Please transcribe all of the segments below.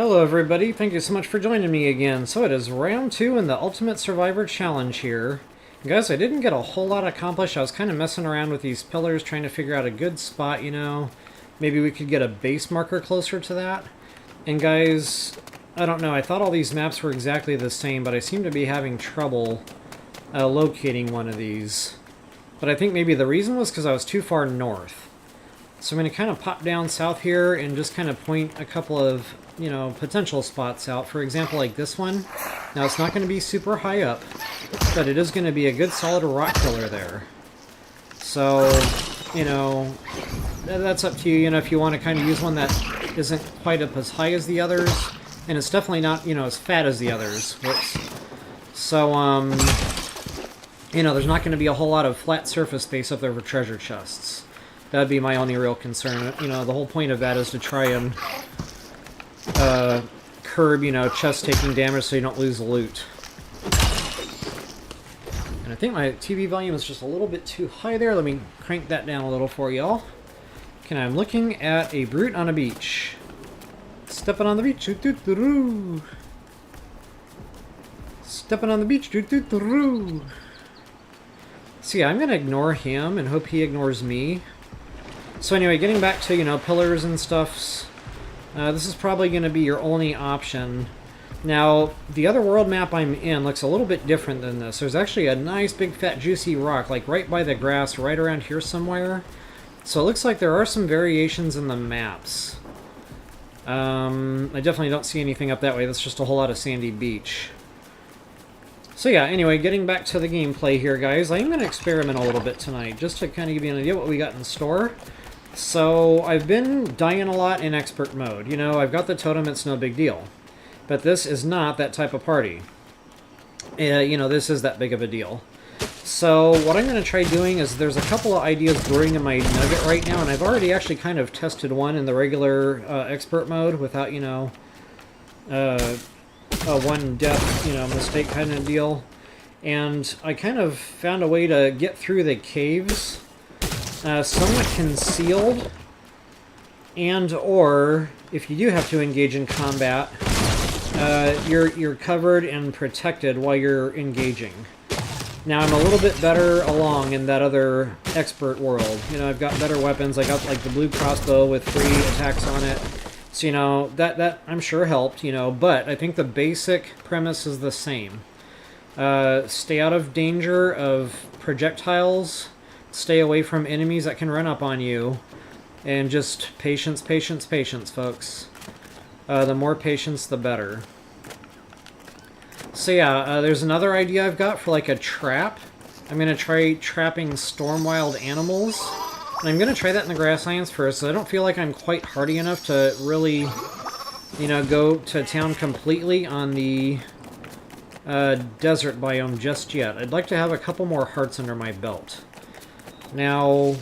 Hello everybody, thank you so much for joining me again. So it is round 2 in the Ultimate Survivor Challenge here. Guys, I didn't get a whole lot accomplished. I was kind of messing around with these pillars, trying to figure out a good spot, you know. Maybe we could get a base marker closer to that. And guys, I don't know, I thought all these maps were exactly the same, but I seem to be having trouble locating one of these. But I think maybe the reason was because I was too far north. So I'm going to kind of pop down south here and just kind of point a couple of, you know, potential spots out. For example, like this one. Now, it's not going to be super high up, but it is going to be a good solid rock pillar there. So, you know, that's up to you. You know, if you want to kind of use one that isn't quite up as high as the others, and it's definitely not, you know, as fat as the others. Whoops. So, you know, there's not going to be a whole lot of flat surface space up there for treasure chests. That'd be my only real concern. You know, the whole point of that is to try and curb, you know, chest taking damage so you don't lose loot. And I think my TV volume is just a little bit too high there. Let me crank that down a little for y'all. Okay, I'm looking at a brute on a beach. Stepping on the beach. Stepping on the beach. So yeah, I'm going to ignore him and hope he ignores me. So anyway, getting back to, you know, pillars and stuffs, this is probably going to be your only option. Now, the other world map I'm in looks a little bit different than this. There's actually a nice big fat juicy rock, like right by the grass, right around here somewhere. So it looks like there are some variations in the maps. I definitely don't see anything up that way. That's just a whole lot of sandy beach. So yeah, anyway, getting back to the gameplay here, guys, I am going to experiment a little bit tonight, just to kind of give you an idea what we got in store. So, I've been dying a lot in Expert Mode. You know, I've got the totem, it's no big deal. But this is not that type of party. You know, this is that big of a deal. So, what I'm going to try doing is, there's a couple of ideas brewing in my nugget right now, and I've already actually kind of tested one in the regular Expert Mode without, you know, a one death, you know, mistake kind of deal. And I kind of found a way to get through the caves somewhat concealed, and or if you do have to engage in combat, you're covered and protected while you're engaging. Now I'm a little bit better along in that other expert world. You know, I've got better weapons. I got like the blue crossbow with 3 attacks on it. So, you know, that I'm sure helped, you know, but I think the basic premise is the same. Stay out of danger of projectiles, stay away from enemies that can run up on you, and just patience, patience, patience, folks. The more patience, the better. So yeah, there's another idea I've got for like a trap. I'm going to try trapping storm wild animals. And I'm going to try that in the grasslands first, so I don't feel like I'm quite hardy enough to really, you know, go to town completely on the desert biome just yet. I'd like to have a couple more hearts under my belt. Now,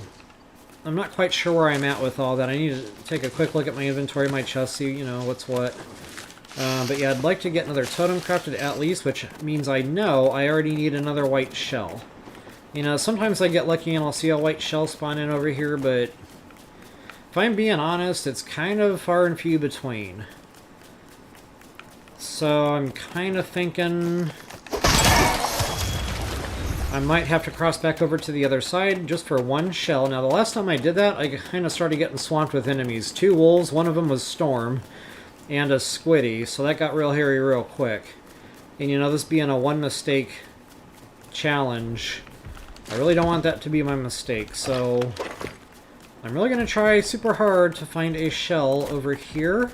I'm not quite sure where I'm at with all that. I need to take a quick look at my inventory, my chest, see, you know, what's what. But yeah, I'd like to get another totem crafted at least, which means I know I already need another white shell. You know, sometimes I get lucky and I'll see a white shell spawn in over here, but if I'm being honest, it's kind of far and few between. So I'm kind of thinking I might have to cross back over to the other side just for one shell. Now, the last time I did that, I kind of started getting swamped with enemies. 2 wolves, one of them was Storm, and a Squiddy, so that got real hairy real quick. And, you know, this being a one-mistake challenge, I really don't want that to be my mistake, so I'm really going to try super hard to find a shell over here,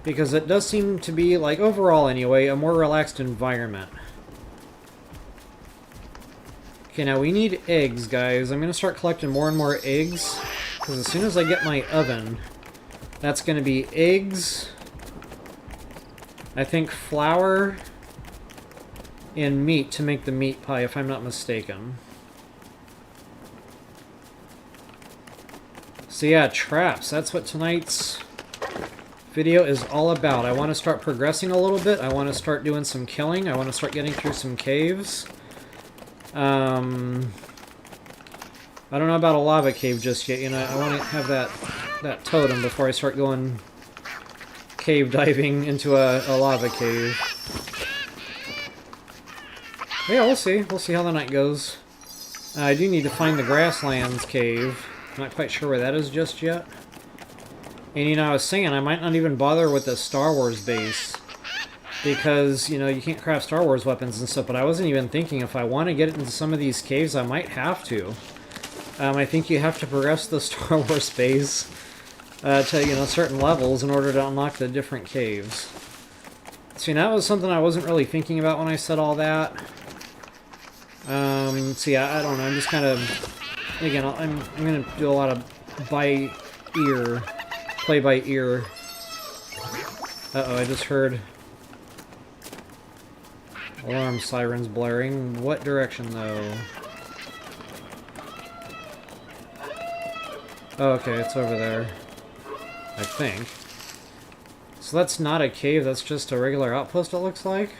because it does seem to be, like, overall anyway, a more relaxed environment. Okay, now we need eggs, guys. I'm going to start collecting more and more eggs, because as soon as I get my oven, that's going to be eggs, I think flour, and meat to make the meat pie, if I'm not mistaken. So yeah, traps. That's what tonight's video is all about. I want to start progressing a little bit. I want to start doing some killing. I want to start getting through some caves. I don't know about a lava cave just yet. You know, I want to have that totem before I start going cave diving into a lava cave. Yeah, we'll see. We'll see how the night goes. I do need to find the Grasslands cave. I'm not quite sure where that is just yet. And, you know, I was saying I might not even bother with the Star Wars base. Because, you know, you can't craft Star Wars weapons and stuff, but I wasn't even thinking if I want to get into some of these caves, I might have to. I think you have to progress the Star Wars base to, you know, certain levels in order to unlock the different caves. See, that was something I wasn't really thinking about when I said all that. See, I don't know, I'm just kind of... Again, I'm going to do a lot of by ear. Play by ear. Uh-oh, I just heard... alarm sirens blaring. What direction, though? Oh, okay, it's over there. I think. So that's not a cave, that's just a regular outpost, it looks like.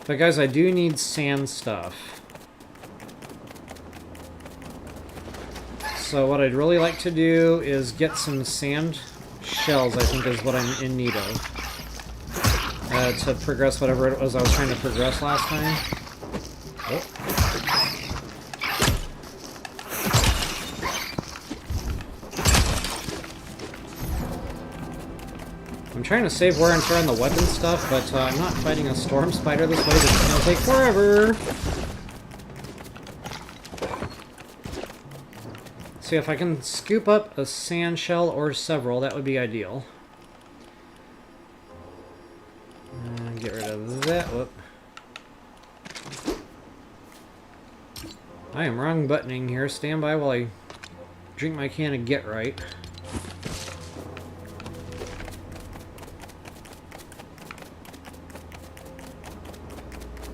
But guys, I do need sand stuff. So what I'd really like to do is get some sand shells, I think is what I'm in need of. To progress whatever it was I was trying to progress last time. Oh. I'm trying to save wear and tear on the weapon stuff, but I'm not fighting a storm spider this way. This is going to take forever. See, if I can scoop up a sand shell or several, that would be ideal. Get rid of that. Whoop. I am wrong buttoning here. Stand by while I drink my can of Get Right.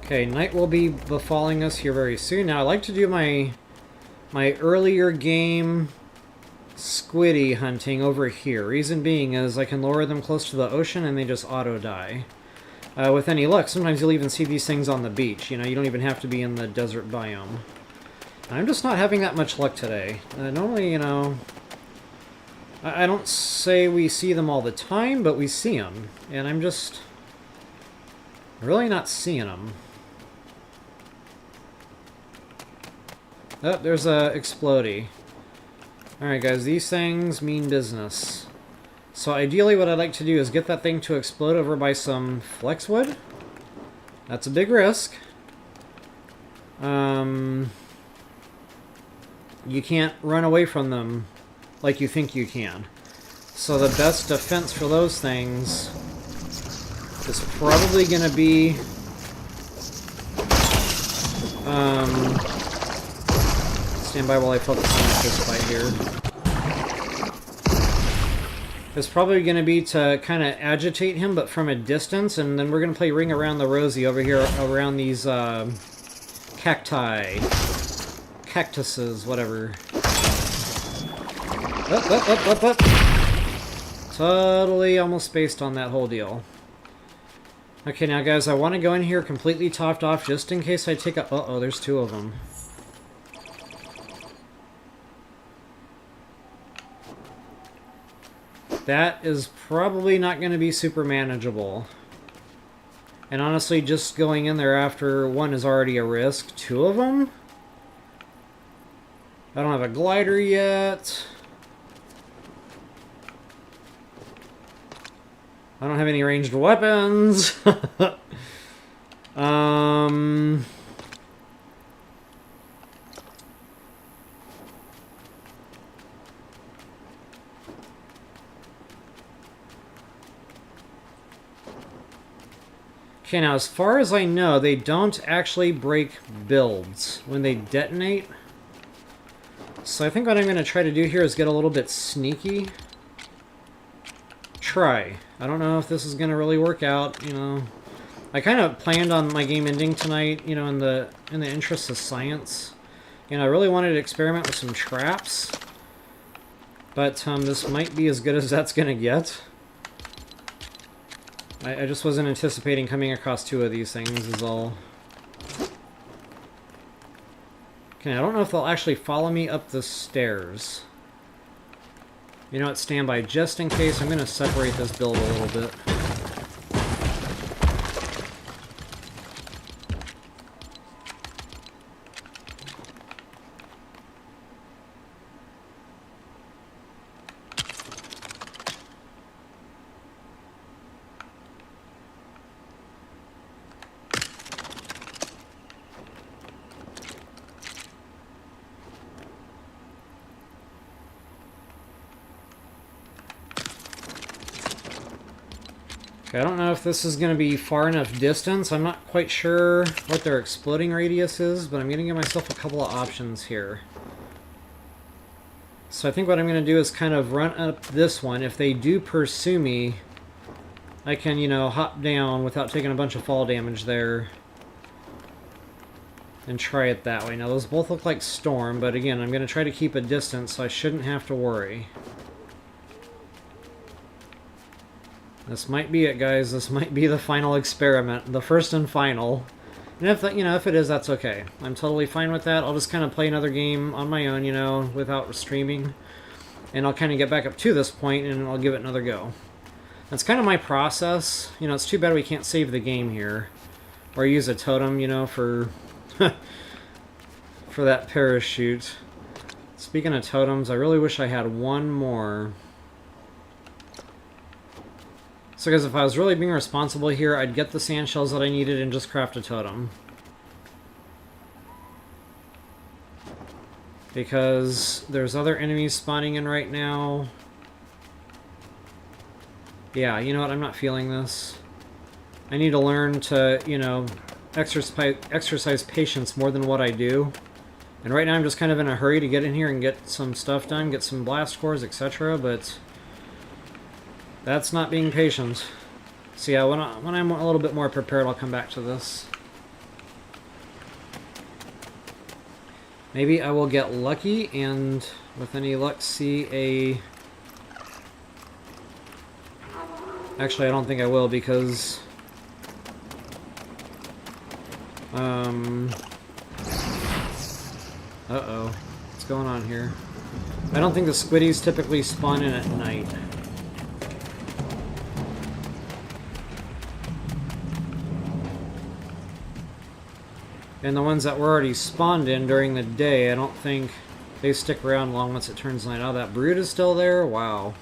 Okay, night will be befalling us here very soon. Now, I like to do my earlier game squiddy hunting over here. Reason being is I can lure them close to the ocean and they just auto-die. With any luck, sometimes you'll even see these things on the beach. You know, you don't even have to be in the desert biome. I'm just not having that much luck today. Normally, you know, I don't say we see them all the time, but we see them. And I'm just really not seeing them. Oh, there's a explodey. Alright guys, these things mean business. So ideally what I'd like to do is get that thing to explode over by some flexwood. That's a big risk. You can't run away from them like you think you can. So the best defense for those things is probably going to be... stand by while I focus on this fight here. It's probably going to be to kind of agitate him, but from a distance, and then we're going to play Ring Around the Rosie over here around these cacti. Cactuses, whatever. Up. Totally almost spaced on that whole deal. Okay, now guys, I want to go in here completely topped off just in case I take a... Uh-oh, there's two of them. That is probably not going to be super manageable. And honestly, just going in there after one is already a risk. Two of them? I don't have a glider yet. I don't have any ranged weapons. Okay, now as far as I know, they don't actually break builds when they detonate. So I think what I'm going to try to do here is get a little bit sneaky. Try. I don't know if this is going to really work out, you know. I kind of planned on my game ending tonight, you know, in the interest of science. You know, I really wanted to experiment with some traps. But this might be as good as that's going to get. I just wasn't anticipating coming across two of these things is all. Okay, I don't know if they'll actually follow me up the stairs. You know what, stand by just in case. I'm going to separate this build a little bit. Okay, I don't know if this is going to be far enough distance. I'm not quite sure what their exploding radius is, but I'm going to give myself a couple of options here. So I think what I'm going to do is kind of run up this one. If they do pursue me, I can, you know, hop down without taking a bunch of fall damage there. And try it that way. Now those both look like storm, but again, I'm going to try to keep a distance so I shouldn't have to worry. This might be it, guys. This might be the final experiment. The first and final. And if, you know, if it is, that's okay. I'm totally fine with that. I'll just kind of play another game on my own, you know, without streaming. And I'll kind of get back up to this point, and I'll give it another go. That's kind of my process. You know, it's too bad we can't save the game here. Or use a totem, you know, for... for that parachute. Speaking of totems, I really wish I had one more. So guys, if I was really being responsible here, I'd get the sand shells that I needed and just craft a totem. Because there's other enemies spawning in right now. Yeah, you know what? I'm not feeling this. I need to learn to, you know, exercise patience more than what I do. And right now I'm just kind of in a hurry to get in here and get some stuff done, get some blast cores, etc. But that's not being patient. So yeah, when I'm a little bit more prepared, I'll come back to this. Maybe I will get lucky and, with any luck, see a... Actually, I don't think I will, because... Uh-oh. What's going on here? I don't think the squiddies typically spawn in at night. And the ones that were already spawned in during the day, I don't think they stick around long once it turns night. Oh, that brood is still there? Wow.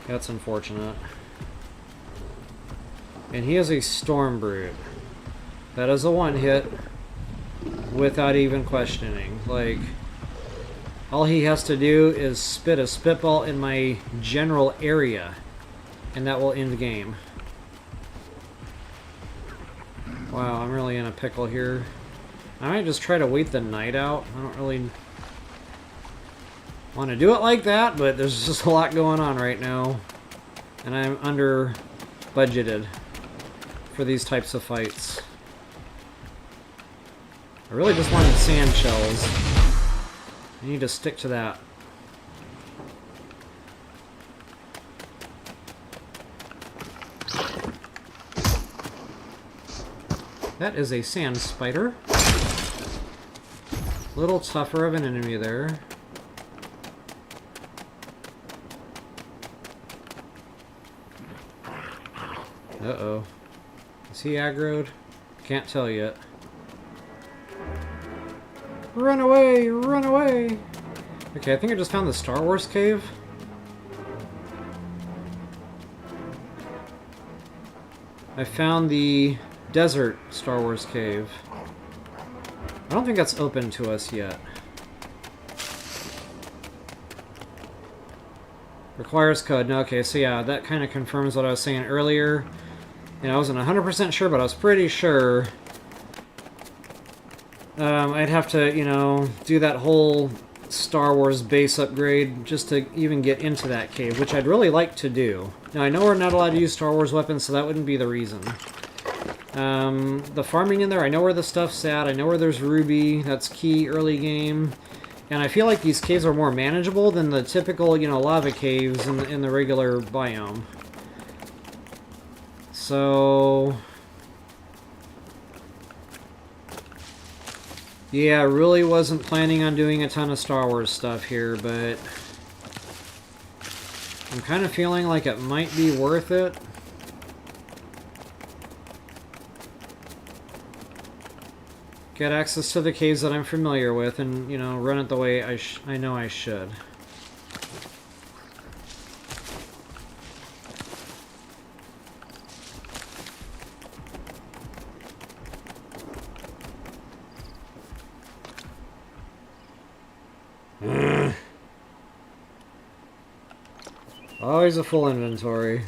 That's unfortunate. And he is a storm brood. That is a one-hit without even questioning. Like, all he has to do is spit a spitball in my general area, and that will end the game. Wow, I'm really in a pickle here. I might just try to wait the night out. I don't really want to do it like that, but there's just a lot going on right now. And I'm under budgeted for these types of fights. I really just wanted sand shells. I need to stick to that. That is a sand spider. A little tougher of an enemy there. Uh-oh. Is he aggroed? Can't tell yet. Run away! Run away! Okay, I think I just found the Star Wars cave. I found the desert Star Wars cave. I don't think that's open to us yet. Requires code. No, okay, so yeah, that kind of confirms what I was saying earlier. And I wasn't 100% sure, but I was pretty sure I'd have to, you know, do that whole Star Wars base upgrade just to even get into that cave, which I'd really like to do. Now, I know we're not allowed to use Star Wars weapons, so that wouldn't be the reason. The farming in there, I know where the stuff's at. I know where there's ruby. That's key early game. And I feel like these caves are more manageable than the typical, you know, lava caves in the regular biome. So Yeah, I really wasn't planning on doing a ton of Star Wars stuff here, but I'm kind of feeling like it might be worth it. Get access to the caves that I'm familiar with and, you know, run it the way I know I should. Always a full inventory.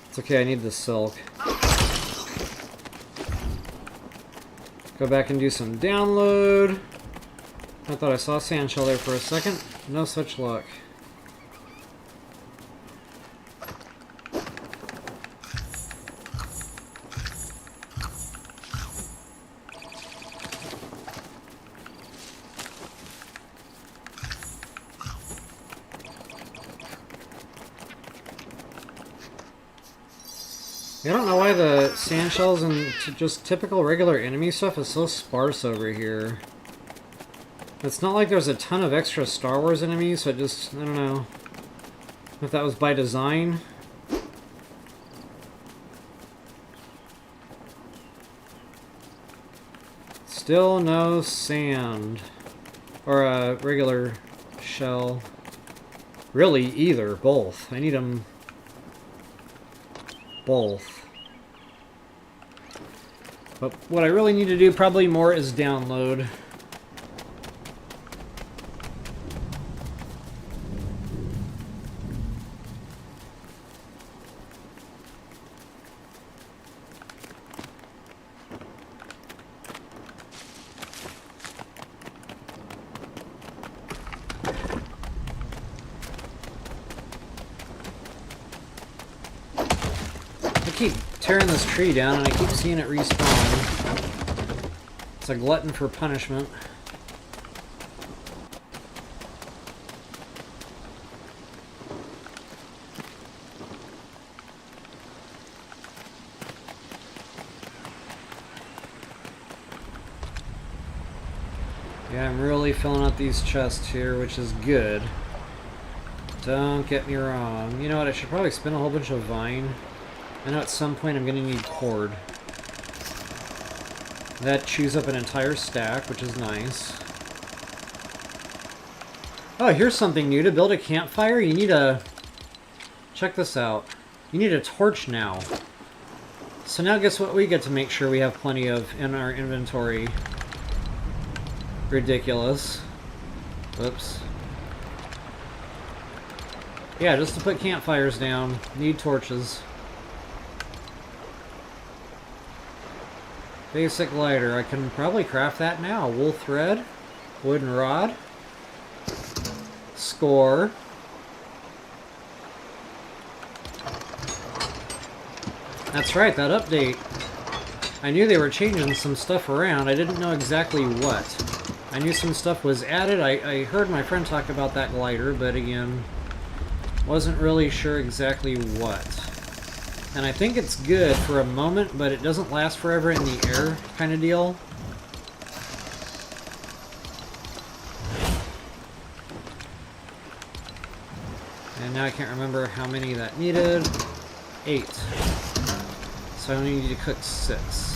It's okay, I need the silk. Go back and do some download. I thought I saw a sand shell there for a second. No such luck. I don't know why the sand shells and just typical regular enemy stuff is so sparse over here. It's not like there's a ton of extra Star Wars enemies, so I don't know if that was by design. Still no sand. Or a regular shell. Really, either. Both. I need them both. But what I really need to do probably more is download. I keep tearing this tree down and I keep seeing it respawn. It's a glutton for punishment. Yeah, I'm really filling out these chests here, which is good. Don't get me wrong. You know what, I should probably spin a whole bunch of vine. I know at some point I'm going to need cord. That chews up an entire stack, which is nice. Oh, here's something new. To build a campfire, you need a... Check this out. You need a torch now. So now guess what we get to make sure we have plenty of in our inventory. Ridiculous. Whoops. Yeah, just to put campfires down. Need torches. Basic lighter. I can probably craft that now. Wool thread. Wooden rod. Score. That's right, that update. I knew they were changing some stuff around. I didn't know exactly what. I knew some stuff was added. I heard my friend talk about that glider, but again, wasn't really sure exactly what. And I think it's good for a moment, but it doesn't last forever in the air kind of deal. And now I can't remember how many that needed. 8. So I only need to cook 6.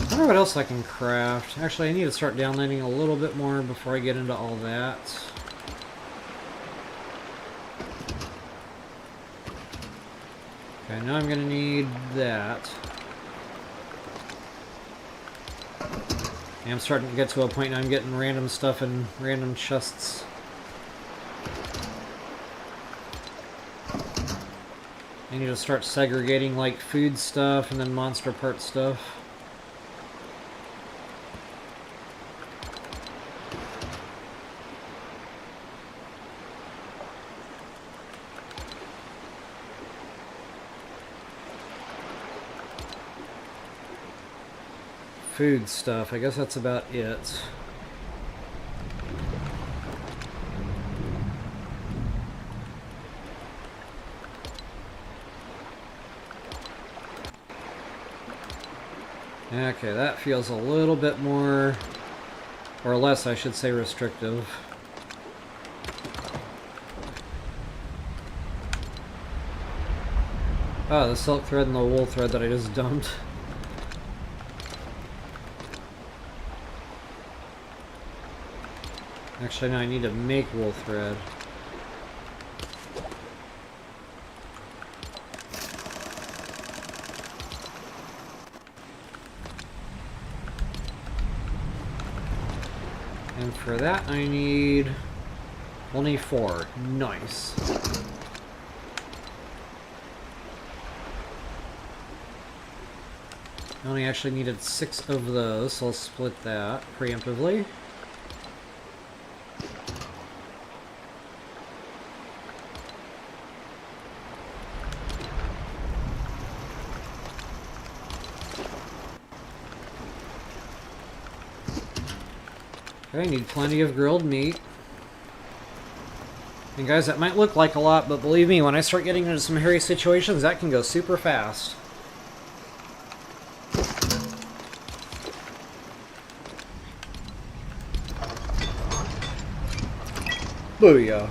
I wonder what else I can craft. Actually, I need to start downloading a little bit more before I get into all that. Okay, now I'm gonna need that. I'm starting to get to a point now I'm getting random stuff in random chests. I need to start segregating like food stuff and then monster part stuff. Food stuff, I guess that's about it. Okay, that feels a little bit more, or less, I should say, restrictive. Oh, the silk thread and the wool thread that I just dumped. Actually, no, I need to make wool thread. And for that, I need only 4. Nice. I only actually needed 6 of those, so I'll split that preemptively. Okay, I need plenty of grilled meat. And guys, that might look like a lot, but believe me, when I start getting into some hairy situations, that can go super fast. Booyah.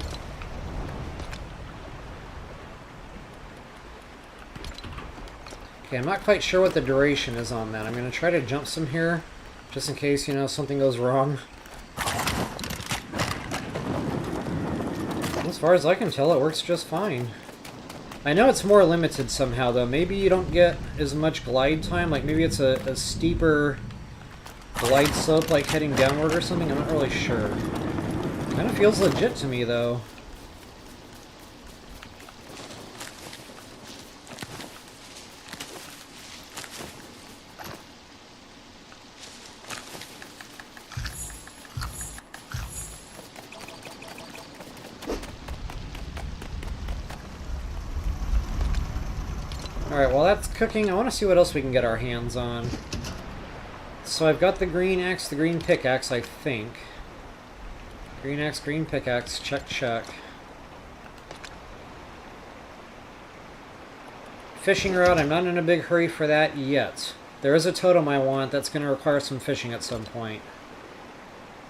Okay, I'm not quite sure what the duration is on that. I'm going to try to jump some here, just in case, you know, something goes wrong. As far as I can tell, it works just fine. I know it's more limited somehow, though. Maybe you don't get as much glide time. Like, maybe it's a steeper glide slope, like heading downward or something. I'm not really sure. Kind of feels legit to me, though. Alright, while that's cooking, I want to see what else we can get our hands on. So I've got the green axe, the green pickaxe, I think. Green axe, green pickaxe, check, check. Fishing rod, I'm not in a big hurry for that yet. There is a totem I want that's going to require some fishing at some point.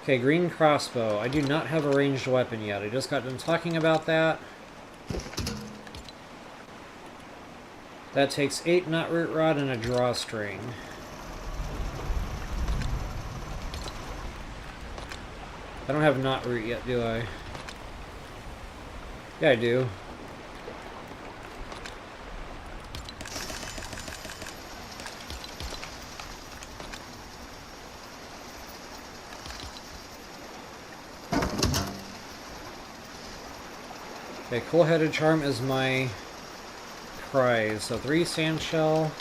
Okay, green crossbow. I do not have a ranged weapon yet. I just got done talking about that. That takes 8 nut root rod and a drawstring. I don't have knot root yet, do I? Yeah, I do. Okay, cool-headed charm is my prize. So 3 sand shell.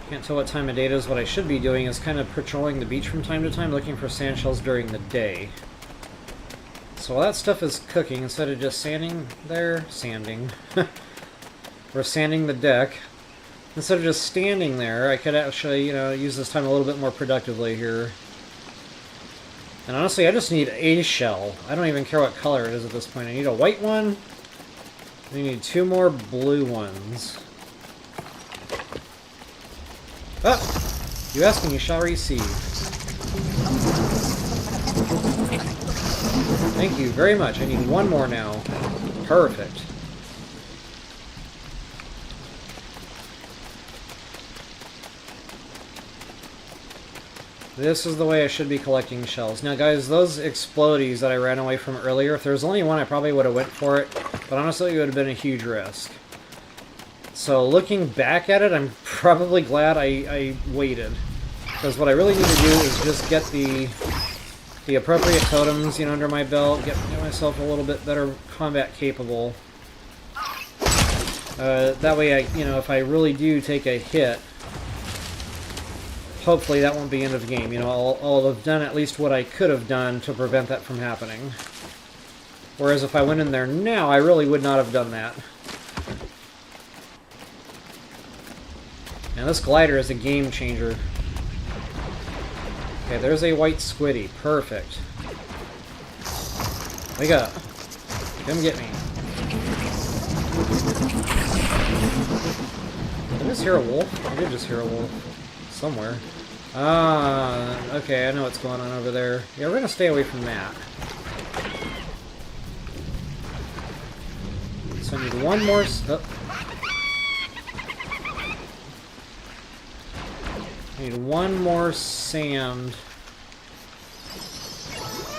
Can't tell what time of day it is. What I should be doing is kind of patrolling the beach from time to time, looking for sand shells during the day. So while that stuff is cooking, instead of just sanding there, or sanding the deck, instead of just standing there, I could actually, you know, use this time a little bit more productively here. And honestly, I just need a shell. I don't even care what color it is at this point. I need a white one. I need 2 more blue ones. Ah! You ask and you shall receive. Thank you very much. I need 1 more now. Perfect. This is the way I should be collecting shells. Now guys, those explodies that I ran away from earlier, if there was only one I probably would have went for it, but honestly it would have been a huge risk. So looking back at it, I'm probably glad I waited. Because what I really need to do is just get the appropriate totems, you know, under my belt, get myself a little bit better combat capable. That way, you know, if I really do take a hit, hopefully that won't be end of game. You know, I'll have done at least what I could have done to prevent that from happening. Whereas if I went in there now, I really would not have done that. Now this glider is a game changer. Okay, there's a white squiddy. Perfect. Wake up. Come get me. just hear a wolf? I did just hear a wolf. Somewhere. Ah, okay, I know what's going on over there. Yeah, we're gonna stay away from that. So I need one more... I need one more sand.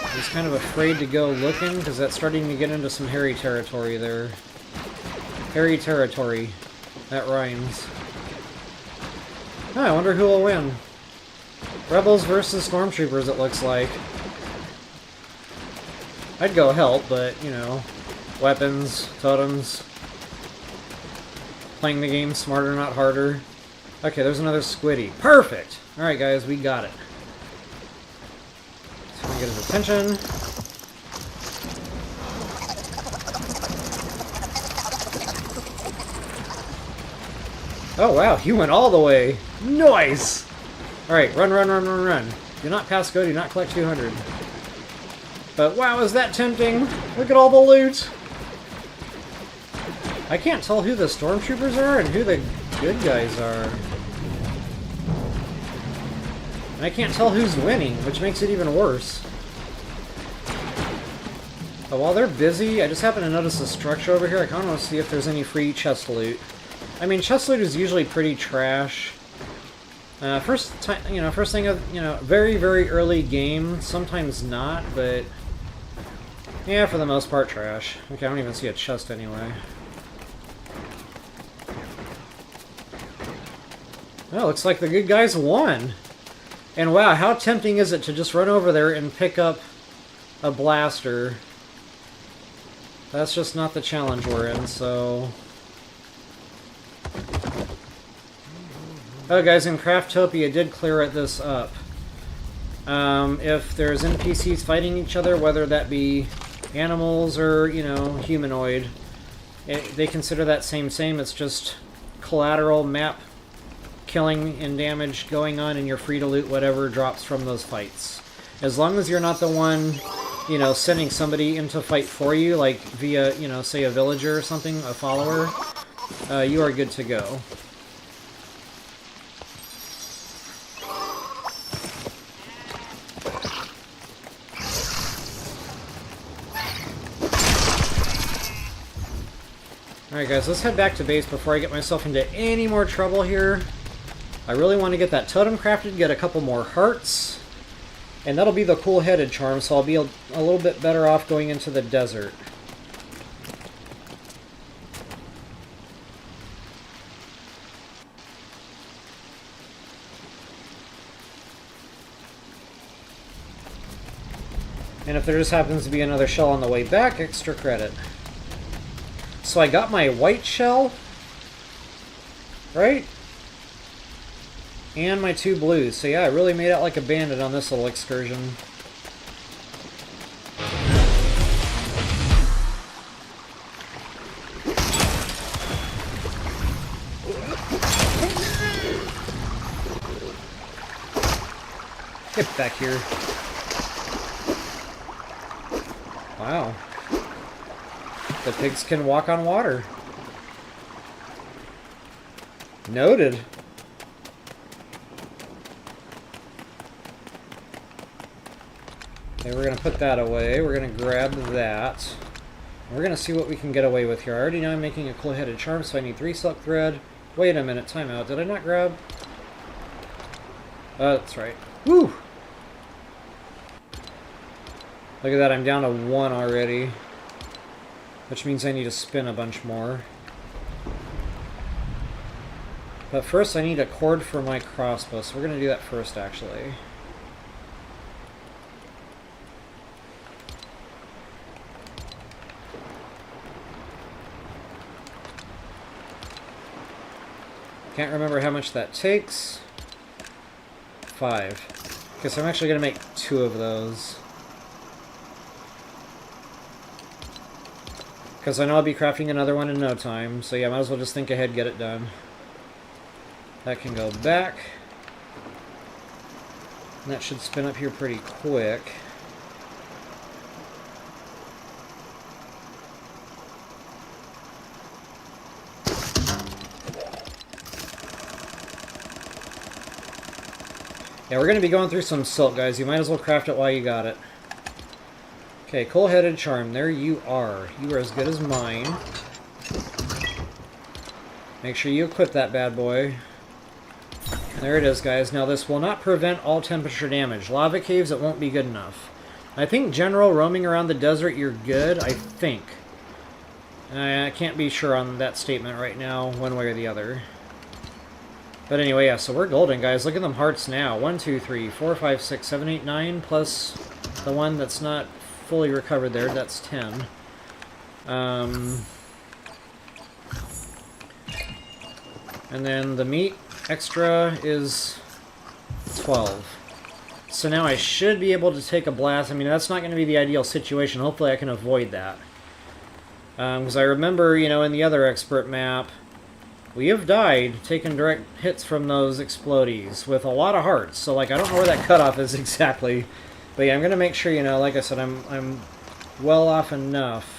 I was kind of afraid to go looking, because that's starting to get into some hairy territory there. Hairy territory. That rhymes. Oh, I wonder who will win. Rebels versus Stormtroopers, it looks like. I'd go help, but, you know, weapons, totems. Playing the game smarter, not harder. Okay, there's another squiddy. Perfect! Alright, guys, we got it. So we get his attention. Oh, wow, he went all the way. Nice! Alright, run, run, run, run, run. Do not pass go, do not collect 200. But wow, is that tempting? Look at all the loot! I can't tell who the Stormtroopers are and who the good guys are. And I can't tell who's winning, which makes it even worse. But while they're busy, I just happen to notice a structure over here. I kind of want to see if there's any free chest loot. I mean, chest loot is usually pretty trash. First thing of, very, very early game. Sometimes not, but yeah, for the most part, trash. Okay, I don't even see a chest anyway. Oh, looks like the good guys won. And wow, how tempting is it to just run over there and pick up a blaster? That's just not the challenge we're in, so... Oh, guys, in Craftopia did clear this up. If there's NPCs fighting each other, whether that be animals or, humanoid, they consider that same. It's just collateral map killing and damage going on, and you're free to loot whatever drops from those fights. As long as you're not the one, sending somebody into fight for you, like via, say a villager or something, a follower, you are good to go. Alright guys, let's head back to base before I get myself into any more trouble here. I really want to get that totem crafted, get a couple more hearts, and that'll be the cool-headed charm, so I'll be a little bit better off going into the desert. And if there just happens to be another shell on the way back, extra credit. So I got my white shell, right? And my 2 blues. So yeah, I really made out like a bandit on this little excursion. Get back here. Wow. The pigs can walk on water. Noted. Okay, we're going to put that away. We're going to grab that. We're going to see what we can get away with here. I already know I'm making a cool-headed charm, so I need 3 silk thread. Wait a minute, time out. Did I not grab? That's right. Woo! Look at that, I'm down to 1 already. Which means I need to spin a bunch more. But first I need a cord for my crossbow, so we're going to do that first, actually. Can't remember how much that takes. 5. Okay, so I'm actually going to make 2 of those. Because I know I'll be crafting another one in no time, so yeah, might as well just think ahead, get it done. That can go back. And that should spin up here pretty quick. Yeah, we're going to be going through some silk, guys. You might as well craft it while you got it. Okay, coal-headed charm. There you are. You are as good as mine. Make sure you equip that bad boy. There it is, guys. Now, this will not prevent all temperature damage. Lava caves, it won't be good enough. I think general roaming around the desert, you're good. I think. I can't be sure on that statement right now, one way or the other. But anyway, yeah, so we're golden, guys. Look at them hearts now. 1, 2, 3, 4, 5, 6, 7, 8, 9, plus the one that's not fully recovered there. That's 10. And then the meat extra is 12. So now I should be able to take a blast. I mean, that's not going to be the ideal situation. Hopefully I can avoid that. Because I remember, you know, in the other expert map, we have died taking direct hits from those explodies with a lot of hearts. So, like, I don't know where that cutoff is exactly. But yeah, I'm going to make sure, you know, like I said, I'm well off enough.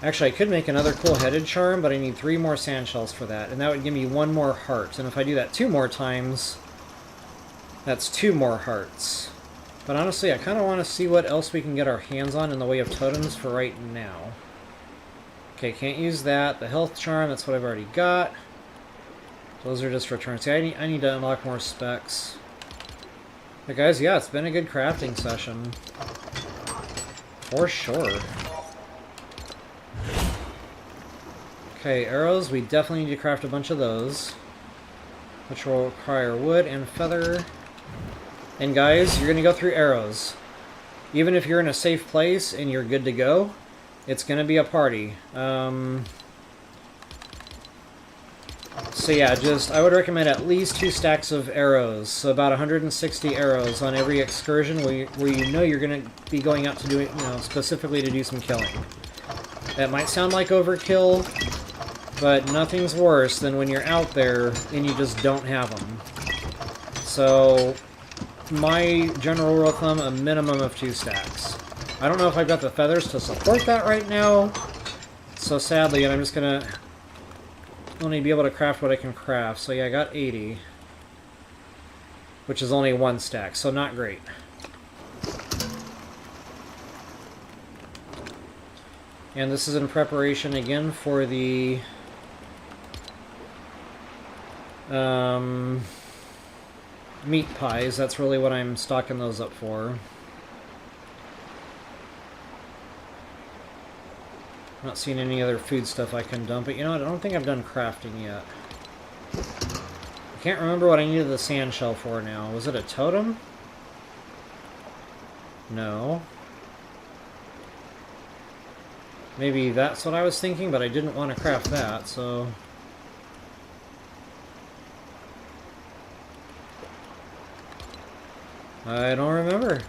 Actually, I could make another cool-headed charm, but I need 3 more sand shells for that. And that would give me 1 more heart. And if I do that 2 more times, that's 2 more hearts. But honestly, I kind of want to see what else we can get our hands on in the way of totems for right now. Okay, can't use that. The health charm, that's what I've already got. Those are just returns. See, I need to unlock more specs. But guys, yeah, it's been a good crafting session. For sure. Okay, arrows. We definitely need to craft a bunch of those. Which will require wood and feather. And guys, you're going to go through arrows. Even if you're in a safe place and you're good to go, it's going to be a party. So yeah, I would recommend at least 2 stacks of arrows. So about 160 arrows on every excursion where you know you're going to be going out to do it, you know, specifically to do some killing. That might sound like overkill, but nothing's worse than when you're out there and you just don't have them. So my general rule of thumb, a minimum of 2 stacks. I don't know if I've got the feathers to support that right now, so sadly, I'm just gonna only be able to craft what I can craft. So yeah, I got 80, which is only 1 stack, so not great. And this is in preparation again for the meat pies. That's really what I'm stocking those up for. Not seeing any other food stuff I can dump, but you know what? I don't think I've done crafting yet. I can't remember what I needed the sand shell for now. Was it a totem? No. Maybe that's what I was thinking, but I didn't want to craft that, so... I don't remember.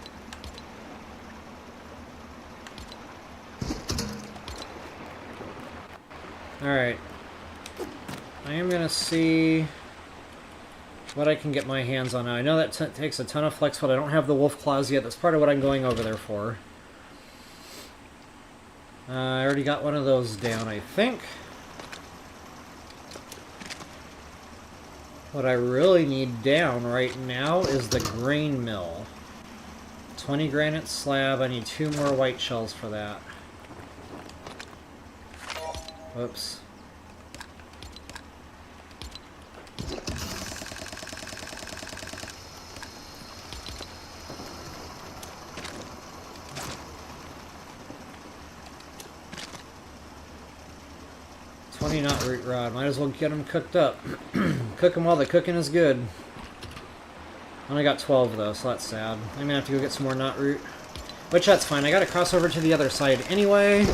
Alright. I am gonna see what I can get my hands on now. I know that takes a ton of flex, but I don't have the wolf claws yet. That's part of what I'm going over there for. I already got one of those down, I think. What I really need down right now is the grain mill. 20 granite slab. I need 2 more white shells for that. Whoops. Not root rod. Might as well get them cooked up. Cook them while the cooking is good. Only got 12 though, so that's sad. I'm gonna have to go get some more knot root. Which, that's fine. I gotta cross over to the other side anyway.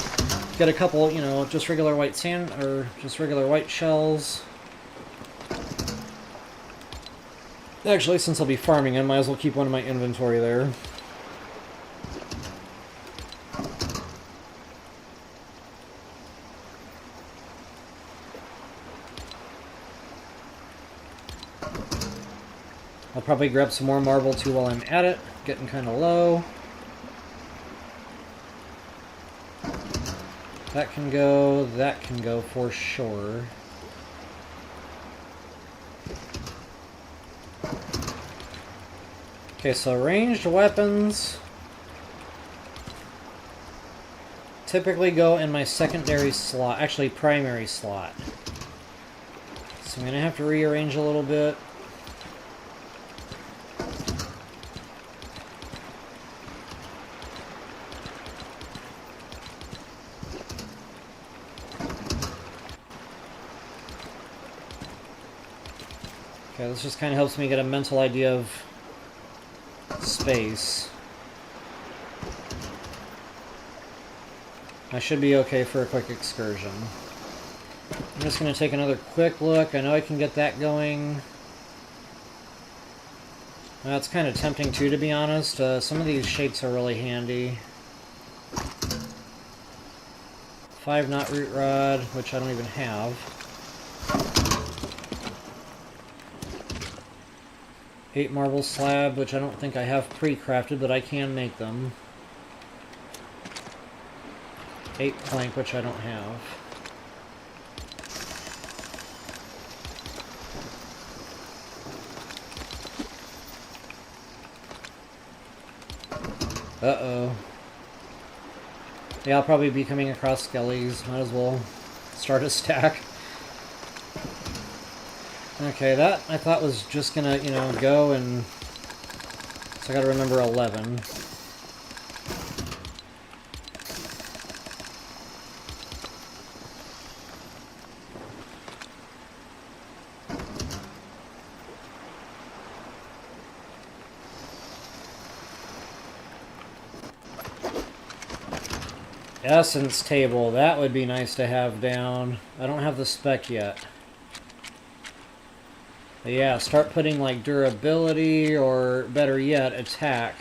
Get a couple, you know, just regular white sand, or just regular white shells. Actually, since I'll be farming, I might as well keep one in my inventory there. I'll probably grab some more marble too while I'm at it. Getting kind of low. That can go for sure. Okay, so ranged weapons typically go in my secondary slot, actually primary slot. So I'm gonna have to rearrange a little bit. Okay, this just kind of helps me get a mental idea of space. I should be okay for a quick excursion. I'm just going to take another quick look. I know I can get that going. It's kind of tempting too, to be honest. Some of these shakes are really handy. 5-knot root rod, which I don't even have. 8 marble slab, which I don't think I have pre-crafted, but I can make them. 8 plank, which I don't have. Uh-oh. Yeah, I'll probably be coming across skellies. Might as well start a stack. Okay, that I thought was just gonna, you know, go and... So I gotta remember 11. Essence table, that would be nice to have down. I don't have the spec yet. But yeah, start putting like durability, or better yet, attack.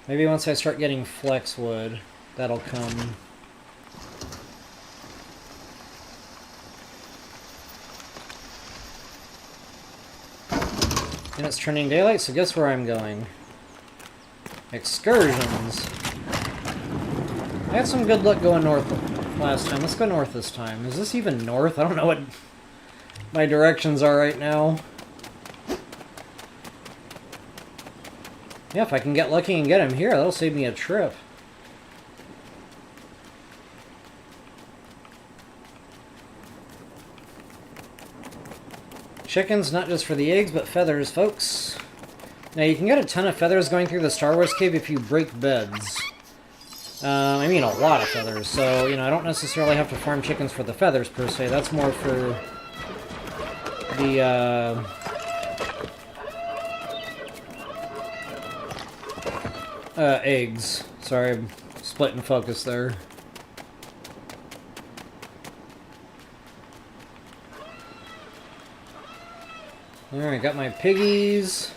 Maybe once I start getting flex wood, that'll come. And it's turning daylight, so guess where I'm going? Excursions. I had some good luck going north last time. Let's go north this time. Is this even north? I don't know what my directions are right now. Yeah, if I can get lucky and get him here, that'll save me a trip. Chickens, not just for the eggs, but feathers, folks. Now, you can get a ton of feathers going through the Star Wars cave if you break beds. I mean a lot of feathers, so, you know, I don't necessarily have to farm chickens for the feathers, per se. That's more for the, eggs. Sorry, I'm splitting focus there. Alright, got my piggies.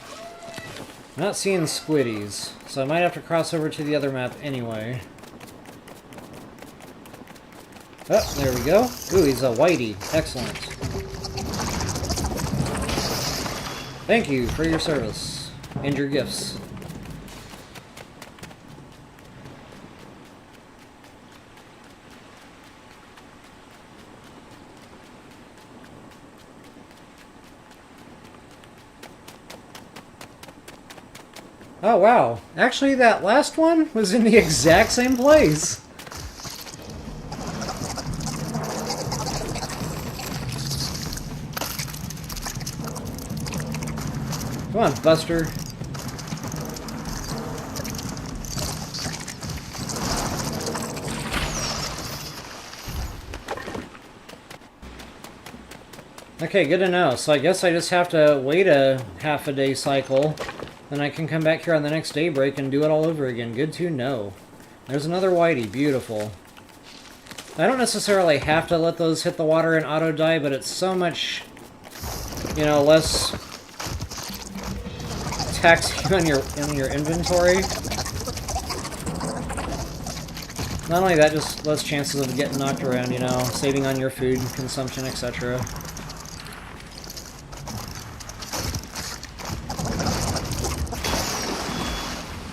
Not seeing squiddies, so I might have to cross over to the other map anyway. Oh, there we go. Ooh, he's a whitey. Excellent. Thank you for your service and your gifts. Oh, wow. Actually, that last one was in the exact same place. Come on, Buster. Okay, good to know. So I guess I just have to wait a half a day cycle. Then I can come back here on the next daybreak and do it all over again. Good to know. There's another whitey. Beautiful. I don't necessarily have to let those hit the water and auto-die, but it's so much, you know, less taxing on your inventory. Not only that, just less chances of getting knocked around, you know, saving on your food consumption, etc.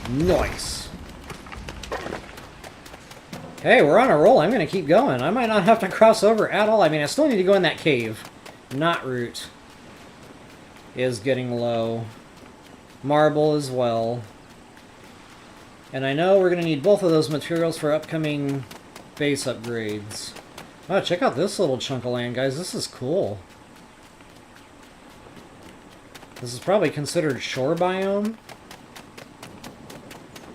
Nice. Hey, we're on a roll. I'm going to keep going. I might not have to cross over at all. I mean, I still need to go in that cave. Knot root is getting low. marble as well. And I know we're going to need both of those materials for upcoming base upgrades. Oh, check out this little chunk of land, guys. This is cool. This is probably considered shore biome.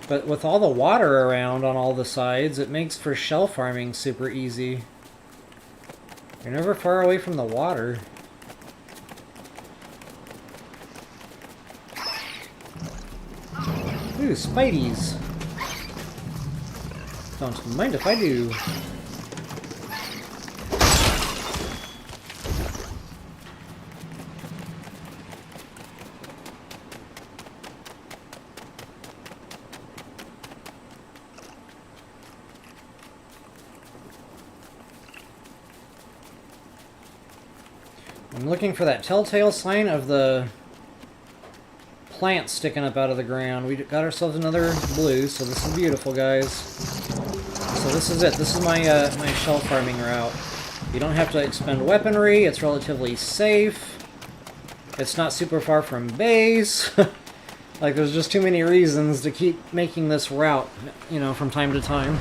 But with all the water around on all the sides, it makes for shell farming super easy. You're never far away from the water. Ooh, Spideys. Don't mind if I do. I'm looking for that telltale sign of the plant sticking up out of the ground. We got ourselves another blue, so this is beautiful, guys. So this is it. This is my my shell farming route. You don't have to expend weaponry. It's relatively safe. It's not super far from base. Like, there's just too many reasons to keep making this route, you know, from time to time.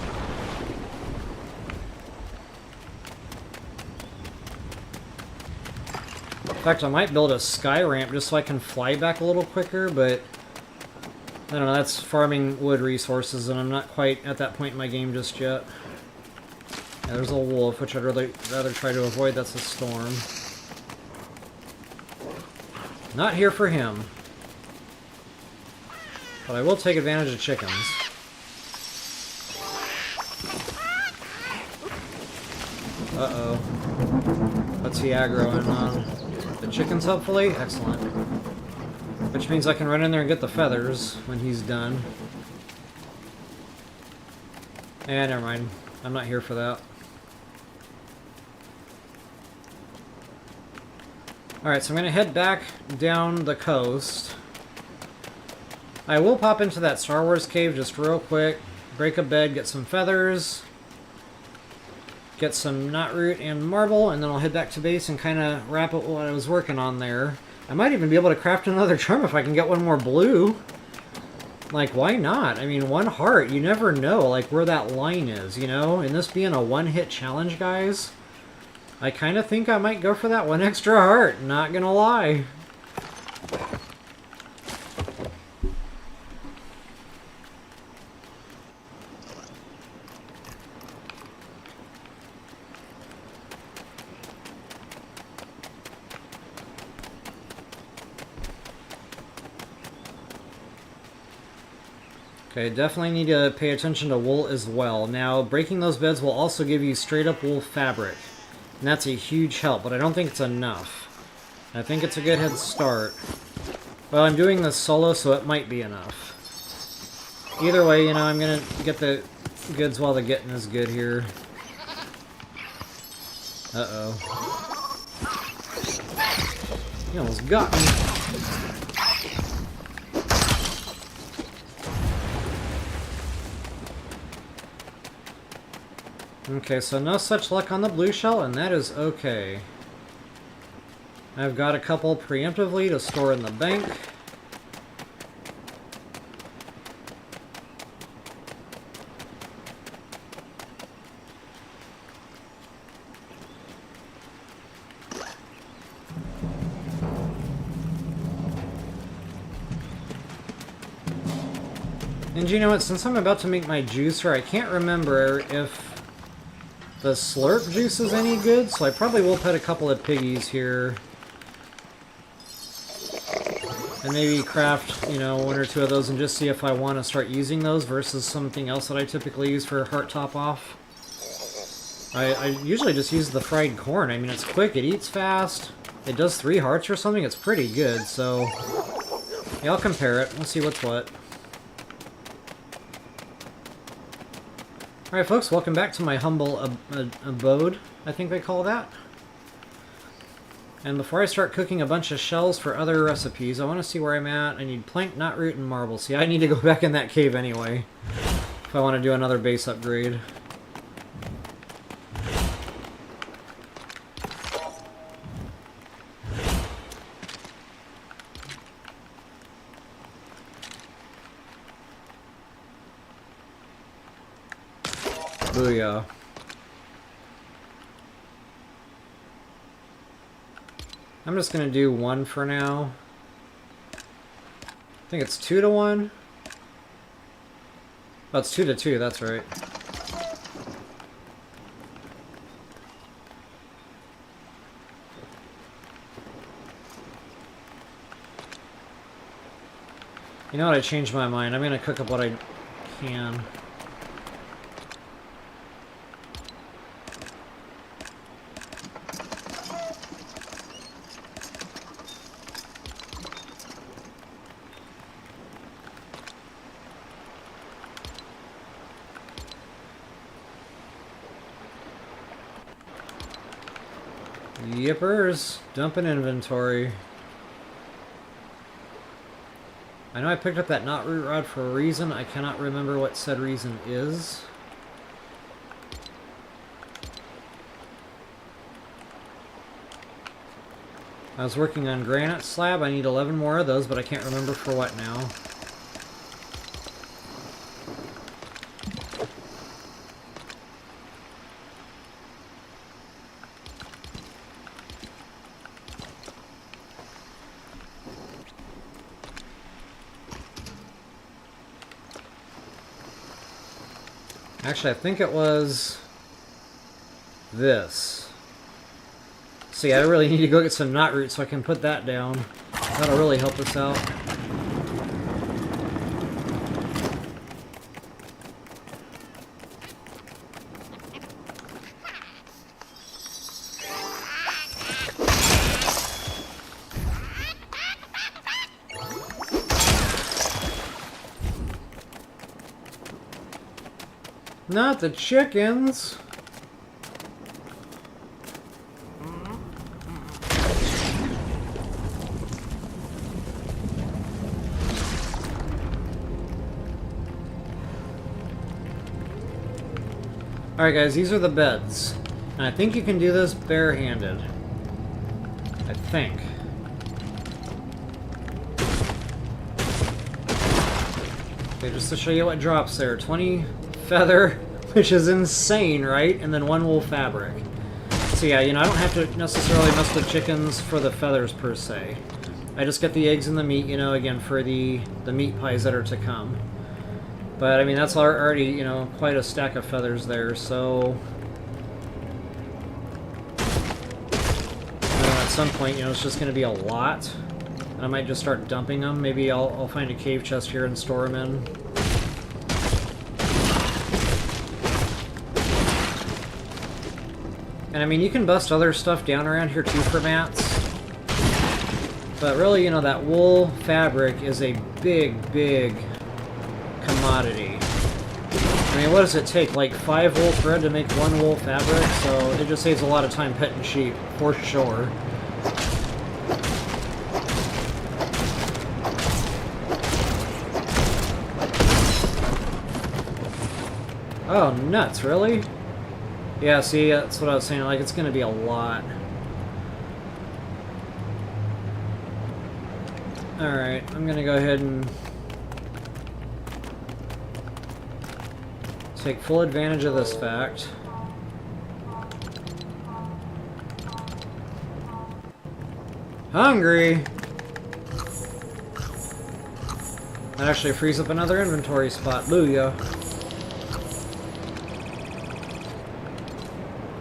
In fact, I might build a sky ramp just so I can fly back a little quicker, but I don't know, that's farming wood resources, and I'm not quite at that point in my game just yet. Yeah, there's a wolf, which I'd rather try to avoid. That's a storm. Not here for him. But I will take advantage of chickens. Uh-oh. What's he aggroing on? The chickens, hopefully? Excellent. Which means I can run in there and get the feathers when he's done. Eh, never mind. I'm not here for that. Alright, so I'm going to head back down the coast. I will pop into that Star Wars cave just real quick. Break a bed, get some feathers. Get some knotroot and marble, and then I'll head back to base and kind of wrap up what I was working on there. I might even be able to craft another charm if I can get one more blue. Like, why not? I mean, one heart, you never know, like, where that line is, you know? And this being a one-hit challenge, guys, I kind of think I might go for that one extra heart, not gonna lie. Okay, definitely need to pay attention to wool as well. Now, breaking those beds will also give you straight up wool fabric. And that's a huge help, but I don't think it's enough. I think it's a good head start. Well, I'm doing this solo, so it might be enough. Either way, you know, I'm gonna get the goods while the getting is good here. Uh-oh. You almost got me. Okay, so no such luck on the blue shell, and that is okay. I've got a couple preemptively to store in the bank. And you know what, since I'm about to make my juicer, I can't remember if the slurp juice is any good, so I probably will put a couple of piggies here. And maybe craft, you know, one or two of those and just see if I want to start using those versus something else that I typically use for heart top off. I usually just use the fried corn. I mean, it's quick, it eats fast, it does 3 hearts or something, it's pretty good, so yeah, I'll compare it. We'll see what's what. Alright folks, welcome back to my humble abode, I think they call that. And before I start cooking a bunch of shells for other recipes, I want to see where I'm at. I need plank, knotroot, and marble. See, I need to go back in that cave anyway, if I want to do another base upgrade. Booyah. I'm just gonna do 1 for now. I think it's 2 to 1. Oh, it's 2 to 2, that's right. You know what, I changed my mind. I'm gonna cook up what I can. Yippers, dumping inventory. I know I picked up that knot root rod for a reason. I cannot remember what said reason is. I was working on granite slab. I need 11 more of those, but I can't remember for what now. Actually, I think it was this. See, I really need to go get some knot root so I can put that down. That'll really help us out. Not the chickens! Alright guys, these are the beds. And I think you can do this barehanded. I think. Okay, just to show you what drops there. 20 feather, which is insane, right? And then 1 wool fabric. So yeah, you know, I don't have to necessarily mess with chickens for the feathers per se. I just get the eggs and the meat, you know, again, for the meat pies that are to come. But, I mean, that's already, you know, quite a stack of feathers there, so... at some point, you know, it's just going to be a lot. And I might just start dumping them. Maybe I'll find a cave chest here and store them in. And I mean, you can bust other stuff down around here too for mats. But really, you know, that wool fabric is a big, big commodity. I mean, what does it take? Like 5 wool thread to make 1 wool fabric? So it just saves a lot of time petting sheep, for sure. Oh, nuts, really? Yeah, see, that's what I was saying, like, it's gonna be a lot. Alright, I'm gonna go ahead and take full advantage of this fact. Hungry! That actually frees up another inventory spot, booyah.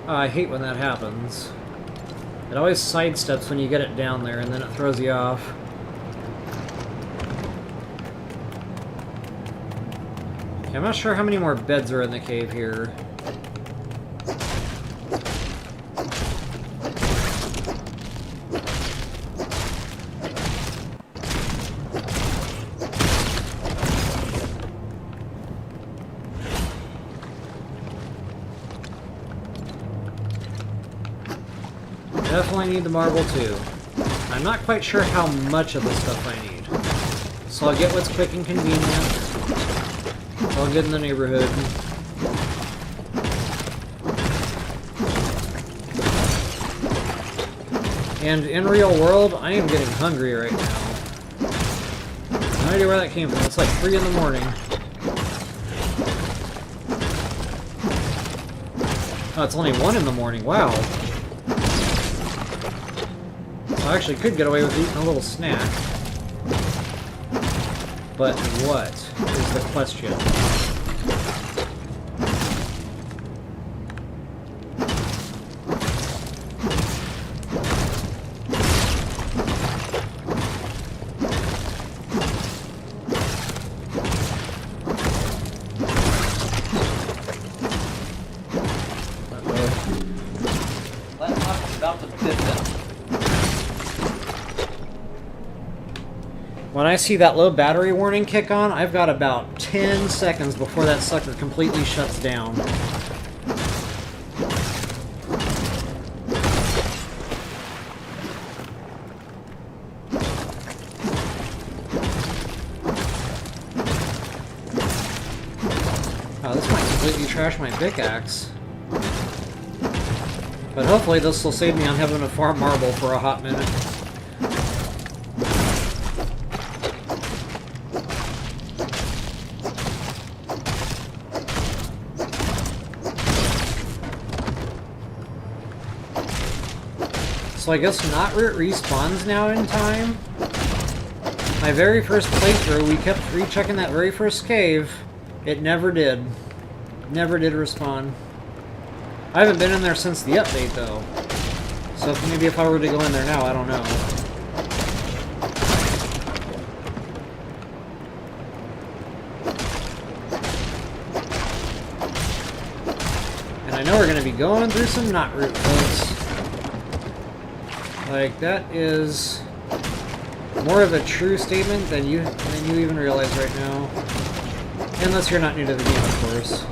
Oh, I hate when that happens. It always sidesteps when you get it down there, and then it throws you off. Okay, I'm not sure how many more beds are in the cave here. Definitely need the marble too. I'm not quite sure how much of this stuff I need. So I'll get what's quick and convenient. It's all good in the neighborhood. And in real world, I am getting hungry right now. No idea where that came from. It's like 3 in the morning. Oh, it's only 1 in the morning. Wow. I actually could get away with eating a little snack. But what is the question? When I see that low battery warning kick on, I've got about 10 seconds before that sucker completely shuts down. Oh, this might completely trash my pickaxe. But hopefully this will save me on having to farm marble for a hot minute. So I guess Knotroot respawns now in time. My very first playthrough, we kept rechecking that very first cave. It never did. Never did respawn. I haven't been in there since the update, though. So maybe if I were to go in there now, I don't know. And I know we're going to be going through some Knotroot, folks. Like, that is more of a true statement than you even realize right now. Unless you're not new to the game, of course.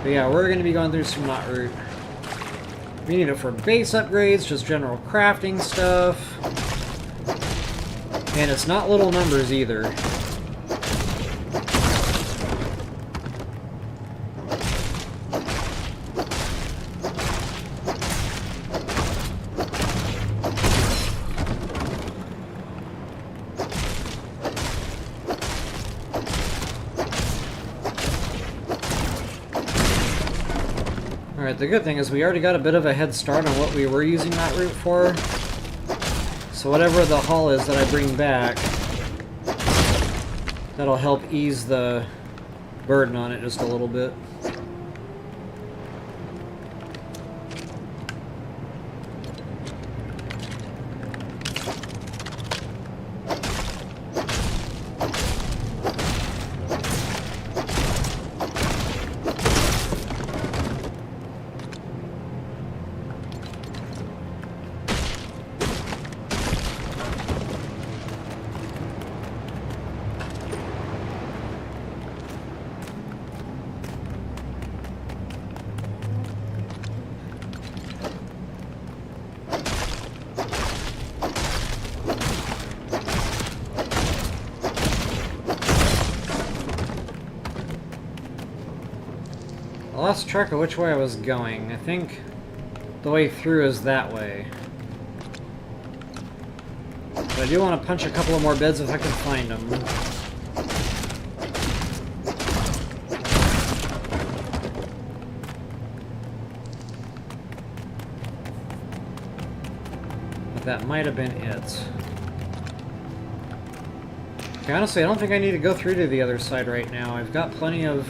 But yeah, we're going to be going through some Knotroot. We need it for base upgrades, just general crafting stuff. And it's not little numbers either. Alright, the good thing is we already got a bit of a head start on what we were using Knotroot for. So whatever the haul is that I bring back, that'll help ease the burden on it just a little bit. I lost track of which way I was going. I think the way through is that way. But I do want to punch a couple of more beds if I can find them. But that might have been it. Okay, honestly, I don't think I need to go through to the other side right now. I've got plenty of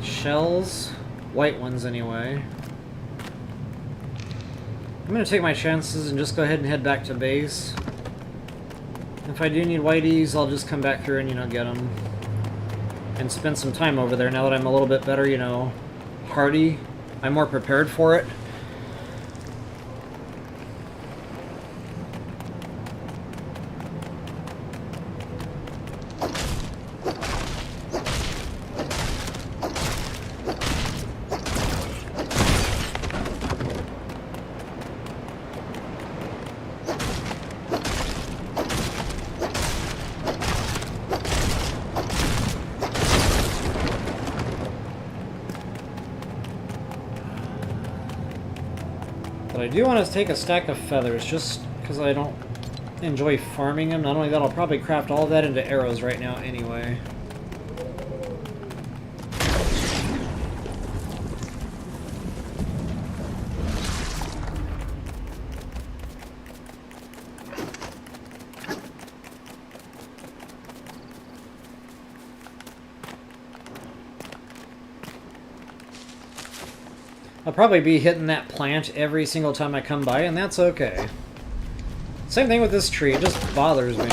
shells, white ones anyway. I'm gonna take my chances and just go ahead and head back to base. If I do need whiteys, I'll just come back through and, you know, get them. And spend some time over there now that I'm a little bit better, you know, hardy. I'm more prepared for it. But I do want to take a stack of feathers, just because I don't enjoy farming them. Not only that, I'll probably craft all of that into arrows right now anyway. I'll probably be hitting that plant every single time I come by, and that's okay. Same thing with this tree, it just bothers me.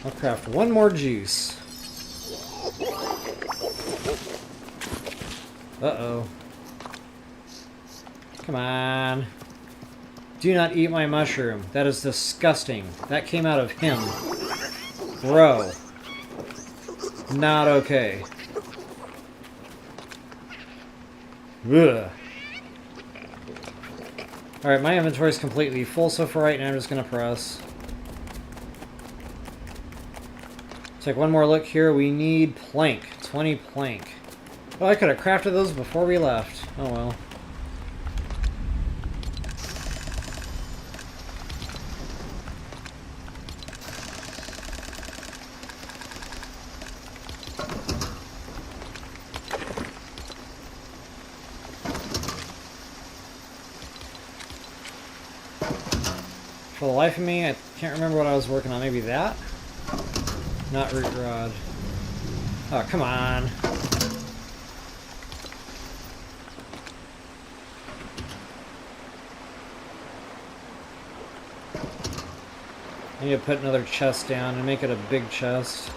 I'll craft one more juice. Uh-oh. Come on. Do not eat my mushroom. That is disgusting. That came out of him. Bro. Not okay. Ugh. Alright, my inventory is completely full, so for right now I'm just going to press. Take one more look here. We need plank. 20 plank. Oh, I could have crafted those before we left. Oh well. For the life of me, I can't remember what I was working on. Maybe that? Not root rod. Oh, come on. I need to put another chest down and make it a big chest.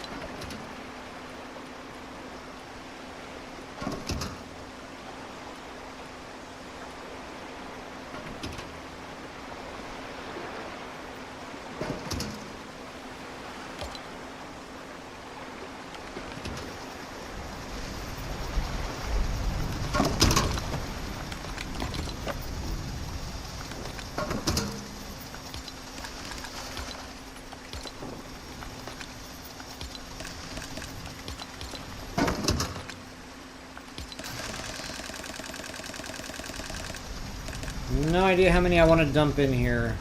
No idea how many I want to dump in here.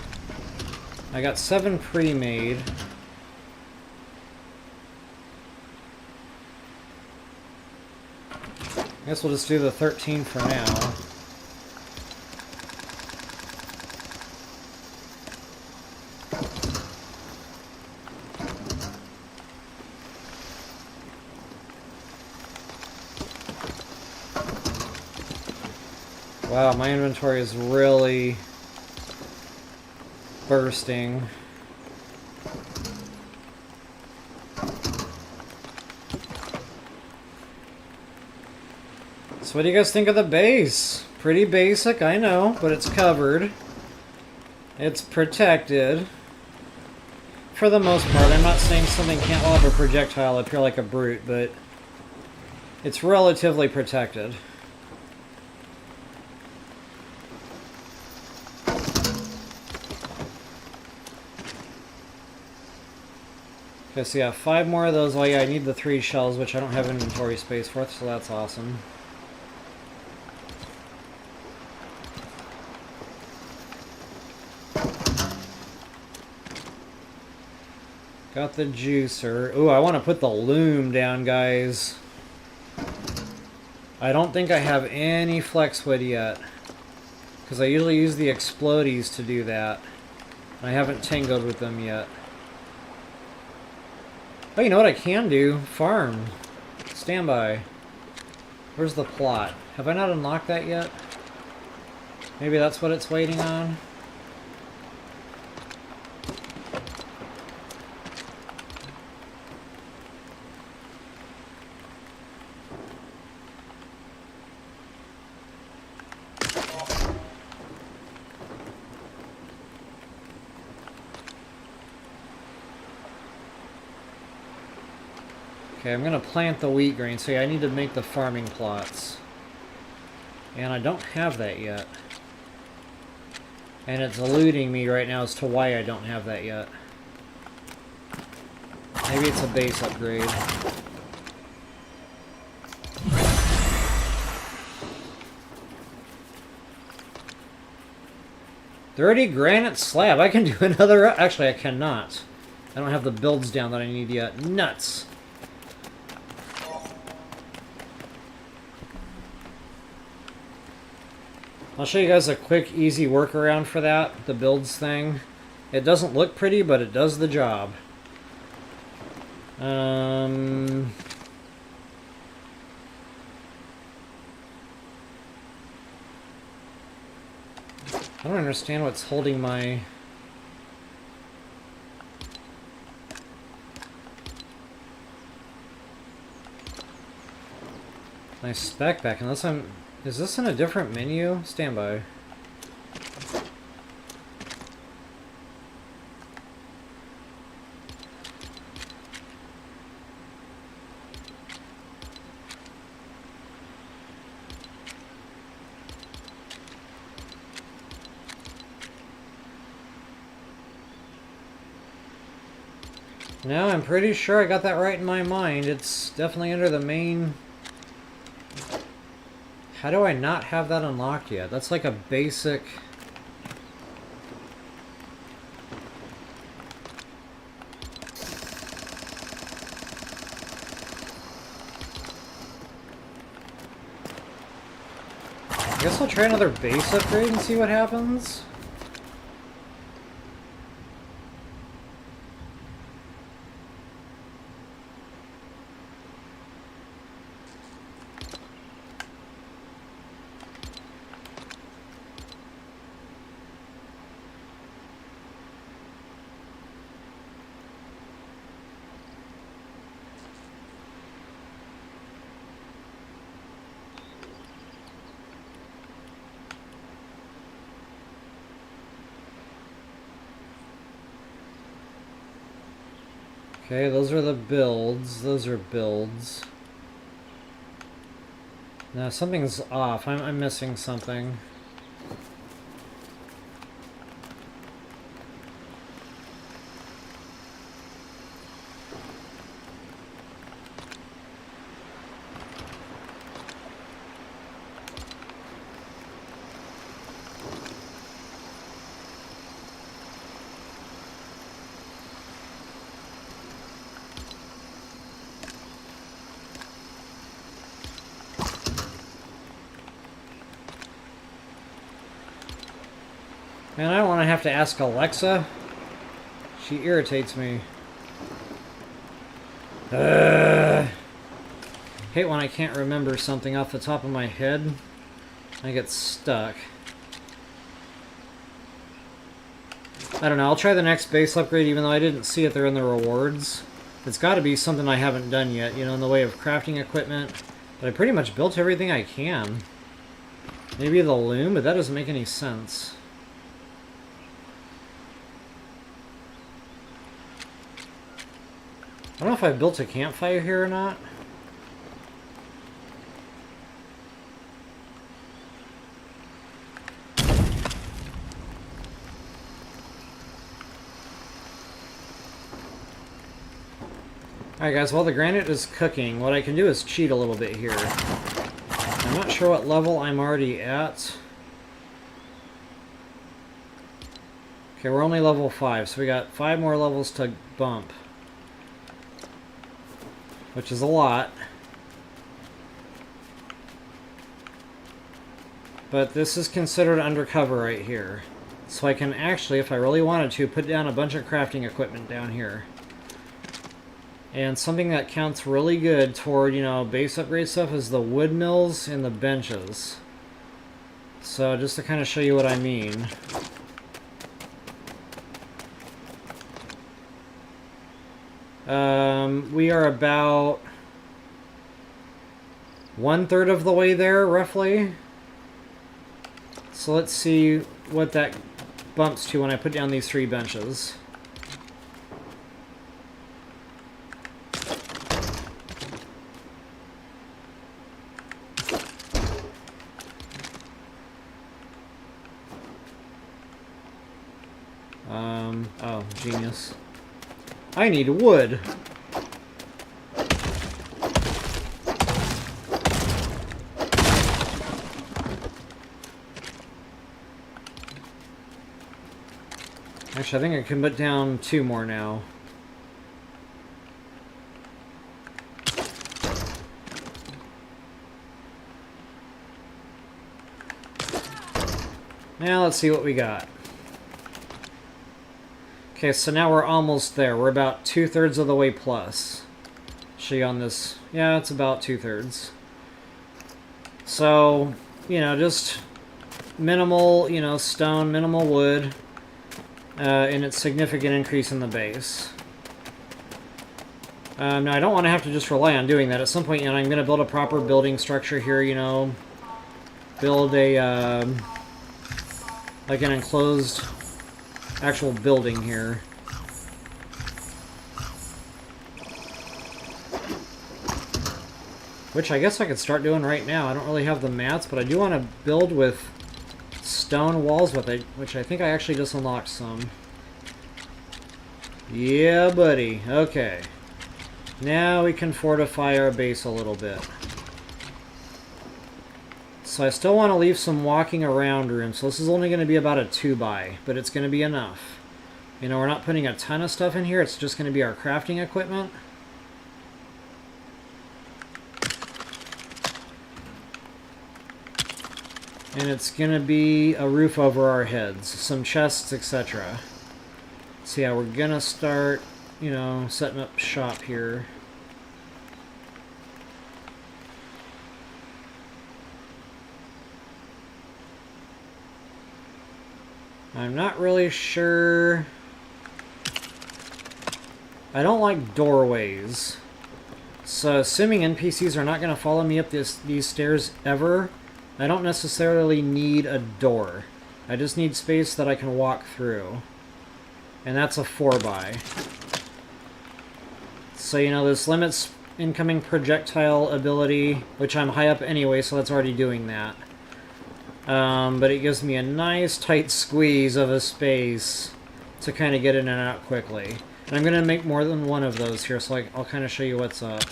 I got 7 pre-made. I guess we'll just do the 13 for now. Wow, my inventory is really bursting. So what do you guys think of the base? Pretty basic, I know, but it's covered. It's protected. For the most part, I'm not saying something can't lob a projectile up here like a brute, but it's relatively protected. Okay, so yeah, 5 more of those. Oh yeah, I need the 3 shells, which I don't have inventory space for, so that's awesome. Got the juicer. Ooh, I want to put the loom down, guys. I don't think I have any flexwood yet, because I usually use the explodies to do that. I haven't tangled with them yet. Oh, you know what I can do? Farm. Standby. Where's the plot? Have I not unlocked that yet? Maybe that's what it's waiting on? Okay, I'm gonna plant the wheat grain, so yeah, I need to make the farming plots. And I don't have that yet. And it's eluding me right now as to why I don't have that yet. Maybe it's a base upgrade. 30 granite slab. I can do another... Actually, I cannot. I don't have the builds down that I need yet. Nuts. I'll show you guys a quick, easy workaround for that, the builds thing. It doesn't look pretty, but it does the job. Um... I don't understand what's holding my... my spec back, unless I'm... Is this in a different menu? Stand by. No, I'm pretty sure I got that right in my mind. It's definitely under the main... How do I not have that unlocked yet? That's like a basic... I guess I'll try another base upgrade and see what happens. Okay, those are the builds. Those are builds. No, something's off. I'm missing something. Man, I don't want to have to ask Alexa. She irritates me. Hate when I can't remember something off the top of my head. I get stuck. I don't know, I'll try the next base upgrade even though I didn't see it there in the rewards. It's got to be something I haven't done yet, you know, in the way of crafting equipment. But I pretty much built everything I can. Maybe the loom, but that doesn't make any sense. I don't know if I built a campfire here or not. Alright guys, while the granite is cooking, what I can do is cheat a little bit here. I'm not sure what level I'm already at. Okay, we're only level 5, so we got 5 more levels to bump. Which is a lot. But this is considered undercover right here. So I can actually, if I really wanted to, put down a bunch of crafting equipment down here. And something that counts really good toward, you know, base upgrade stuff is the wood mills and the benches. So just to kind of show you what I mean. We are about 1/3 of the way there, roughly. So let's see what that bumps to when I put down these 3 benches. Oh, genius. I need wood. Actually, I think I can put down 2 more now. Now let's see what we got. Okay, so now we're almost there. We're about 2/3 of the way plus. Show you on this. Yeah, it's about 2/3. So, you know, just minimal, you know, stone, minimal wood, and its significant increase in the base. Now, I don't want to have to just rely on doing that. At some point, you know, I'm going to build a proper building structure here, you know, build a, like an enclosed actual building here. Which I guess I could start doing right now. I don't really have the mats, but I do want to build with stone walls with it, which I think I actually just unlocked some. Yeah, buddy. Okay. Now we can fortify our base a little bit. So I still want to leave some walking around room. So this is only going to be about a 2x, but it's going to be enough. You know, we're not putting a ton of stuff in here. It's just going to be our crafting equipment. And it's going to be a roof over our heads, some chests, etc. So yeah, we're going to start, you know, setting up shop here. I'm not really sure. I don't like doorways. So assuming NPCs are not going to follow me up these stairs ever, I don't necessarily need a door. I just need space that I can walk through. And that's a 4x. So, you know, this limits incoming projectile ability, which I'm high up anyway, so that's already doing that. But it gives me a nice tight squeeze of a space to kind of get in and out quickly. And I'm going to make more than one of those here, so I'll kind of show you what's up.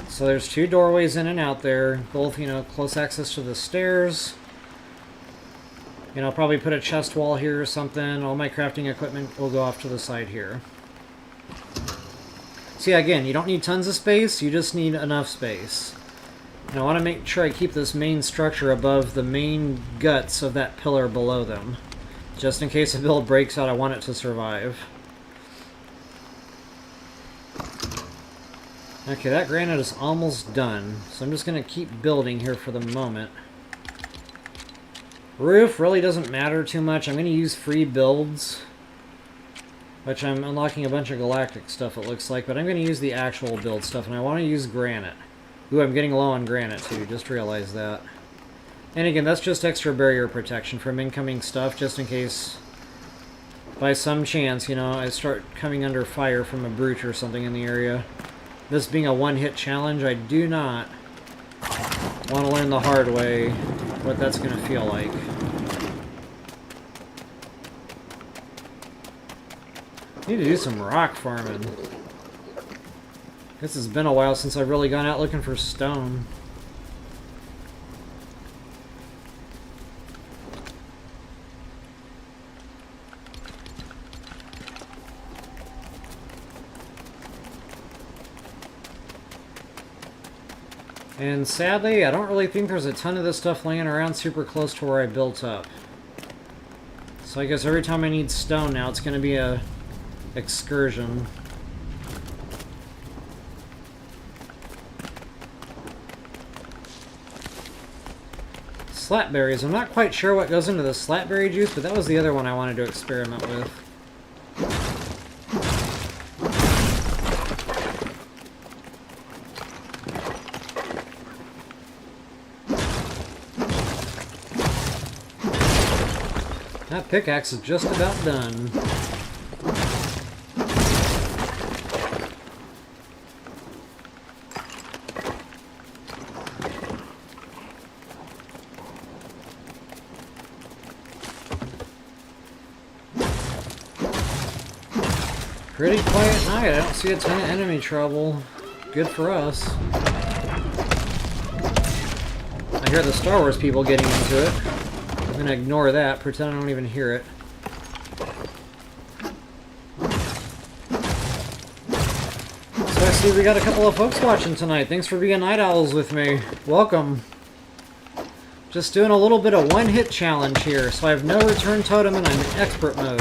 So there's 2 doorways in and out there, both, you know, close access to the stairs. And I'll probably put a chest wall here or something. All my crafting equipment will go off to the side here. So yeah, again, you don't need tons of space, you just need enough space. And I want to make sure I keep this main structure above the main guts of that pillar below them. Just in case a build breaks out, I want it to survive. Okay, that granite is almost done, so I'm just going to keep building here for the moment. Roof really doesn't matter too much. I'm going to use free builds, which I'm unlocking a bunch of galactic stuff, it looks like, but I'm going to use the actual build stuff, and I want to use granite. Ooh, I'm getting low on granite, too. Just realized that. And again, that's just extra barrier protection from incoming stuff, just in case, by some chance, you know, I start coming under fire from a brute or something in the area. This being a one-hit challenge, I do not want to learn the hard way what that's going to feel like. Need to do some rock farming. This has been a while since I've really gone out looking for stone. And sadly, I don't really think there's a ton of this stuff laying around super close to where I built up. So I guess every time I need stone now, it's going to be a excursion. Slapberries. I'm not quite sure what goes into the slapberry juice, but that was the other one I wanted to experiment with. That pickaxe is just about done. Pretty quiet night. I don't see a ton of enemy trouble. Good for us. I hear the Star Wars people getting into it. I'm gonna ignore that, pretend I don't even hear it. So I see we got a couple of folks watching tonight. Thanks for being night owls with me. Welcome. Just doing a little bit of one-hit challenge here. So I have no return totem and I'm in expert mode.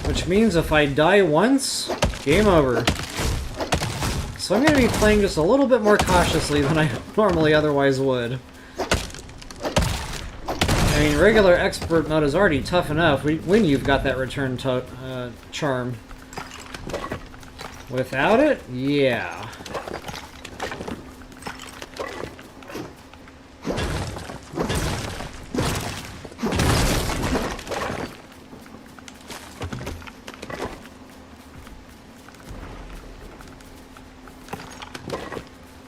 Which means if I die once, game over. So I'm going to be playing just a little bit more cautiously than I normally otherwise would. I mean, regular expert mode is already tough enough when you've got that return charm. Without it? Yeah.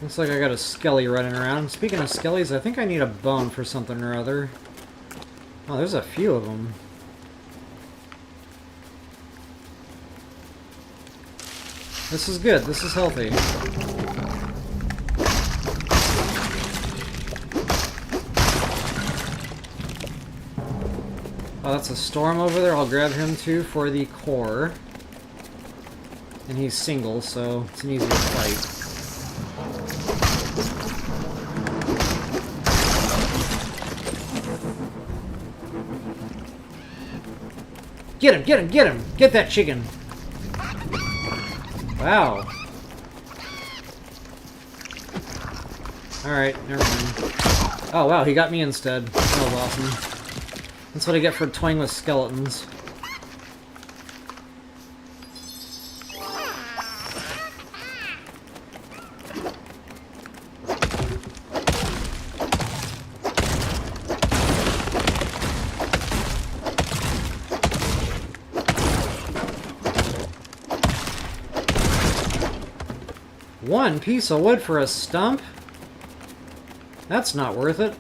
Looks like I got a skelly running around. Speaking of skellies, I think I need a bone for something or other. Oh, there's a few of them. This is good. This is healthy. Oh, that's a storm over there. I'll grab him too for the core. And he's single, so it's an easier fight. Get him, get him, get him! Get that chicken! Wow. Alright, never mind. Oh wow, he got me instead. That was awesome. That's what I get for toying with skeletons. One piece of wood for a stump? That's not worth it.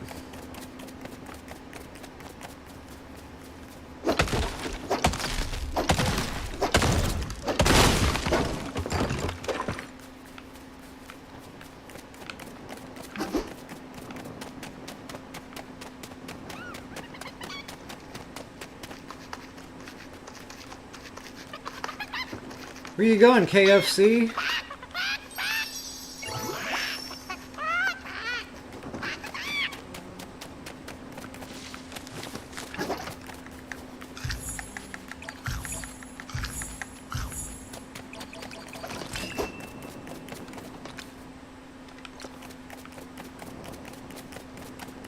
Where you going, KFC?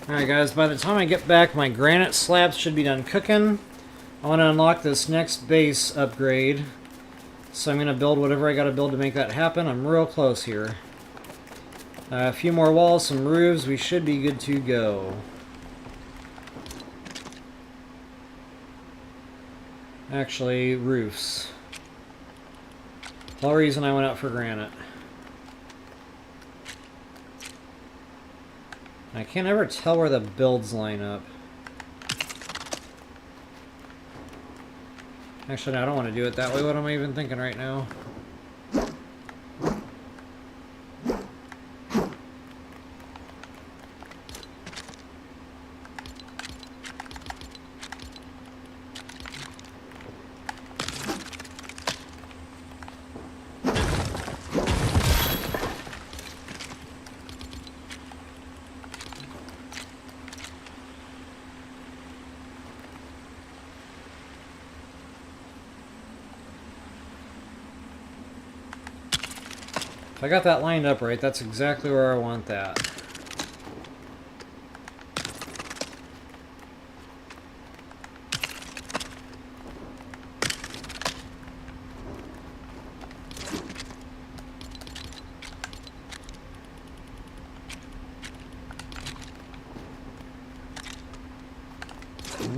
Alright guys, by the time I get back, my granite slabs should be done cooking. I want to unlock this next base upgrade. So I'm going to build whatever I got to build to make that happen. I'm real close here. A few more walls, some roofs, we should be good to go. Actually, roofs. The whole reason I went out for granite. I can't ever tell where the builds line up. Actually, no, I don't want to do it that way. What am I even thinking right now? If I got that lined up right, that's exactly where I want that.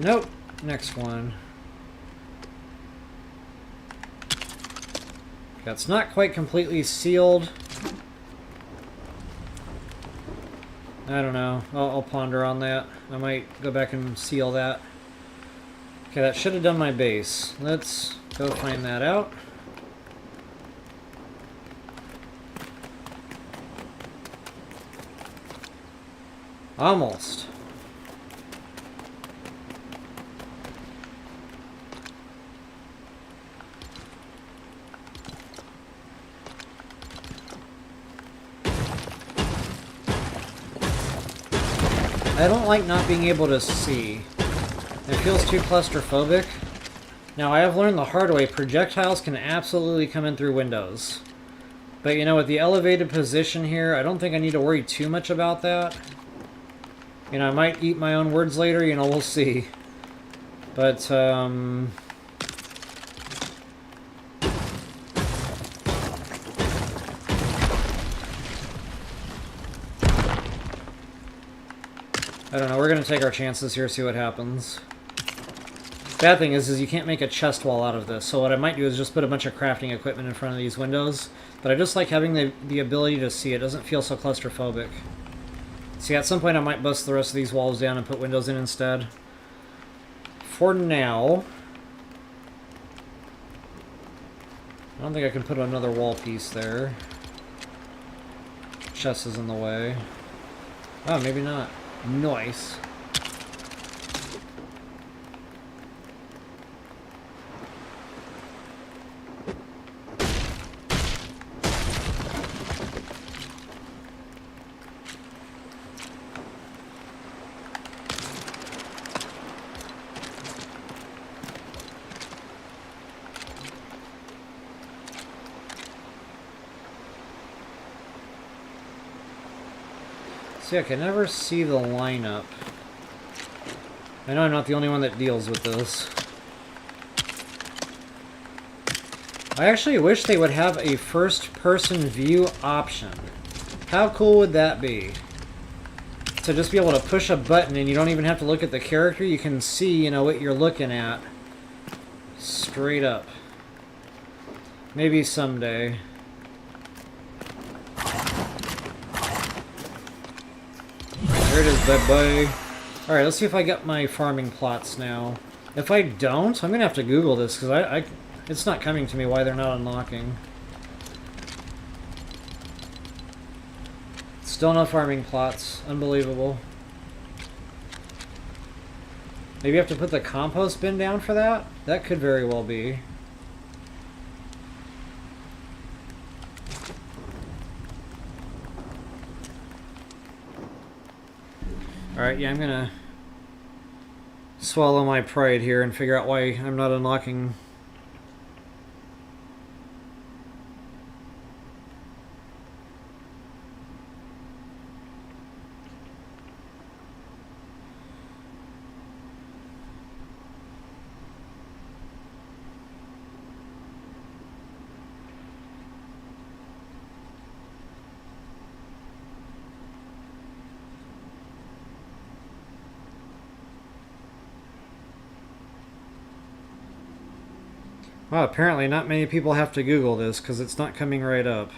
Nope. Next one. That's not quite completely sealed. I don't know. I'll ponder on that. I might go back and seal that. Okay, that should have done my base. Let's go find that out. Almost. I don't like not being able to see. It feels too claustrophobic. Now, I have learned the hard way, projectiles can absolutely come in through windows. But, you know, with the elevated position here, I don't think I need to worry too much about that. You know, I might eat my own words later, you know, we'll see. But, I don't know, we're gonna take our chances here, see what happens. Bad thing is you can't make a chest wall out of this, so what I might do is just put a bunch of crafting equipment in front of these windows. But I just like having the ability to see. It doesn't feel so claustrophobic. See, at some point I might bust the rest of these walls down and put windows in instead. For now, I don't think I can put another wall piece there. Chest is in the way. Oh, maybe not. Nice. See, I can never see the lineup. I know I'm not the only one that deals with this. I actually wish they would have a first-person view option. How cool would that be? To just be able to push a button and you don't even have to look at the character. You can see, you know, what you're looking at. Straight up. Maybe someday. There it is, bad boy. Alright, let's see if I get my farming plots now. If I don't, I'm going to have to Google this, because it's not coming to me why they're not unlocking. Still no farming plots. Unbelievable. Maybe you have to put the compost bin down for that? That could very well be. Alright, yeah, I'm gonna swallow my pride here and figure out why I'm not unlocking. Well, apparently not many people have to Google this because it's not coming right up.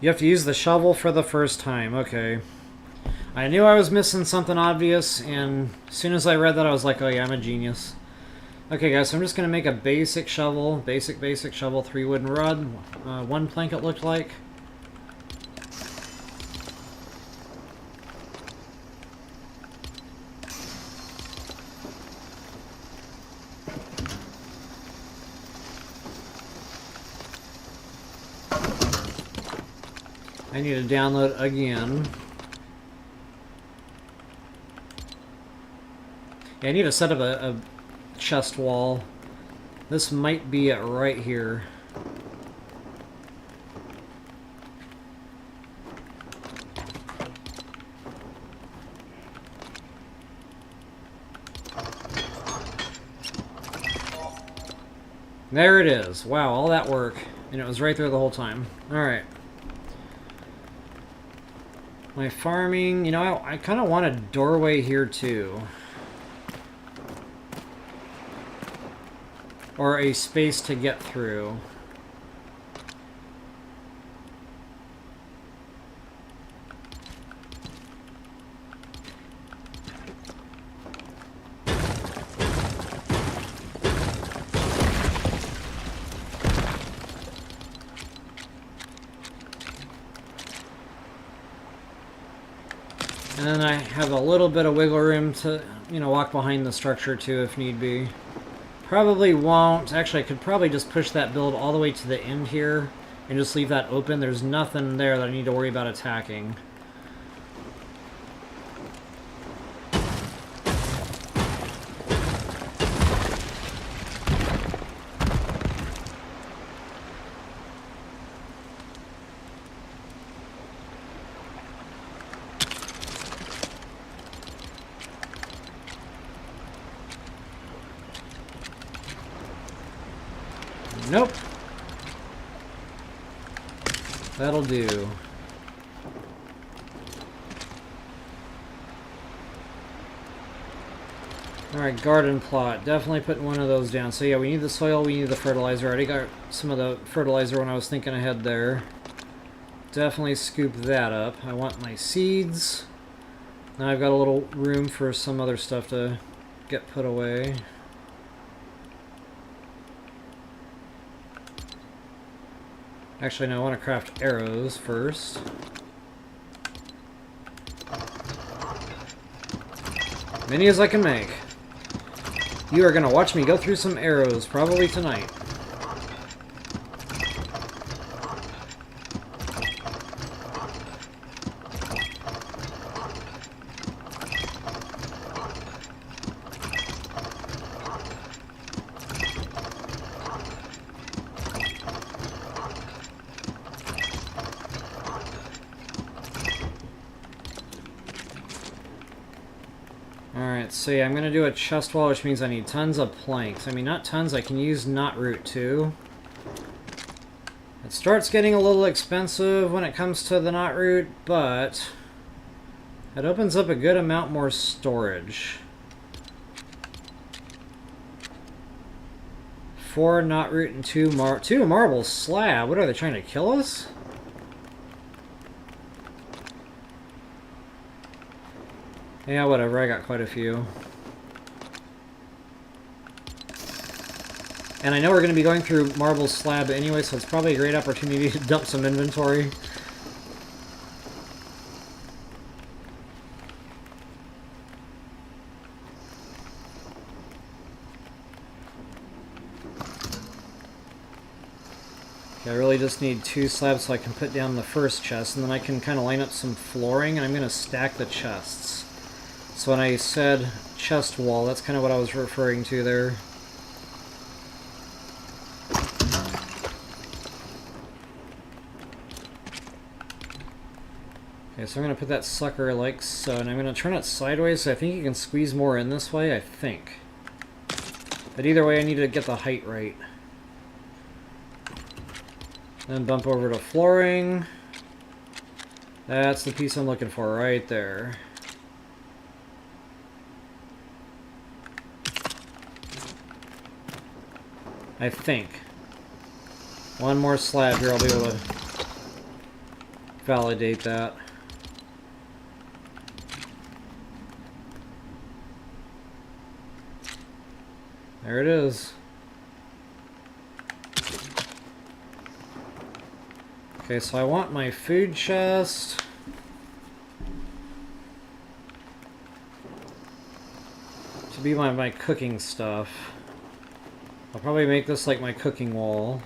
You have to use the shovel for the first time. Okay. I knew I was missing something obvious, and as soon as I read that, I was like, oh yeah, I'm a genius. Okay, guys, so I'm just going to make a basic shovel. Basic shovel, 3 wooden rod. 1 plank, it looked like. I need to download again. Yeah, I need to set up a chest wall. This might be it right here. There it is. Wow, all that work. And it was right there the whole time. Alright. My farming, you know, I kind of want a doorway here too. Or a space to get through. And then I have a little bit of wiggle room to, you know, walk behind the structure too if need be. Probably won't. Actually, I could probably just push that build all the way to the end here and just leave that open. There's nothing there that I need to worry about attacking. Nope. That'll do. Alright, garden plot. Definitely putting one of those down. So yeah, we need the soil, we need the fertilizer. I already got some of the fertilizer when I was thinking ahead there. Definitely scoop that up. I want my seeds. Now I've got a little room for some other stuff to get put away. Actually, no, I want to craft arrows first. Many as I can make. You are going to watch me go through some arrows, probably tonight. Alright, so yeah, I'm going to do a chest wall, which means I need tons of planks. I mean, not tons, I can use knot root too. It starts getting a little expensive when it comes to the knot root, but it opens up a good amount more storage. 4 knot root and 2 marble slab. What are they trying to kill us? Yeah, whatever, I got quite a few. And I know we're going to be going through marble slab anyway, so it's probably a great opportunity to dump some inventory. Okay, I really just need 2 slabs so I can put down the first chest, and then I can kind of line up some flooring, and I'm going to stack the chests. So when I said chest wall, that's kind of what I was referring to there. Okay, so I'm going to put that sucker like so, and I'm going to turn it sideways, so I think you can squeeze more in this way, I think. But either way, I need to get the height right. Then bump over to flooring. That's the piece I'm looking for right there. I think. One more slab here, I'll be able to validate that. There it is. Okay, so I want my food chest. To be my cooking stuff. I'll probably make this like my cooking wall.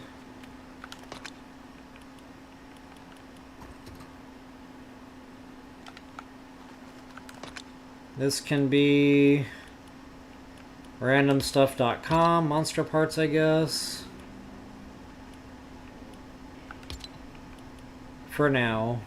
This can be randomstuff.com, monster parts, I guess. For now.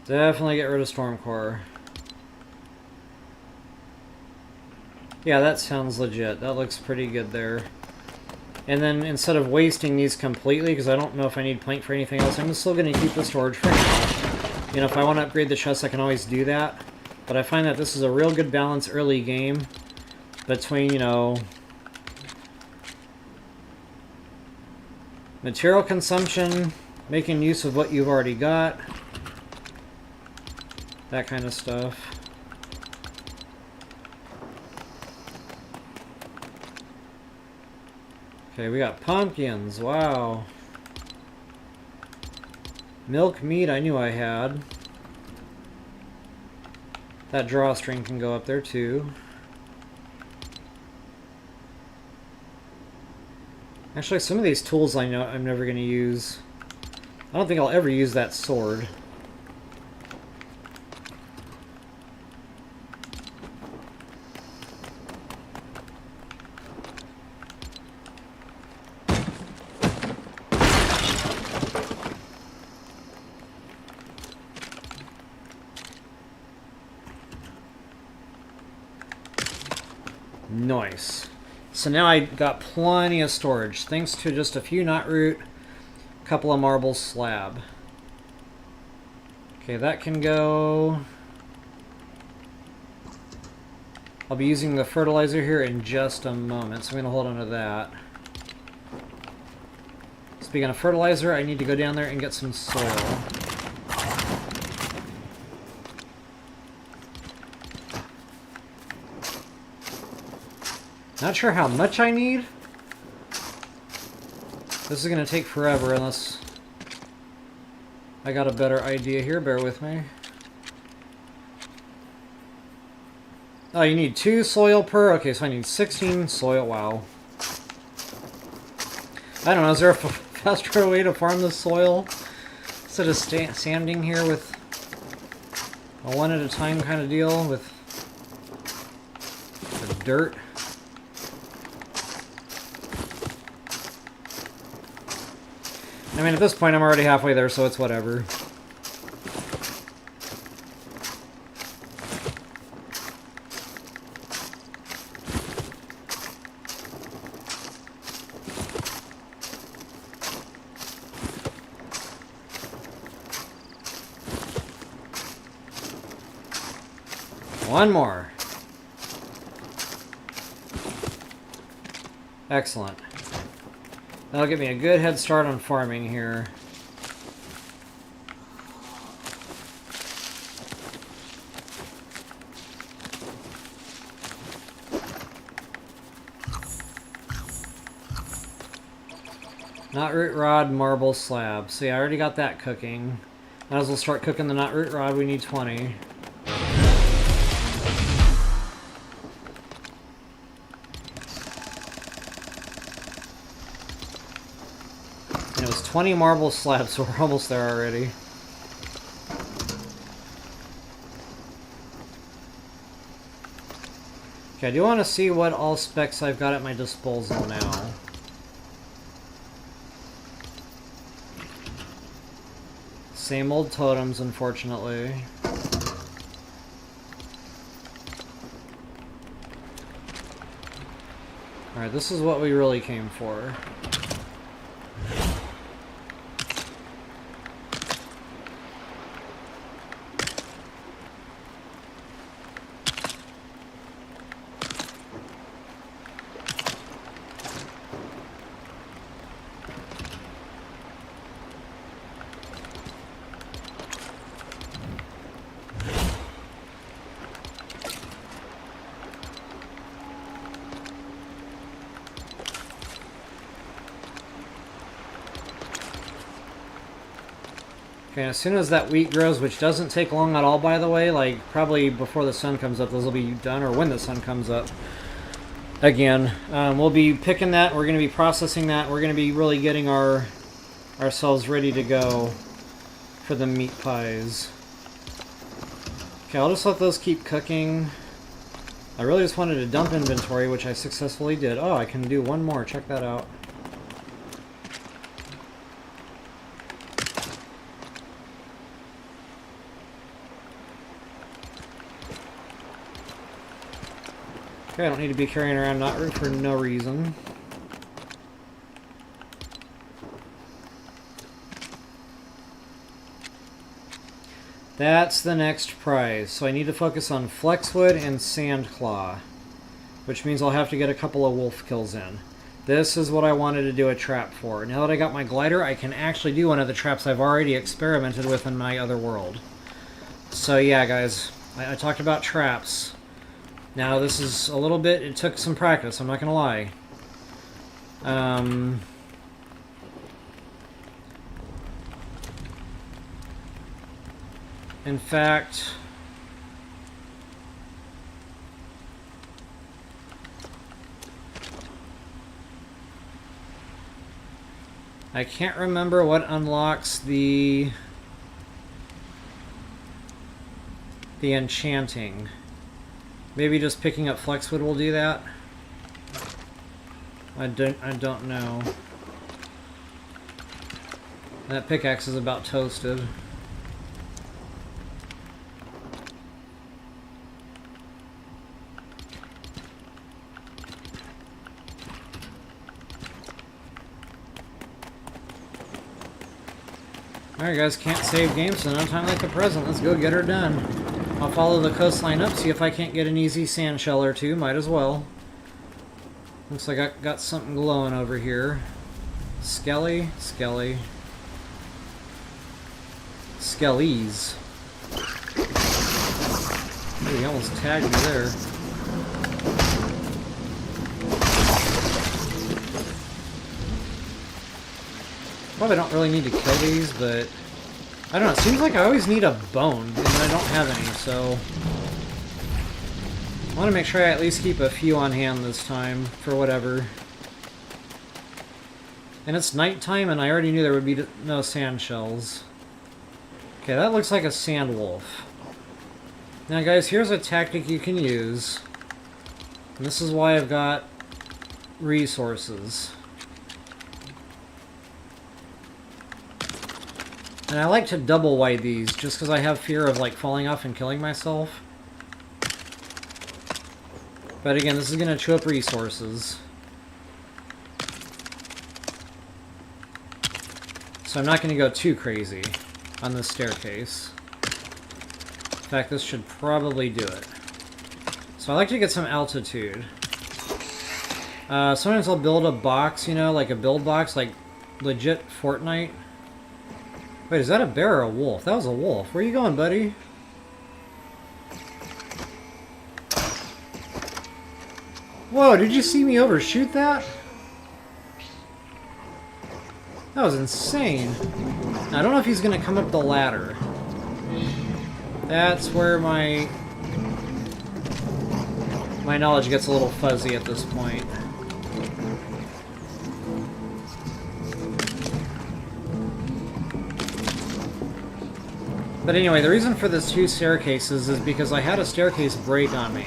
Definitely get rid of Stormcore. Yeah, that sounds legit. That looks pretty good there. And then instead of wasting these completely, because I don't know if I need plank for anything else, I'm still going to keep the storage for now. You know, if I want to upgrade the chest, I can always do that. But I find that this is a real good balance early game between, you know, material consumption, making use of what you've already got, that kind of stuff. Okay, we got pumpkins, wow. Milk meat I knew I had. That drawstring can go up there too. Actually, some of these tools I know I'm never going to use. I don't think I'll ever use that sword. Nice. So now I got plenty of storage, thanks to just a few knot root, a couple of marble slab. Okay, that can go. I'll be using the fertilizer here in just a moment, so I'm going to hold on to that. Speaking of fertilizer, I need to go down there and get some soil. Not sure how much I need. This is going to take forever unless I got a better idea here. Bear with me. Oh, you need 2 soil per. Okay, so I need 16 soil. Wow. I don't know. Is there a faster way to farm the soil instead of sanding here with a one at a time kind of deal with the dirt? I mean, at this point, I'm already halfway there, so it's whatever. One more. Excellent. That'll give me a good head start on farming here. Knot root rod, marble slab. See, I already got that cooking. Might as well start cooking the knot root rod. We need 20. And it was 20 marble slabs, so we're almost there already. Okay, I do want to see what all specs I've got at my disposal now. Same old totems, unfortunately. Alright, this is what we really came for. Okay, as soon as that wheat grows, which doesn't take long at all, by the way, like probably before the sun comes up, those will be done, or when the sun comes up. Again, we'll be picking that, we're going to be processing that, we're going to be really getting ourselves ready to go for the meat pies. Okay, I'll just let those keep cooking. I really just wanted to dump inventory, which I successfully did. Oh, I can do one more, check that out. Okay, I don't need to be carrying around knot root for no reason. That's the next prize. So I need to focus on Flexwood and Sandclaw, which means I'll have to get a couple of wolf kills in. This is what I wanted to do a trap for. Now that I got my glider, I can actually do one of the traps I've already experimented with in my other world. So yeah, guys, I talked about traps. Now this is a little bit, it took some practice, I'm not gonna lie. In fact, I can't remember what unlocks the enchanting. Maybe just picking up Flexwood will do that. I don't know. That pickaxe is about toasted. Alright guys, can't save games, so no time like the present. Let's go get her done. I'll follow the coastline up, see if I can't get an easy sand shell or two. Might as well. Looks like I got something glowing over here. Skelly? Skelly. Skellies. Ooh, he almost tagged me there. Probably don't really need to kill these, but I don't know, it seems like I always need a bone, and I don't have any, so I want to make sure I at least keep a few on hand this time, for whatever. And it's nighttime, and I already knew there would be no sand shells. Okay, that looks like a sand wolf. Now guys, here's a tactic you can use, and this is why I've got resources. And I like to double wide these, just because I have fear of like falling off and killing myself. But again, this is going to chew up resources. So I'm not going to go too crazy on this staircase. In fact, this should probably do it. So I like to get some altitude. Sometimes I'll build a box, you know, like a build box, like legit Fortnite. Wait, is that a bear or a wolf? That was a wolf. Where are you going, buddy? Whoa, did you see me overshoot that? That was insane. Now, I don't know if he's going to come up the ladder. That's where my knowledge gets a little fuzzy at this point. But anyway, the reason for the two staircases is because I had a staircase break on me.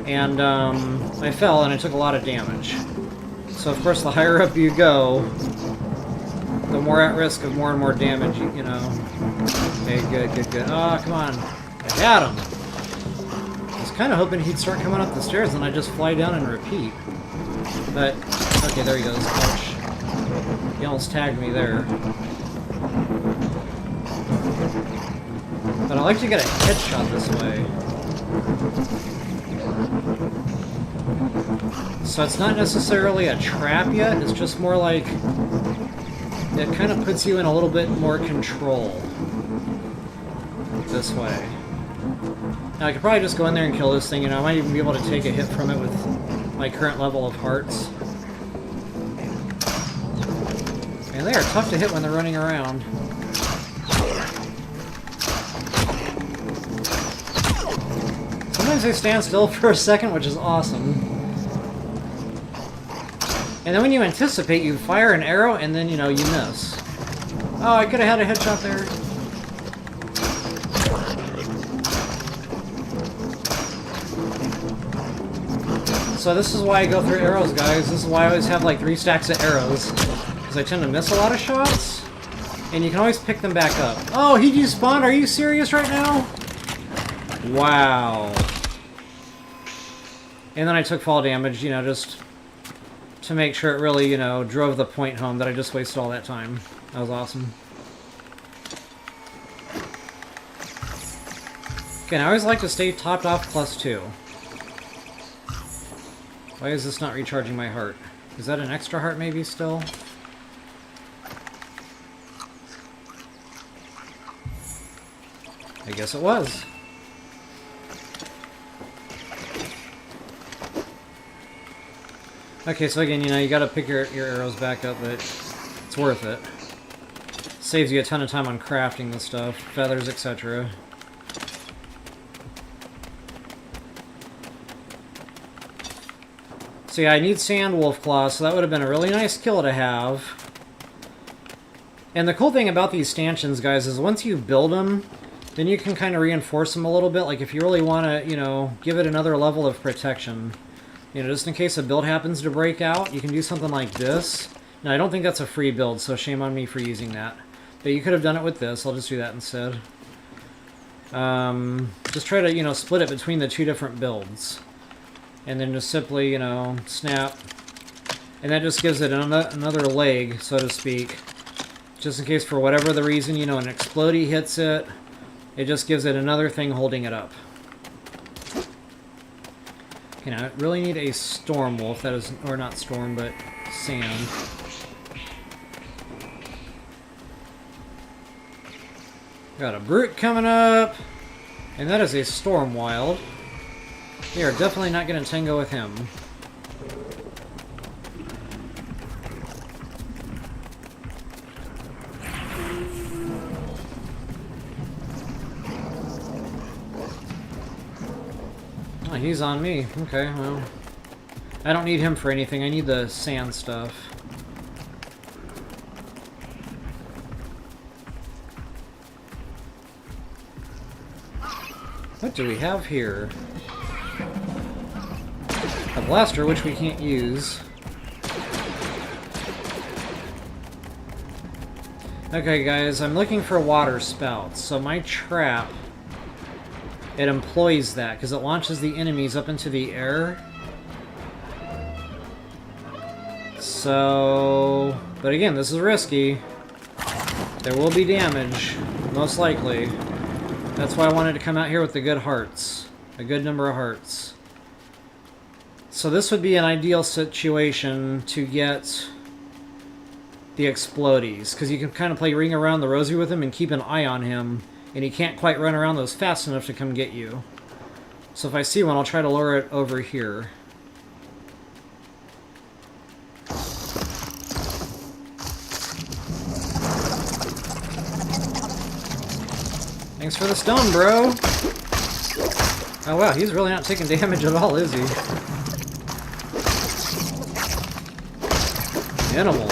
And I fell and I took a lot of damage. So of course the higher up you go, the more at risk of more and more damage, you know. Okay, good, good, good. Oh, come on. I had him! I was kind of hoping he'd start coming up the stairs and I'd just fly down and repeat. But, okay, there he goes. Ouch. He almost tagged me there. But I like to get a headshot this way. So it's not necessarily a trap yet, it's just more like it kind of puts you in a little bit more control this way. Now I could probably just go in there and kill this thing, you know, I might even be able to take a hit from it with my current level of hearts. And they are tough to hit when they're running around. Sometimes they stand still for a second, which is awesome. And then when you anticipate, you fire an arrow, and then, you know, you miss. Oh, I could have had a headshot there. So this is why I go through arrows, guys. This is why I always have, like, 3 stacks of arrows. Because I tend to miss a lot of shots. And you can always pick them back up. Oh, he despawned? Are you serious right now? Wow. And then I took fall damage, you know, just to make sure it really, you know, drove the point home that I just wasted all that time. That was awesome. Okay, I always like to stay topped off +2. Why is this not recharging my heart? Is that an extra heart maybe still? I guess it was. Okay, so again, you gotta pick your arrows back up, but it's worth it. Saves you a ton of time on crafting the stuff, feathers, etc. So yeah, I need sand wolf claws, so that would have been a really nice kill to have. And the cool thing about these stanchions, guys, is once you build them, then you can kind of reinforce them a little bit. Like if you really want to, give it another level of protection. Just in case a build happens to break out, you can do something like this. Now, I don't think that's a free build, so shame on me for using that. But you could have done it with this. I'll just do that instead. Just try to, split it between the two different builds. And then just simply, snap. And that just gives it another leg, so to speak. Just in case, for whatever the reason, an explodey hits it, it just gives it another thing holding it up. Okay, now I really need a storm wolf. That is, or not storm, but sand. Got a brute coming up. And that is a storm wild. We are definitely not going to tango with him. Oh, he's on me. Okay, well. I don't need him for anything. I need the sand stuff. What do we have here? A blaster, which we can't use. Okay, guys, I'm looking for water spouts. So my trap, it employs that, because it launches the enemies up into the air. So, but again, this is risky. There will be damage, most likely. That's why I wanted to come out here with the good hearts. A good number of hearts. So this would be an ideal situation to get the explodies, because you can kind of play Ring Around the Rosie with him and keep an eye on him, and he can't quite run around those fast enough to come get you. So if I see one, I'll try to lure it over here. Thanks for the stone, bro! Oh wow, he's really not taking damage at all, is he? Minimal.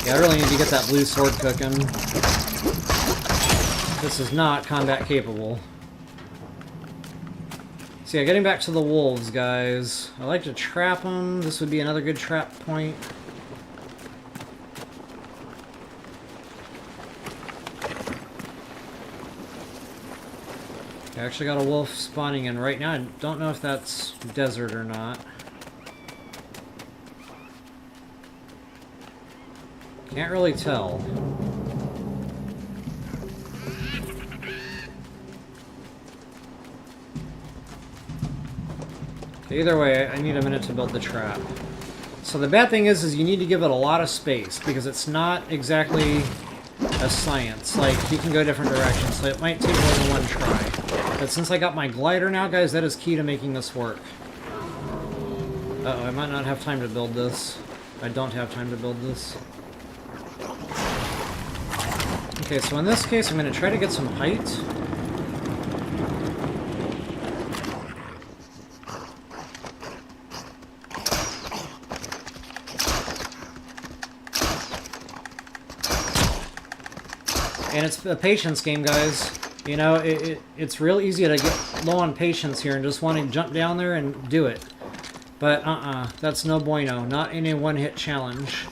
Yeah, I really need to get that blue sword cooking. This is not combat capable. So yeah, getting back to the wolves, guys. I like to trap them. This would be another good trap point. I actually got a wolf spawning in right now. I don't know if that's desert or not. Can't really tell. Okay, either way, I need a minute to build the trap. So the bad thing is you need to give it a lot of space, because it's not exactly a science. Like, you can go different directions, so it might take more than one try. But since I got my glider now, guys, that is key to making this work. Uh-oh, I might not have time to build this. I don't have time to build this. Okay, so in this case, I'm going to try to get some height. And it's a patience game, guys. You know, it's real easy to get low on patience here and just want to jump down there and do it. But, that's no bueno. Not in a one-hit challenge.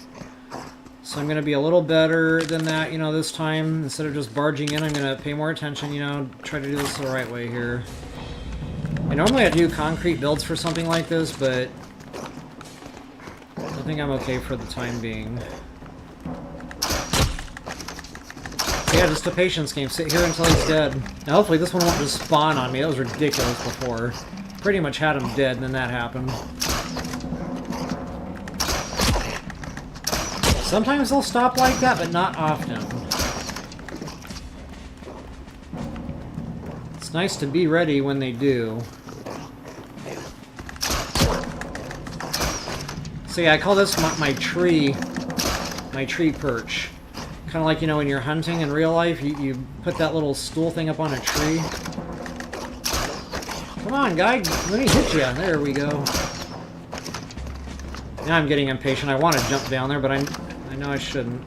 So I'm going to be a little better than that, this time. Instead of just barging in, I'm going to pay more attention, try to do this the right way here. And normally I do concrete builds for something like this, but I think I'm okay for the time being. Yeah, just a patience game. Sit here until he's dead. Now hopefully this one won't just spawn on me. That was ridiculous before. Pretty much had him dead, and then that happened. Sometimes they'll stop like that, but not often. It's nice to be ready when they do. So yeah, I call this my tree perch. Kind of like, you know, when you're hunting in real life, you put that little stool thing up on a tree. Come on, guy, let me hit you. There we go. Now I'm getting impatient. I want to jump down there, but I know I shouldn't.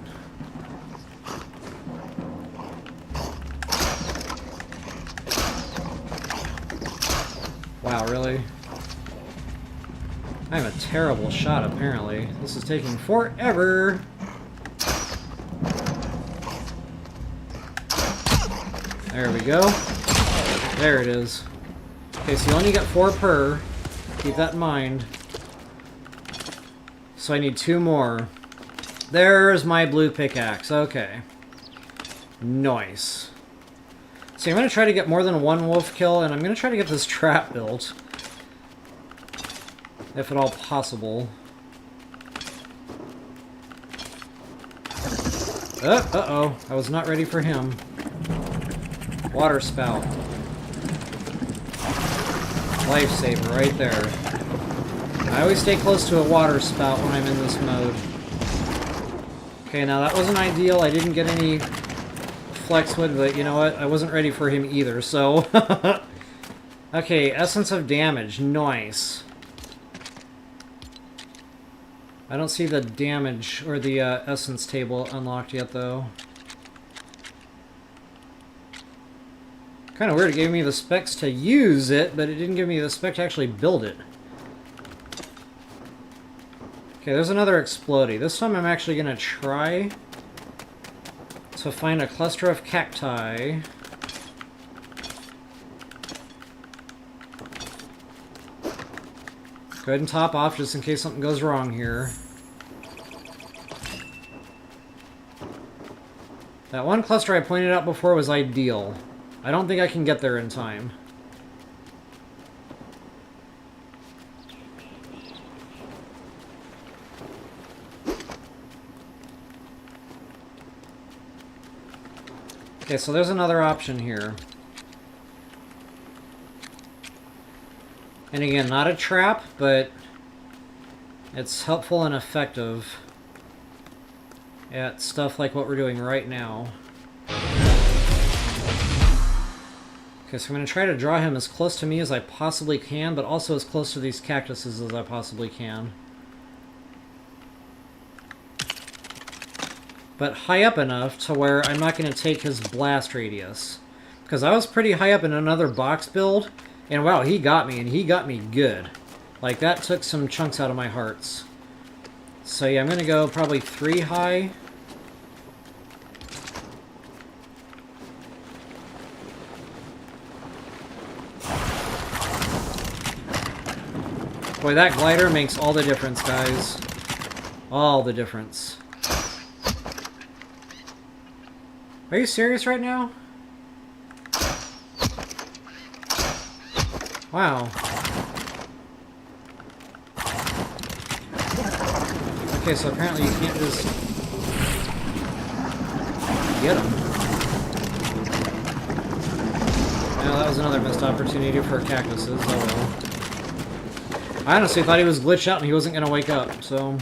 Wow, really? I'm a terrible shot, apparently. This is taking forever. There we go. There it is. Okay, so you only get 4 per. Keep that in mind. So I need 2 more. There's my blue pickaxe. Okay. Nice. So I'm going to try to get more than 1 wolf kill, and I'm going to try to get this trap built. If at all possible. Uh-oh. I was not ready for him. Water spout. Lifesaver right there. I always stay close to a water spout when I'm in this mode. Okay, now that wasn't ideal. I didn't get any flexwood, but you know what? I wasn't ready for him either, so... Okay, essence of damage. Nice. I don't see the damage or the essence table unlocked yet, though. Kind of weird. It gave me the specs to use it, but it didn't give me the spec to actually build it. Okay, there's another explodey. This time I'm actually going to try to find a cluster of cacti. Go ahead and top off just in case something goes wrong here. That one cluster I pointed out before was ideal. I don't think I can get there in time. Okay, so there's another option here. And again, not a trap, but it's helpful and effective at stuff like what we're doing right now. Okay, so I'm going to try to draw him as close to me as I possibly can, but also as close to these cactuses as I possibly can. But high up enough to where I'm not going to take his blast radius. Because I was pretty high up in another box build, and wow, he got me, and he got me good. Like, that took some chunks out of my hearts. So yeah, I'm going to go probably 3 high. Boy, that glider makes all the difference, guys. All the difference. Are you serious right now? Wow. Okay, so apparently you can't just get them. No, that was another missed opportunity for cactuses. Oh well. I honestly thought he was glitched out and he wasn't going to wake up, so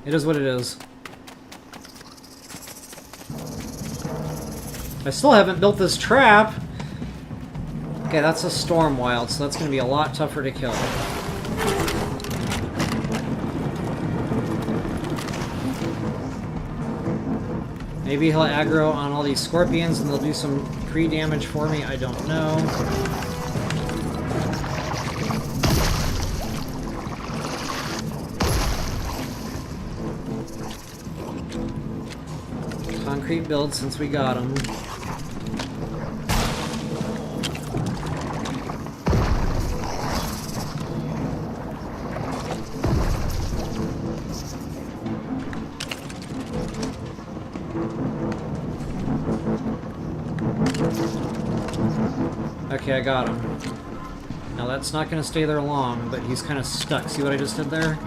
it is what it is. I still haven't built this trap. Okay, that's a storm wild, so that's going to be a lot tougher to kill. Maybe he'll aggro on all these scorpions and they'll do some pre-damage for me. I don't know. Concrete build since we got him. Okay, I got him. Now that's not going to stay there long, but he's kind of stuck. See what I just did there?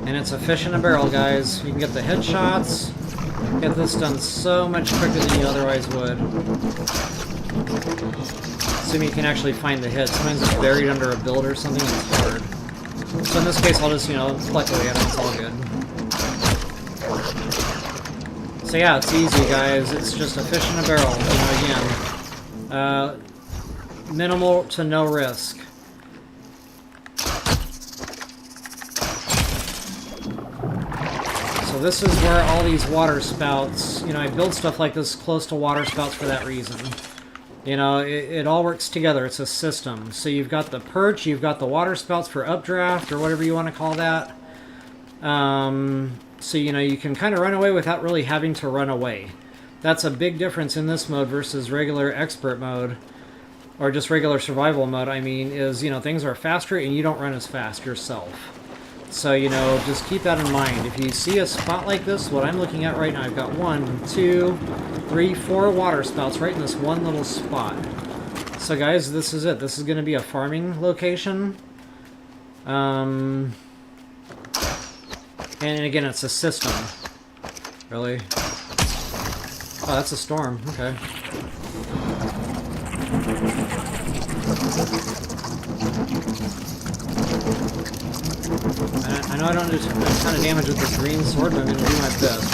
And it's a fish in a barrel, guys. You can get the headshots. Get this done so much quicker than you otherwise would. Assuming you can actually find the hit. Sometimes it's buried under a build or something and it's hard. So in this case, I'll just, you know, pluck away at it. It's all good. So yeah, it's easy, guys. It's just a fish in a barrel, you know, again. Minimal to no risk. So this is where all these water spouts, you know, I build stuff like this close to water spouts for that reason. You know, it all works together. It's a system. So you've got the perch, you've got the water spouts for updraft, or whatever you want to call that. So, you know, you can kind of run away without really having to run away. That's a big difference in this mode versus regular expert mode, or just regular survival mode, I mean, is, you know, things are faster and you don't run as fast yourself. So, you know, just keep that in mind. If you see a spot like this, what I'm looking at right now, I've got 1, 2, 3, 4 water spouts right in this one little spot. So guys, this is it. This is going to be a farming location. And again, it's a system. Really? Oh, that's a storm. Okay. I know I don't do a ton of damage with this green sword, but I'm going to do my best.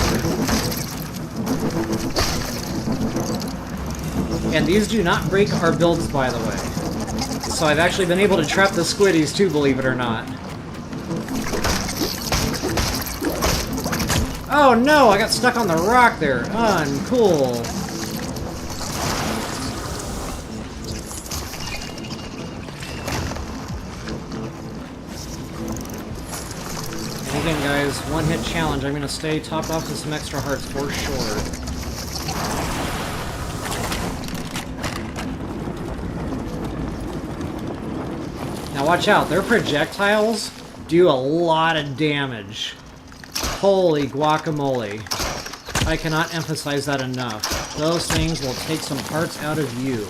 And these do not break our builds, by the way. So I've actually been able to trap the squiddies too, believe it or not. Oh no, I got stuck on the rock there. Uncool. And again, guys, one-hit challenge. I'm going to stay topped off with some extra hearts for sure. Now watch out, their projectiles do a lot of damage. Holy guacamole. I cannot emphasize that enough. Those things will take some hearts out of you.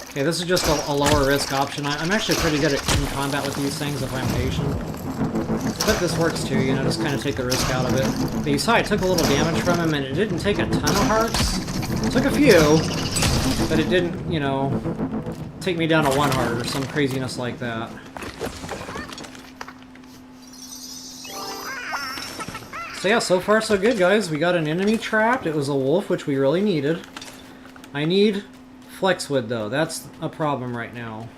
Okay, this is just a lower risk option. I'm actually pretty good at in combat with these things if I'm patient. But this works too, you know, just kind of take the risk out of it. But you saw I took a little damage from him and it didn't take a ton of hearts. It took a few, but it didn't, you know, take me down to 1 heart or some craziness like that. So yeah, so far so good, guys. We got an enemy trapped. It was a wolf, which we really needed. I need flexwood, though. That's a problem right now.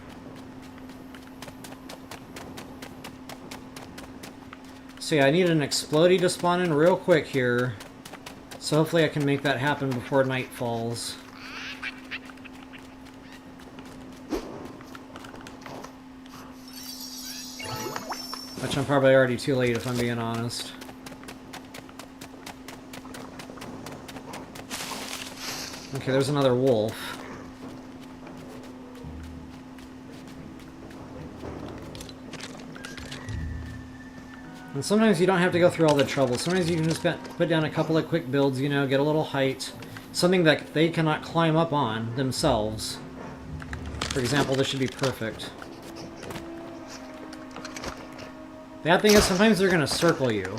So yeah, I need an explodey to spawn in real quick here. So hopefully I can make that happen before night falls. Which I'm probably already too late if I'm being honest. Okay, there's another wolf. And sometimes you don't have to go through all the trouble. Sometimes you can just put down a couple of quick builds, you know, get a little height. Something that they cannot climb up on themselves. For example, this should be perfect. Bad thing is sometimes they're going to circle you.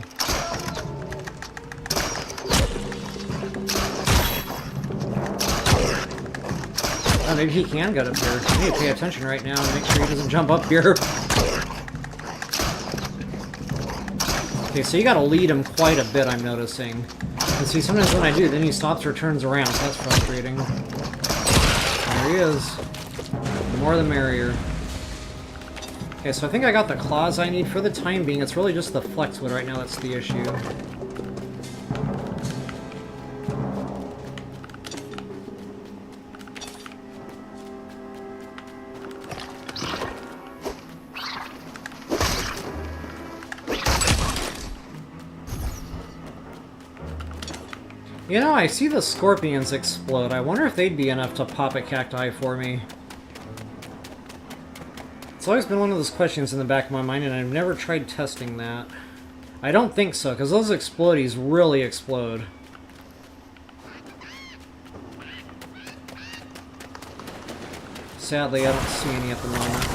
Oh, maybe he can get up here. I need to pay attention right now and make sure he doesn't jump up here. Okay, so you gotta lead him quite a bit, I'm noticing. And see, sometimes when I do, then he stops or turns around, so that's frustrating. There he is. The more the merrier. Okay, so I think I got the claws I need for the time being. It's really just the flexwood right now that's the issue. You know, I see the scorpions explode. I wonder if they'd be enough to pop a cacti for me. It's always been one of those questions in the back of my mind, and I've never tried testing that. I don't think so, because those explodies really explode. Sadly, I don't see any at the moment.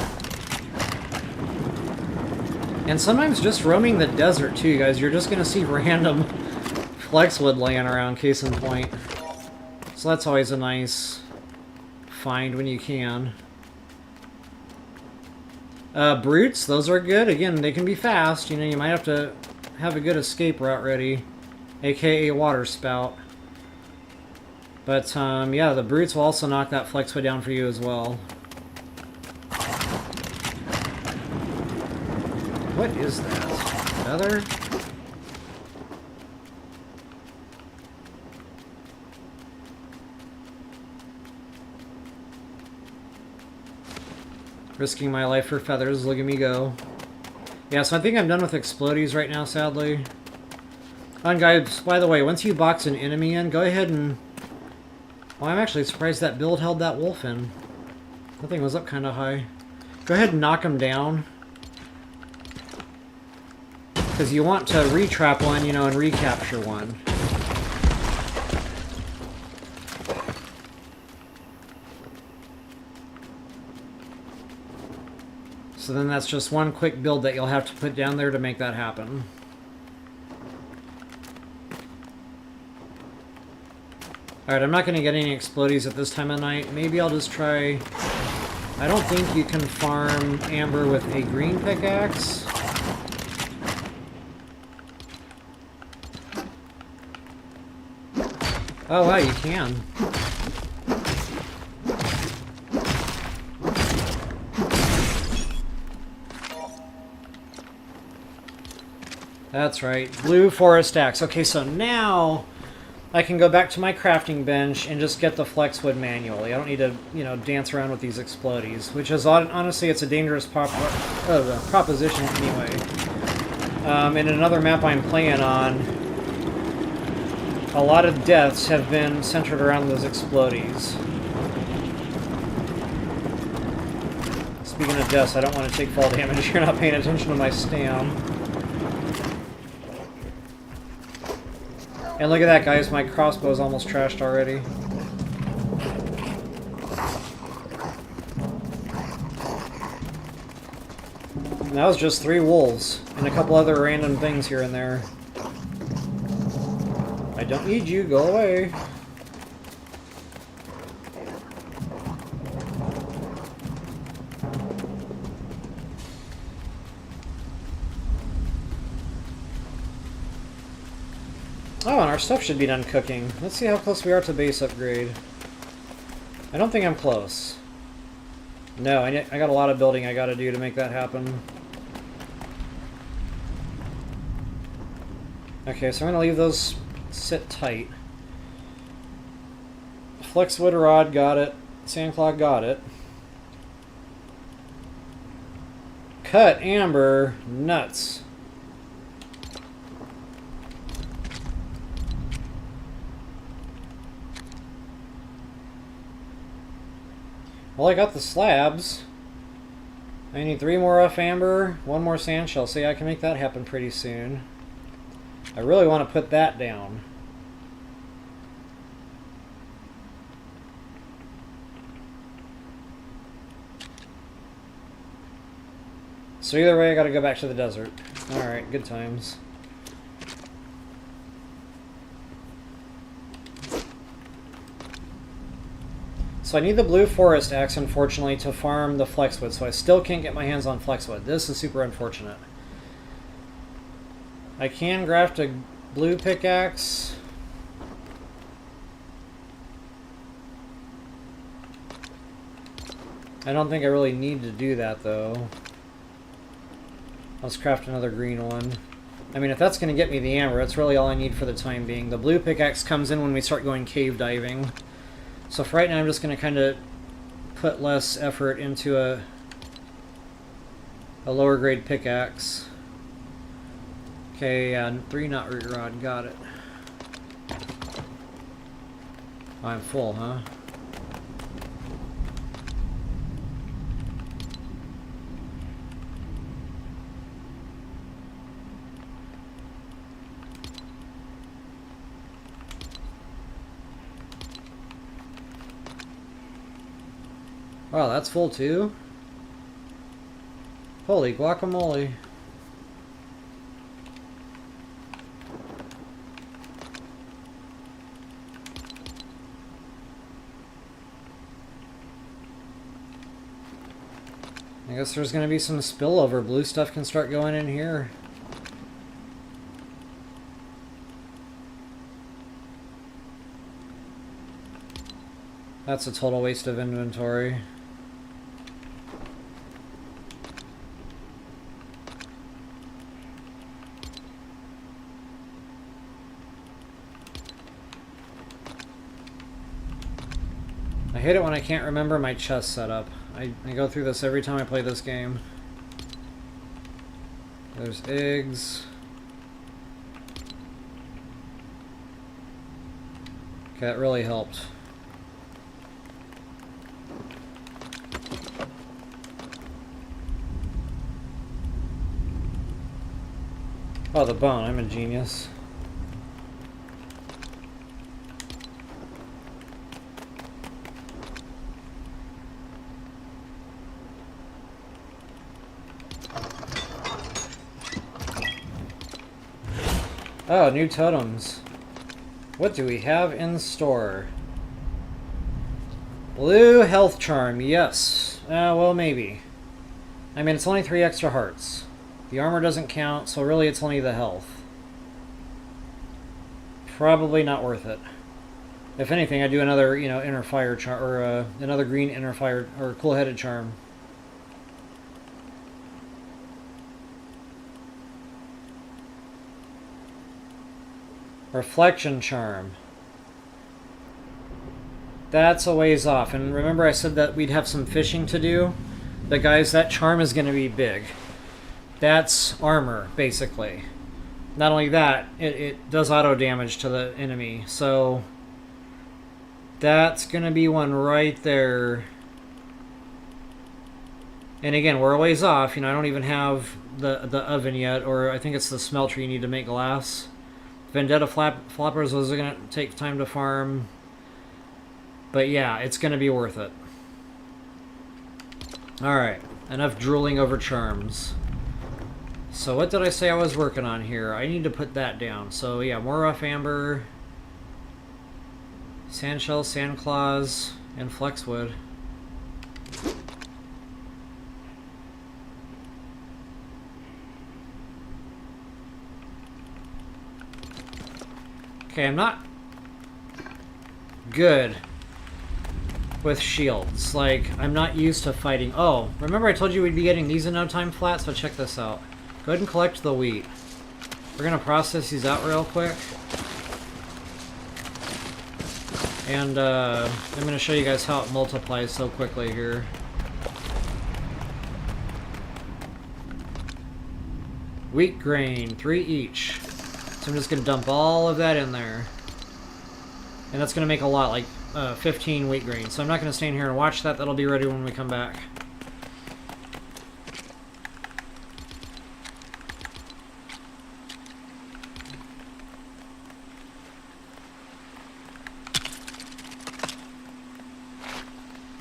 And sometimes just roaming the desert, too, guys, you're just going to see random flexwood laying around, case in point. So that's always a nice find when you can. Brutes, those are good. Again, they can be fast. You know, you might have to have a good escape route ready, aka water spout. But, yeah, the brutes will also knock that flexwood down for you as well. What is that? Feather? Risking my life for feathers, look at me go. Yeah, so I think I'm done with explodies right now, sadly. And guys, by the way, once you box an enemy in, go ahead and... Well, I'm actually surprised that build held that wolf in. That thing was up kind of high. Go ahead and knock him down. Because you want to re-trap one, you know, and recapture one. So then that's just one quick build that you'll have to put down there to make that happen. Alright, I'm not going to get any explodies at this time of night. Maybe I'll just try... I don't think you can farm amber with a green pickaxe. Oh wow, you can. That's right, blue forest axe. Okay, so now I can go back to my crafting bench and just get the flexwood manually. I don't need to, you know, dance around with these explodies, which is honestly, it's a dangerous proposition anyway. In another map I'm playing on, a lot of deaths have been centered around those explodies. Speaking of deaths, I don't want to take fall damage if you're not paying attention to my stam. And look at that, guys, my crossbow's almost trashed already. And that was just 3 wolves, and a couple other random things here and there. I don't need you, go away. Oh, and our stuff should be done cooking. Let's see how close we are to base upgrade. I don't think I'm close. No, I got a lot of building I gotta do to make that happen. Okay, so I'm gonna leave those sit tight. Flexwood rod, got it. Sandclaw, got it. Cut amber, nuts. Well, I got the slabs. I need 3 more rough amber, 1 more sand shell. See, I can make that happen pretty soon. I really want to put that down. So either way, I gotta go back to the desert. Alright, good times. So I need the blue forest axe, unfortunately, to farm the flexwood, so I still can't get my hands on flexwood. This is super unfortunate. I can craft a blue pickaxe. I don't think I really need to do that, though. Let's craft another green one. I mean, if that's going to get me the amber, that's really all I need for the time being. The blue pickaxe comes in when we start going cave diving. So for right now, I'm just going to kind of put less effort into a lower grade pickaxe. Okay, 3 knot root rod, got it. Oh, I'm full, huh? Wow, that's full too? Holy guacamole. I guess there's gonna be some spillover. Blue stuff can start going in here. That's a total waste of inventory. I hate it when I can't remember my chest setup. I go through this every time I play this game. There's eggs. Okay, that really helped. Oh, the bone. I'm a genius. Oh, new totems. What do we have in store? Blue health charm, yes. Well, maybe. I mean, it's only 3 extra hearts. The armor doesn't count, so really it's only the health. Probably not worth it. If anything, I do another, you know, inner fire charm, or another green inner fire, or cool-headed charm. Reflection charm. That's a ways off. And remember I said that we'd have some fishing to do? But guys, that charm is going to be big. That's armor, basically. Not only that, it does auto damage to the enemy. So that's going to be one right there. And again, we're a ways off. You know, I don't even have the oven yet, or I think it's the smelter you need to make glass. Vendetta floppers, those are going to take time to farm. But yeah, it's going to be worth it. Alright, enough drooling over charms. So what did I say I was working on here? I need to put that down. So yeah, more rough amber, sandshell, sand claws, and flexwood. Okay, I'm not good with shields. Like, I'm not used to fighting. Oh, remember I told you we'd be getting these in no time flat? So check this out. Go ahead and collect the wheat. We're going to process these out real quick. And I'm going to show you guys how it multiplies so quickly here. Wheat grain, 3 each. So I'm just going to dump all of that in there. And that's going to make a lot, like 15 wheat grain. So I'm not going to stand here and watch that. That'll be ready when we come back.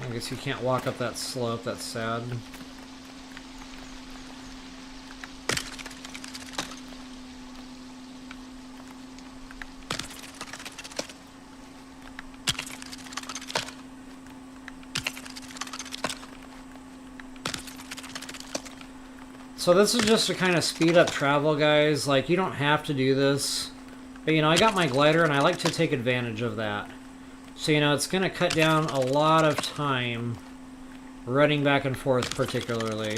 I guess you can't walk up that slope. That's sad. So this is just to kind of speed up travel, guys. Like, you don't have to do this. But, you know, I got my glider, and I like to take advantage of that. So, you know, it's going to cut down a lot of time running back and forth, particularly.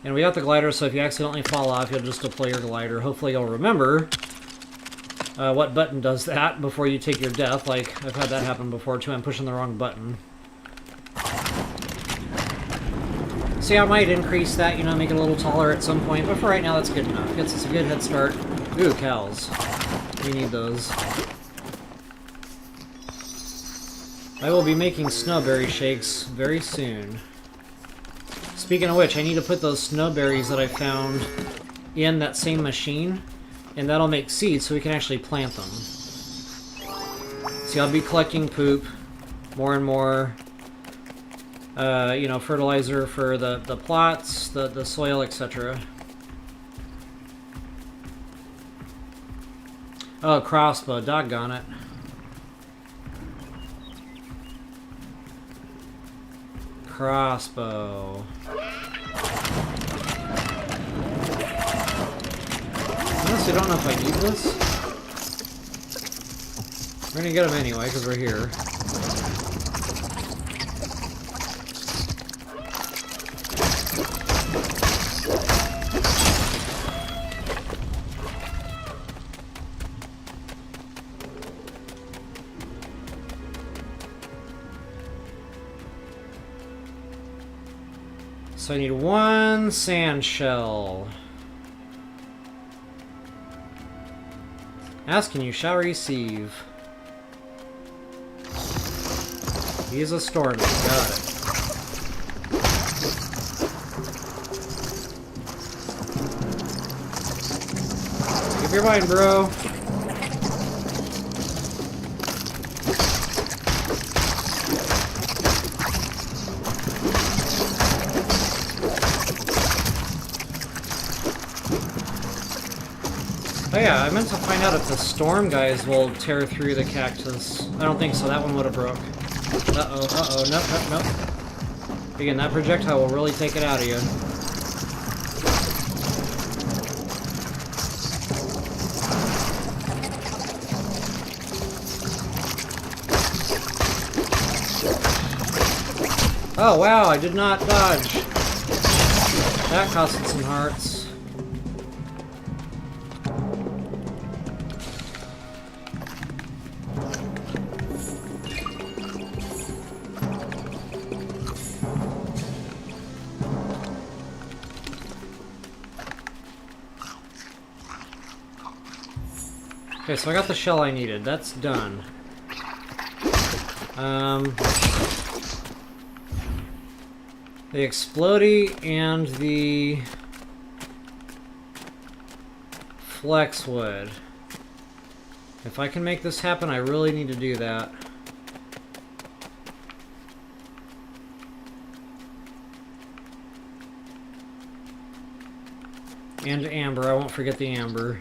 And we got the glider, so if you accidentally fall off, you'll just deploy your glider. Hopefully you'll remember what button does that before you take your death. Like, I've had that happen before, too. I'm pushing the wrong button. See, I might increase that, you know, make it a little taller at some point, but for right now, that's good enough. Gets us a good head start. Ooh, cows. We need those. I will be making snowberry shakes very soon. Speaking of which, I need to put those snowberries that I found in that same machine, and that'll make seeds so we can actually plant them. See, I'll be collecting poop more and more. You know, fertilizer for the plots, the soil, etc. Oh, crossbow, doggone it. Crossbow. Honestly, I don't know if I need this. We're gonna get them anyway, because we're here. So I need one sand shell. Ask and you shall receive. He's a storm. Got it. Keep your mind, bro. Oh yeah, I meant to find out if the storm guys will tear through the cactus. I don't think so, that one would have broke. Uh-oh, nope. Again, that projectile will really take it out of you. Oh wow, I did not dodge. That costed some hearts. Okay, so I got the shell I needed. That's done. The explodey and the flexwood. If I can make this happen, I really need to do that. And amber. I won't forget the amber.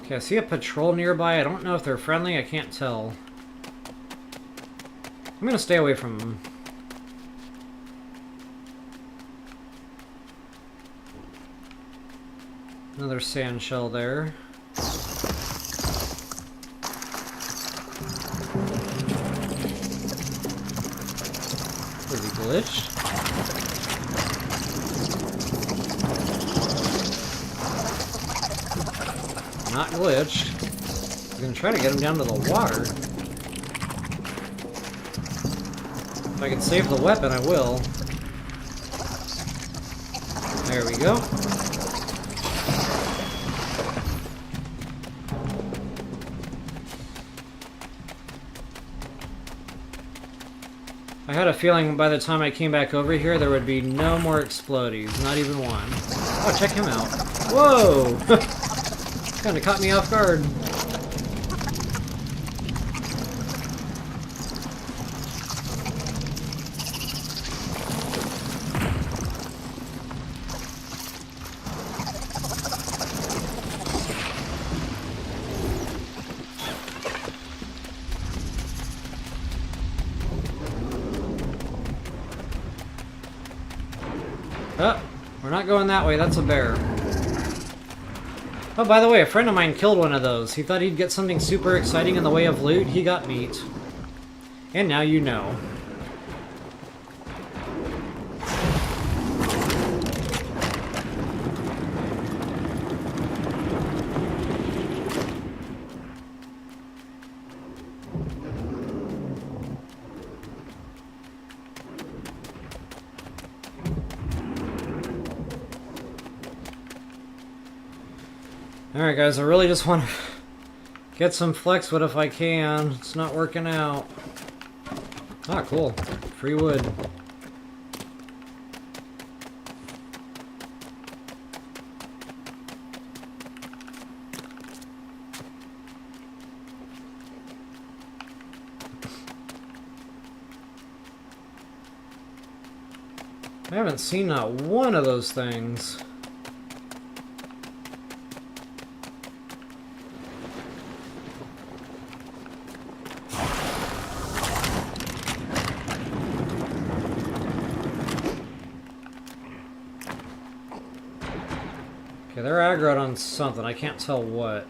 Okay, I see a patrol nearby. I don't know if they're friendly. I can't tell. I'm gonna stay away from them. Another sand shell there. Was he glitched? Not glitched. I'm gonna try to get him down to the water. If I can save the weapon, I will. There we go. I had a feeling by the time I came back over here, there would be no more explodies. Not even one. Oh, check him out. Whoa! Kinda caught me off guard. Oh, we're not going that way. That's a bear. Oh, by the way, a friend of mine killed one of those. He thought he'd get something super exciting in the way of loot. He got meat. And now you know. Alright guys, I really just want to get some flex wood if I can. It's not working out. Ah, cool. Free wood. I haven't seen not one of those things. Okay, they're aggroed on something. I can't tell what.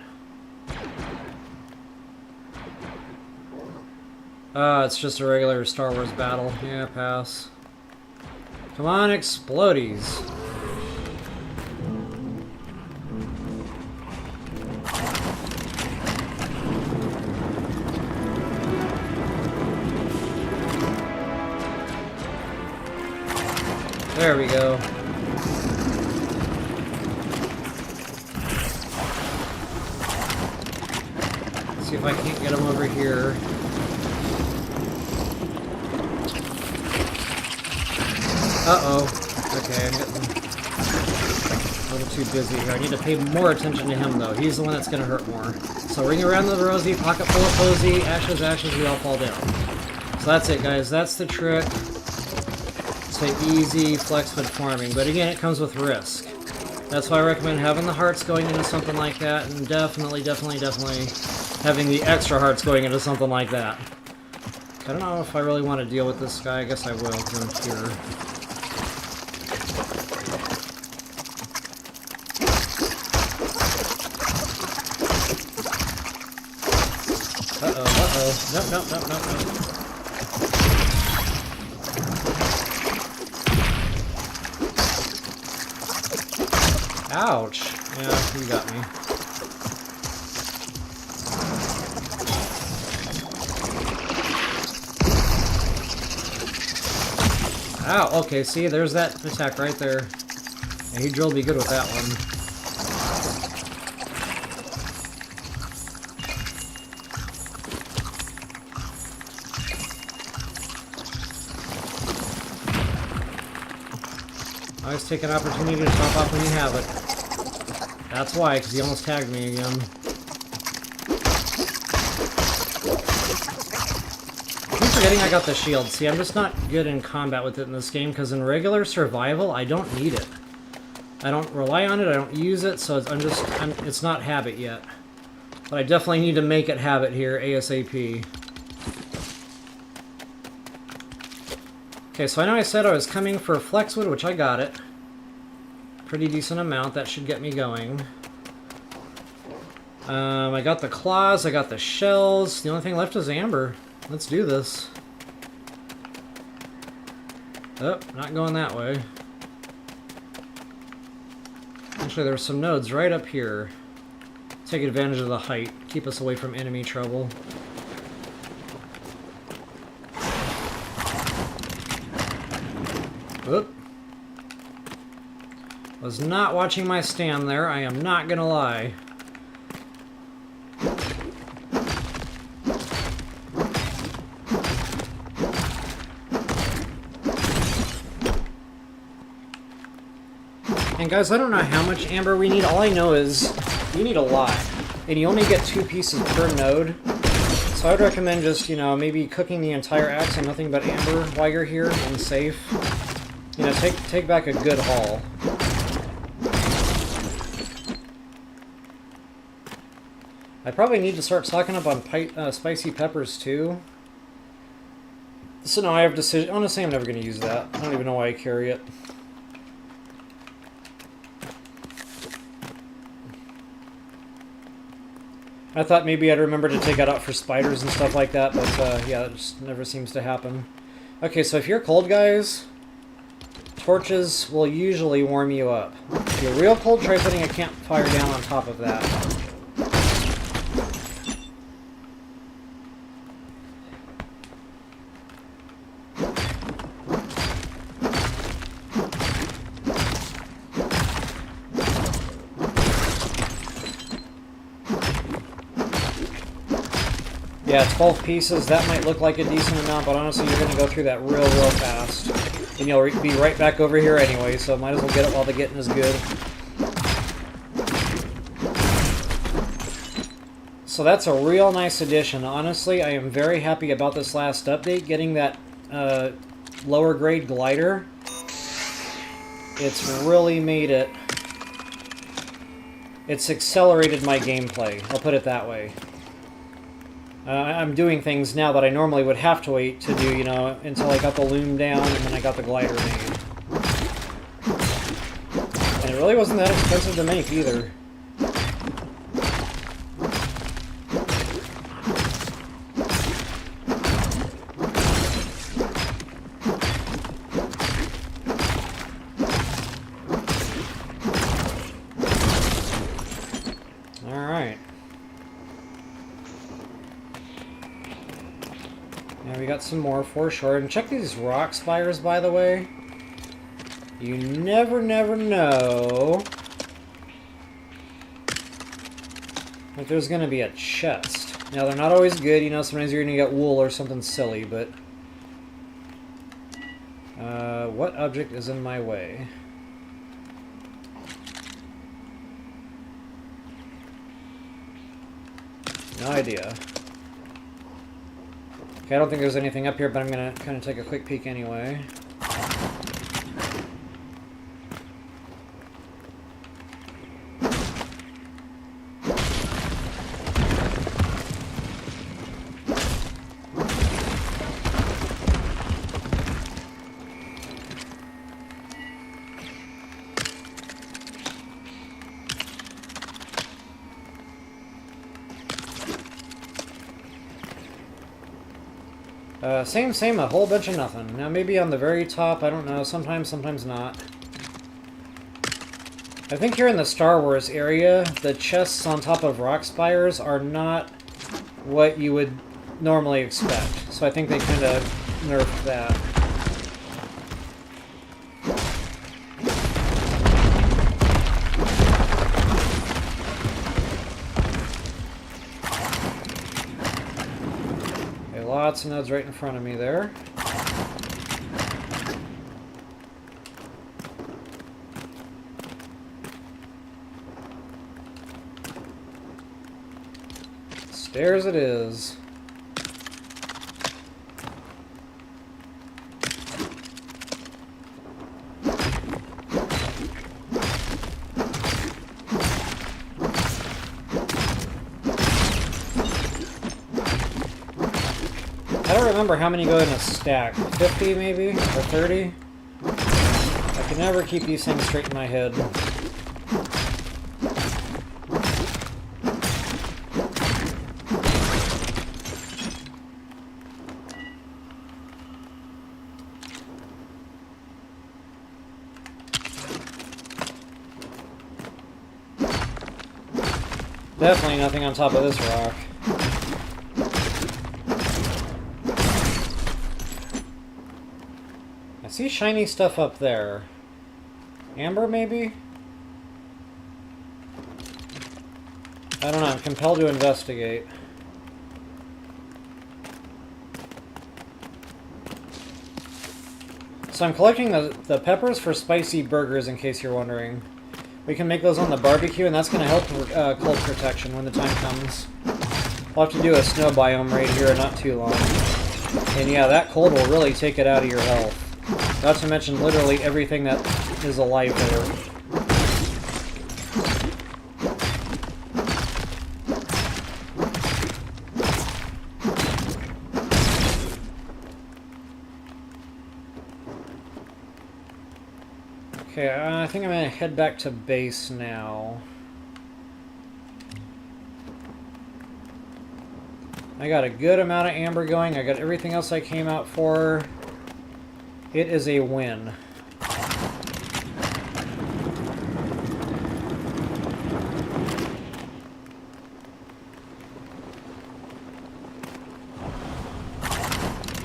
It's just a regular Star Wars battle. Yeah, pass. Come on, explodies. There we go. See if I can't get him over here. Uh-oh. Okay, I'm getting a little too busy here. I need to pay more attention to him, though. He's the one that's going to hurt more. So ring around the rosy, pocket full of posy, ashes, ashes, we all fall down. So that's it, guys. That's the trick. It's an easy flexwood farming, but again, it comes with risk. That's why I recommend having the hearts going into something like that, and definitely having the extra hearts going into something like that. I don't know if I really want to deal with this guy. I guess I will, because I'm here. Uh-oh. Nope. Ouch. Yeah, you got me. Ow, okay, see, there's that attack right there. Yeah, he drilled me good with that one. Always take an opportunity to top off when you have it. That's why, because he almost tagged me again. I'm forgetting I got the shield. See, I'm just not good in combat with it in this game, because in regular survival, I don't need it. I don't rely on it, I don't use it, so it's not habit yet. But I definitely need to make it habit here, ASAP. Okay, so I know I said I was coming for flexwood, which I got it. Pretty decent amount, that should get me going. I got the claws, I got the shells. The only thing left is amber. Let's do this. Oh, not going that way. Actually, there's some nodes right up here. Take advantage of the height. Keep us away from enemy trouble. Oop. Was not watching my stand there, I am not gonna lie. And guys, I don't know how much amber we need. All I know is you need a lot. And you only get 2 pieces per node. So I would recommend just, you know, maybe cooking the entire axe and nothing but amber while you're here and safe. You know, take back a good haul. I probably need to start stocking up on spicy peppers too. So now I have decision. Honestly, I'm never going to use that. I don't even know why I carry it. I thought maybe I'd remember to take it out for spiders and stuff like that, but yeah, that just never seems to happen. Okay, so if you're cold, guys, torches will usually warm you up. If you're real cold, try putting a campfire down on top of that. Yeah, 12 pieces, that might look like a decent amount, but honestly you're going to go through that real fast. And you'll be right back over here anyway, so might as well get it while the getting is good. So that's a real nice addition. Honestly, I am very happy about this last update, getting that lower grade glider. It's really made it... It's accelerated my gameplay, I'll put it that way. I'm doing things now that I normally would have to wait to do, you know, until I got the loom down and then I got the glider made. And it really wasn't that expensive to make either. We got some more for sure. And check these rock spires, by the way. You never know if there's going to be a chest. Now, they're not always good. You know, sometimes you're going to get wool or something silly, but... what object is in my way? No idea. Okay, I don't think there's anything up here, but I'm going to kind of take a quick peek anyway. Same, a whole bunch of nothing. Now maybe on the very top, I don't know, sometimes not. I think here in the Star Wars area, the chests on top of rock spires are not what you would normally expect. So I think they kind of nerfed that. Lots of nodes right in front of me there. Stairs it is. I don't remember how many go in a stack. 50 maybe? Or 30? I can never keep these things straight in my head. Definitely nothing on top of this rock. I see shiny stuff up there. Amber, maybe? I don't know, I'm compelled to investigate. So I'm collecting the peppers for spicy burgers, in case you're wondering. We can make those on the barbecue, and that's going to help cold protection when the time comes. We'll have to do a snow biome right here in not too long. And yeah, that cold will really take it out of your health. Not to mention literally everything that is alive there. Okay, I think I'm going to head back to base now. I got a good amount of amber going. I got everything else I came out for. It is a win.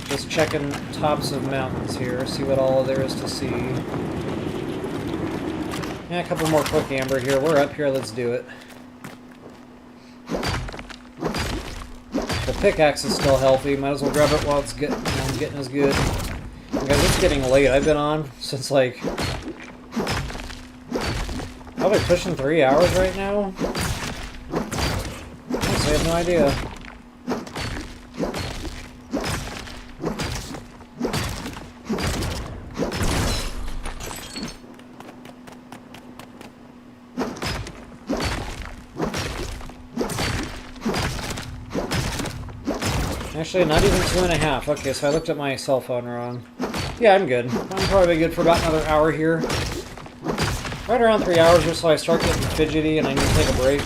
Just checking tops of mountains here, see what all there is to see. Yeah, a couple more quick amber here. We're up here, let's do it. The pickaxe is still healthy. Might as well grab it while it's getting as good. And guys, it's getting late. I've been on since like probably pushing 3 hours right now. I have no idea. Actually, not even 2.5. Okay, so I looked at my cell phone wrong. Yeah, I'm good. I'm probably good for about another hour here. Right around 3 hours or so I start getting fidgety and I need to take a break.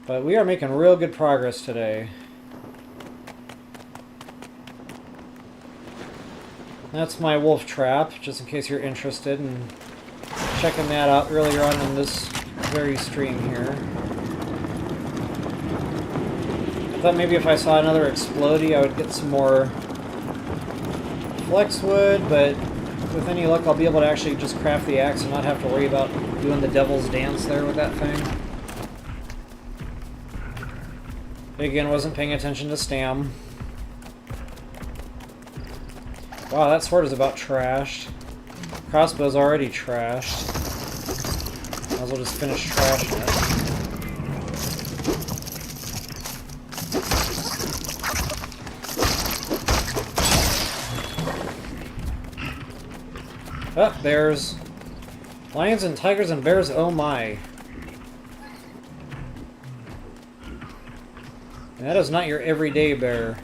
But we are making real good progress today. That's my wolf trap, just in case you're interested in checking that out earlier on in this very stream here. I thought maybe if I saw another explodey I would get some more flex wood, but with any luck I'll be able to actually just craft the axe and not have to worry about doing the devil's dance there with that thing. Again, wasn't paying attention to stam. Wow, that sword is about trashed. Crossbow's already trashed. Might as well just finish trashing it. Oh, there's lions and tigers and bears, oh my. And that is not your everyday bear.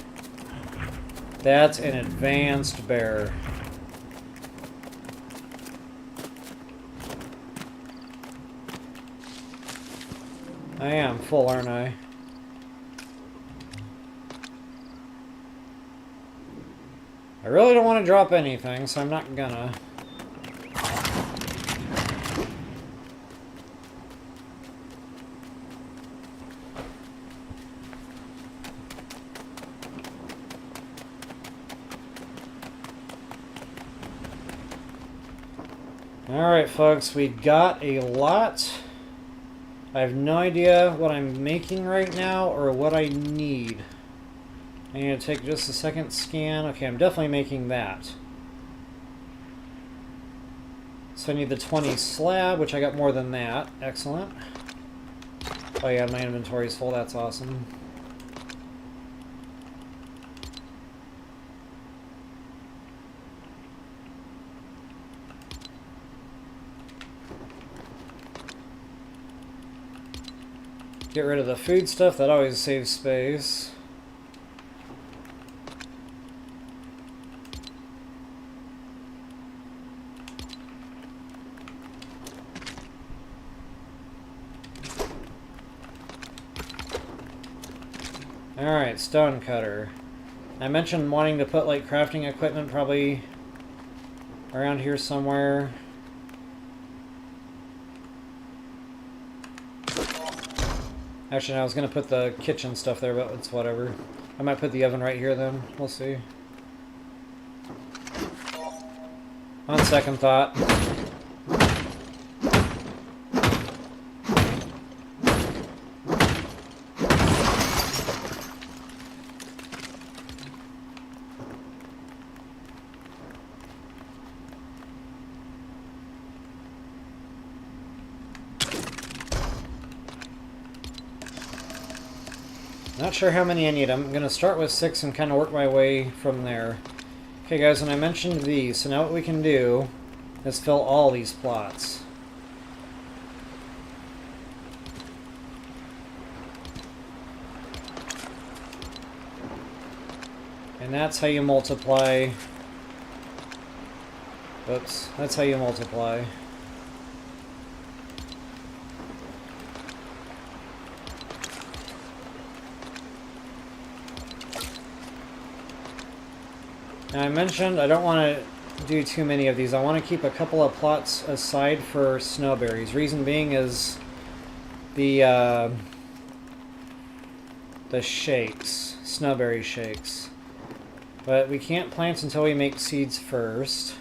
That's an advanced bear. I am full, aren't I? I really don't want to drop anything, so I'm not gonna. Alright folks, we got a lot. I have no idea what I'm making right now or what I need. I need to take just a second scan. Okay, I'm definitely making that. So I need the 20 slab, which I got more than that. Excellent. Oh yeah, my inventory's full, that's awesome. Get rid of the food stuff, that always saves space. Alright, stone cutter. I mentioned wanting to put like crafting equipment probably around here somewhere. Actually, no, I was going to put the kitchen stuff there, but it's whatever. I might put the oven right here then. We'll see. On second thought. Not sure how many I need. I'm going to start with 6 and kind of work my way from there. Okay guys, and I mentioned these, so now what we can do is fill all these plots. And that's how you multiply. Oops, that's how you multiply. Now I mentioned I don't want to do too many of these. I want to keep a couple of plots aside for snowberries. Reason being is the shakes, snowberry shakes. But we can't plant until we make seeds first.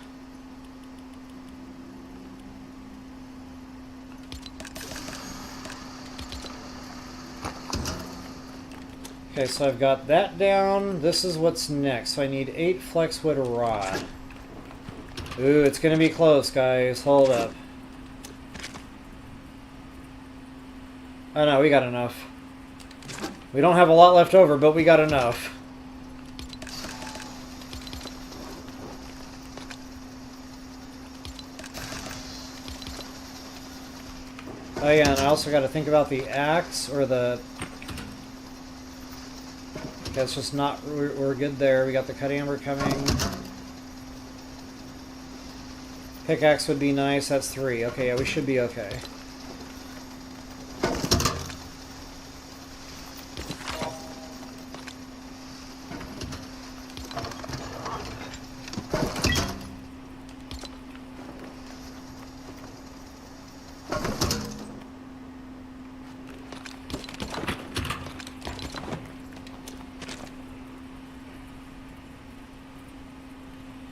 Okay, so I've got that down. This is what's next. So I need 8 flexwood rod. Ooh, it's gonna be close, guys. Hold up. Oh no, we got enough. We don't have a lot left over, but we got enough. Oh yeah, and I also got to think about the axe or the... Okay, it's just not... We're good there. We got the cut amber coming. Pickaxe would be nice. That's 3. Okay, yeah, we should be okay.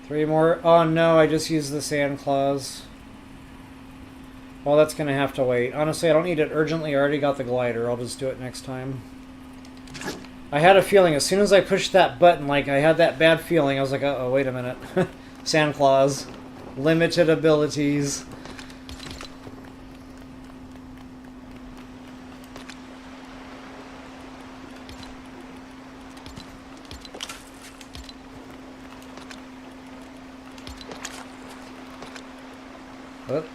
Three more. Oh no, I just used the sand claws. Well, that's going to have to wait. Honestly, I don't need it urgently. I already got the glider. I'll just do it next time. I had a feeling as soon as I pushed that button, like I had that bad feeling. I was like, uh-oh, wait a minute. Sand claws. Limited abilities. Whoop.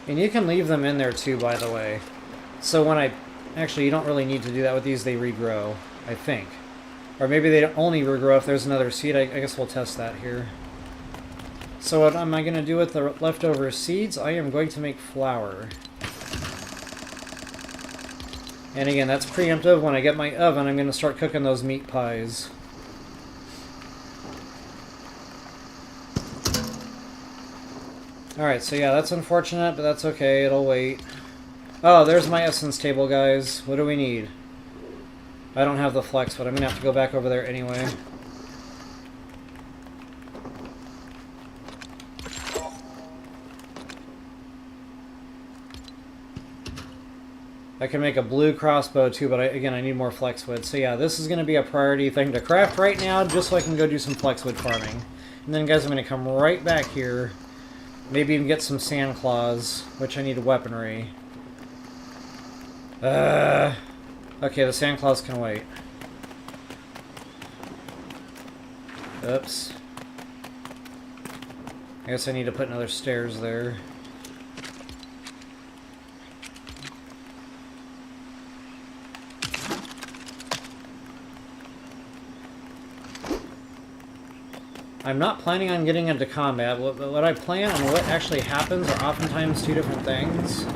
And you can leave them in there too, by the way. So when I... Actually, you don't really need to do that with these. They regrow, I think. Or maybe they only regrow if there's another seed. I guess we'll test that here. So what am I going to do with the leftover seeds? I am going to make flour. And again, that's preemptive. When I get my oven, I'm going to start cooking those meat pies. Alright, so yeah, that's unfortunate, but that's okay. It'll wait. Oh, there's my essence table, guys. What do we need? I don't have the flex, but I'm going to have to go back over there anyway. I can make a blue crossbow too, but again, I need more flexwood. So yeah, this is going to be a priority thing to craft right now, just so I can go do some flexwood farming. And then, guys, I'm going to come right back here. Maybe even get some sand claws, which I need weaponry. Okay, the sand claws can wait. Oops. I guess I need to put another stairs there. I'm not planning on getting into combat. What I plan and what actually happens are oftentimes two different things.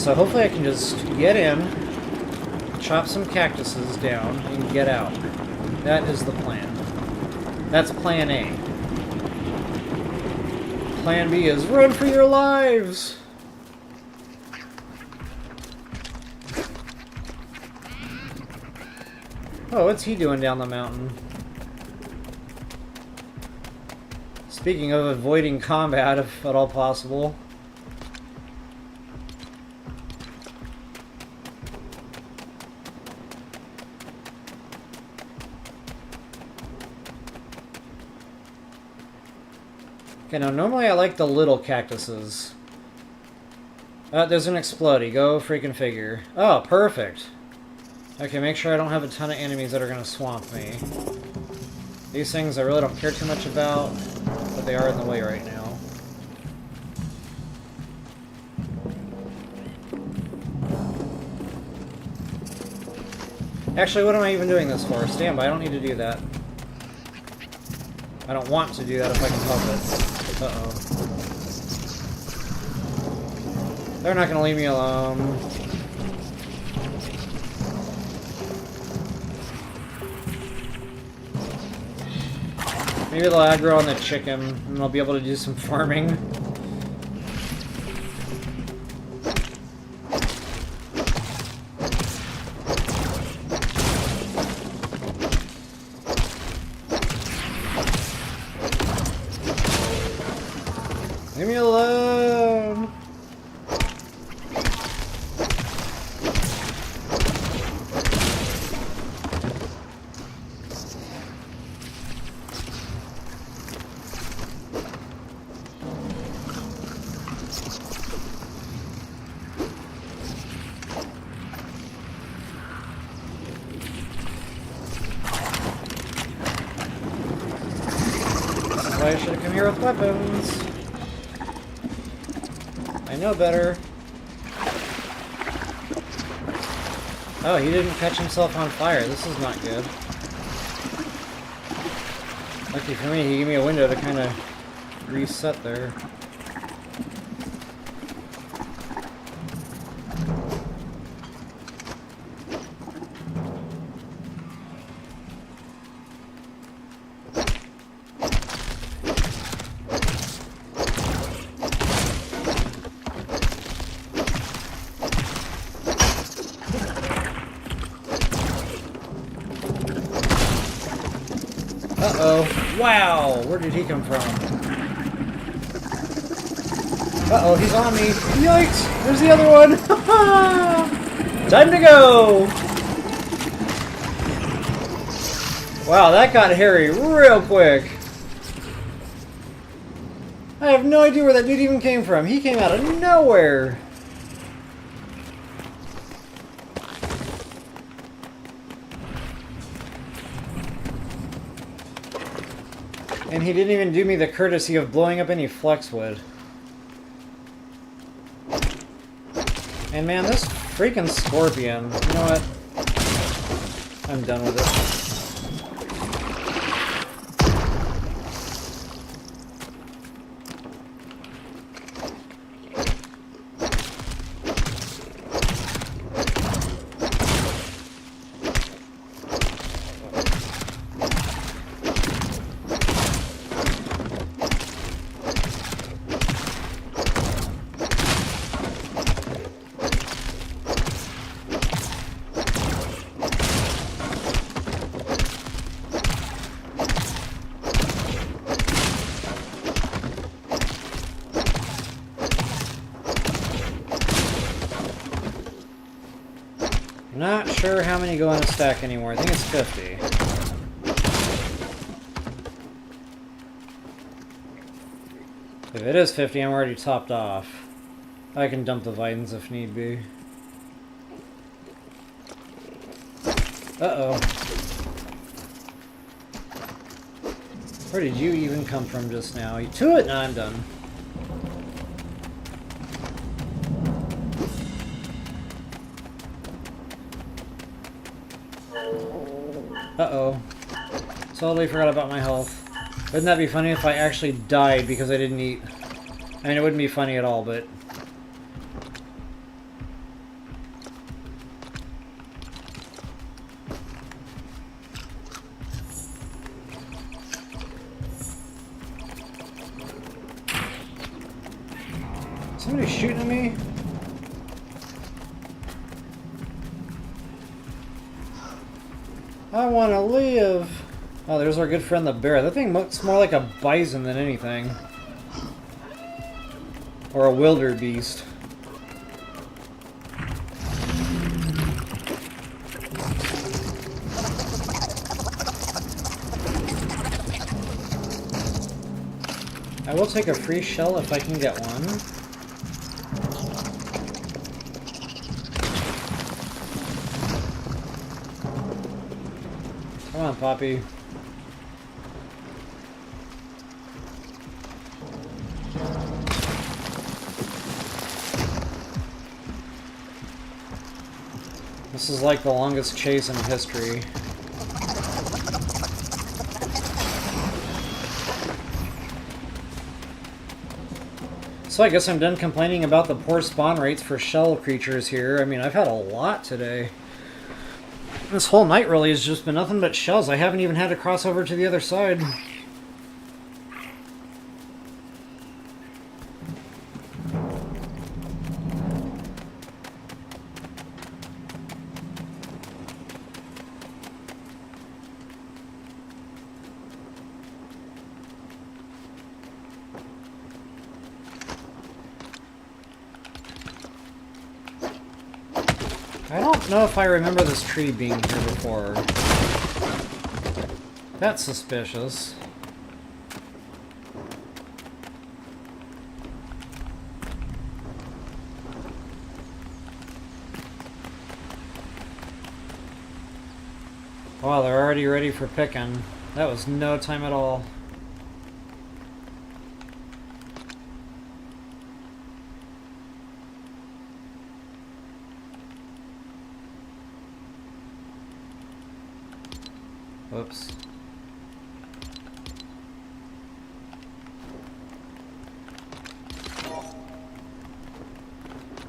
So hopefully I can just get in, chop some cactuses down, and get out. That is the plan. That's plan A. Plan B is run for your lives! Oh, what's he doing down the mountain? Speaking of avoiding combat, if at all possible. Okay, now normally I like the little cactuses. There's an explodey. Go freaking figure. Oh, perfect. Okay, make sure I don't have a ton of enemies that are going to swamp me. These things I really don't care too much about, but they are in the way right now. Actually, what am I even doing this for? Stand by, I don't need to do that. I don't want to do that if I can help it. Uh-oh. They're not going to leave me alone. Maybe they'll aggro on the chicken, and I'll be able to do some farming. Leave me alone! here with weapons. I know better. Oh, he didn't catch himself on fire. This is not good. Lucky for me, he gave me a window to kind of reset there. Uh-oh. Wow! Where did he come from? Uh-oh, he's on me. Yikes! There's the other one! Time to go! Wow, that got hairy real quick. I have no idea where that dude even came from. He came out of nowhere. And he didn't even do me the courtesy of blowing up any flexwood. And man, this freaking scorpion. You know what? I'm done with it. Not sure how many go in a stack anymore. I think it's 50. If it is 50, I'm already topped off. I can dump the Vitans if need be. Uh-oh. Where did you even come from just now? You to it? No, I'm done. Uh-oh. Totally forgot about my health. Wouldn't that be funny if I actually died because I didn't eat? I mean, it wouldn't be funny at all, but... Somebody shooting at me? I want to live. Oh, there's our good friend the bear. That thing looks more like a bison than anything. Or a wildebeest. I will take a free shell if I can get one. Come on, Poppy. This is like the longest chase in history. So I guess I'm done complaining about the poor spawn rates for shell creatures here. I mean, I've had a lot today. This whole night really has just been nothing but shells. I haven't even had to cross over to the other side. I don't know if I remember this tree being here before. That's suspicious. Wow, they're already ready for picking. That was no time at all. Whoops.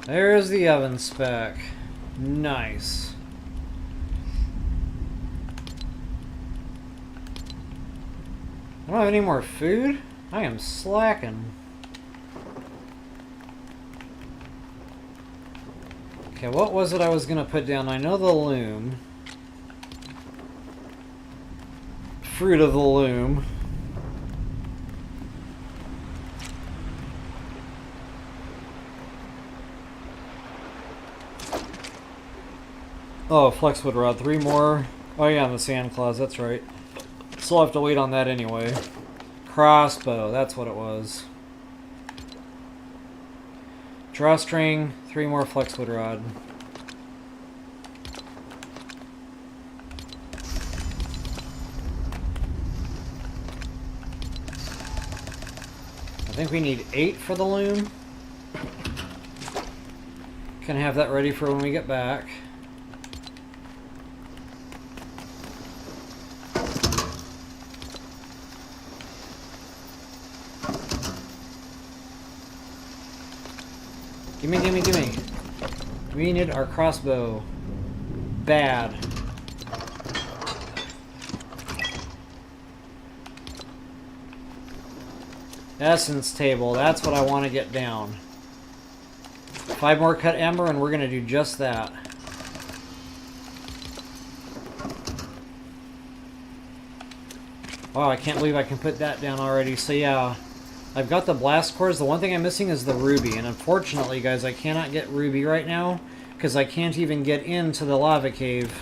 There's the oven spec. Nice. I don't have any more food? I am slacking. Okay, what was it I was gonna put down? I know the loom. Fruit of the loom. Oh, flexwood rod. 3 more. Oh yeah, and the sand claws, that's right. Still have to wait on that anyway. Crossbow, that's what it was. Drawstring, 3 more flexwood rod. I think we need 8 for the loom. Can have that ready for when we get back. Gimme, gimme, gimme. We need our crossbow. Bad. Essence table, that's what I want to get down. 5 more cut ember and we're going to do just that. Wow, I can't believe I can put that down already. So yeah, I've got the blast cores. The one thing I'm missing is the ruby. And unfortunately, guys, I cannot get ruby right now because I can't even get into the lava cave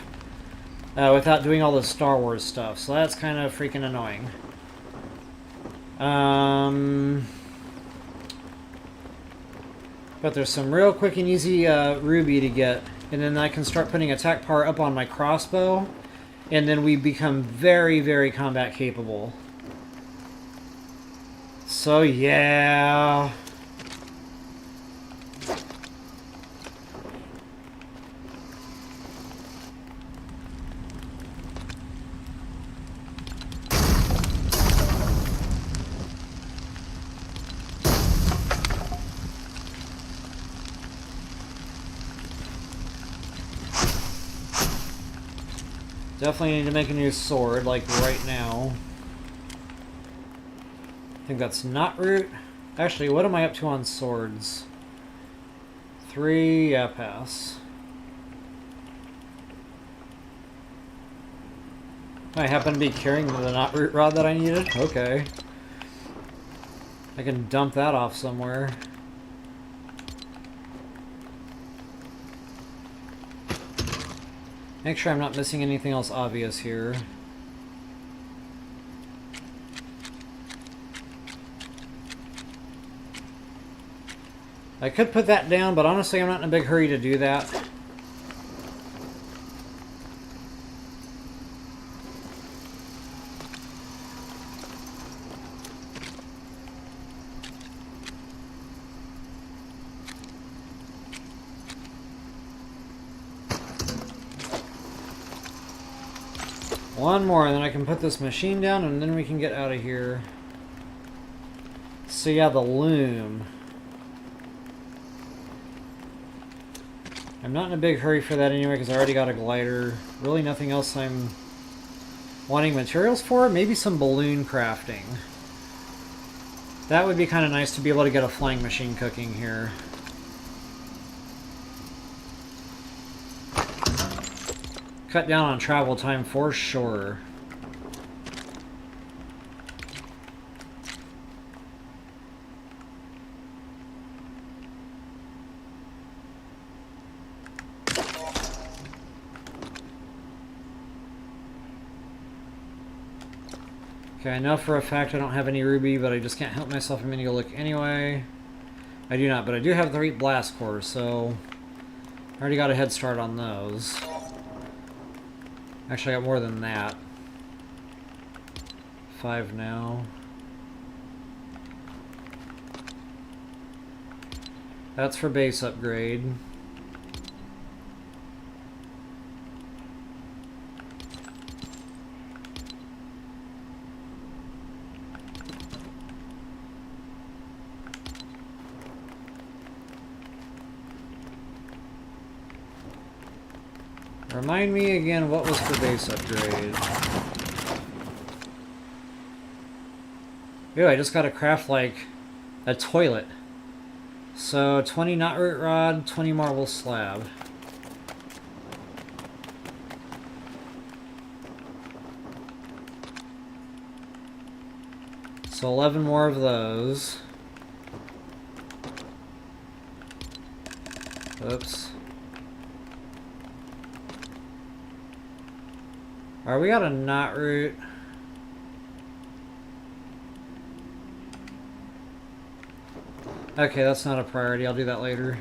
without doing all the Star Wars stuff. So that's kind of freaking annoying. But there's some real quick and easy ruby to get. And then I can start putting attack power up on my crossbow. And then we become very, very combat capable. So yeah. Definitely need to make a new sword, like right now. I think that's not root. Actually, what am I up to on swords? 3, yeah, pass. I happen to be carrying the not root rod that I needed? Okay. I can dump that off somewhere. Make sure I'm not missing anything else obvious here. I could put that down, but honestly I'm not in a big hurry to do that. One more, and then I can put this machine down, and then we can get out of here. So yeah, the loom. I'm not in a big hurry for that anyway, because I already got a glider. Really nothing else I'm wanting materials for. Maybe some balloon crafting. That would be kind of nice to be able to get a flying machine cooking here. Cut down on travel time for sure. Okay, I know for a fact I don't have any ruby, but I just can't help myself. I'm gonna go look anyway. I do not, but I do have 3 blast cores, so I already got a head start on those. Actually, I got more than that. 5 now. That's for base upgrade. Remind me again what was for base upgrade. Ew, I just gotta craft like a toilet. So 20 knot root rod, 20 marble slab. So 11 more of those. Oops. Alright, we got a knot root. Okay, that's not a priority. I'll do that later.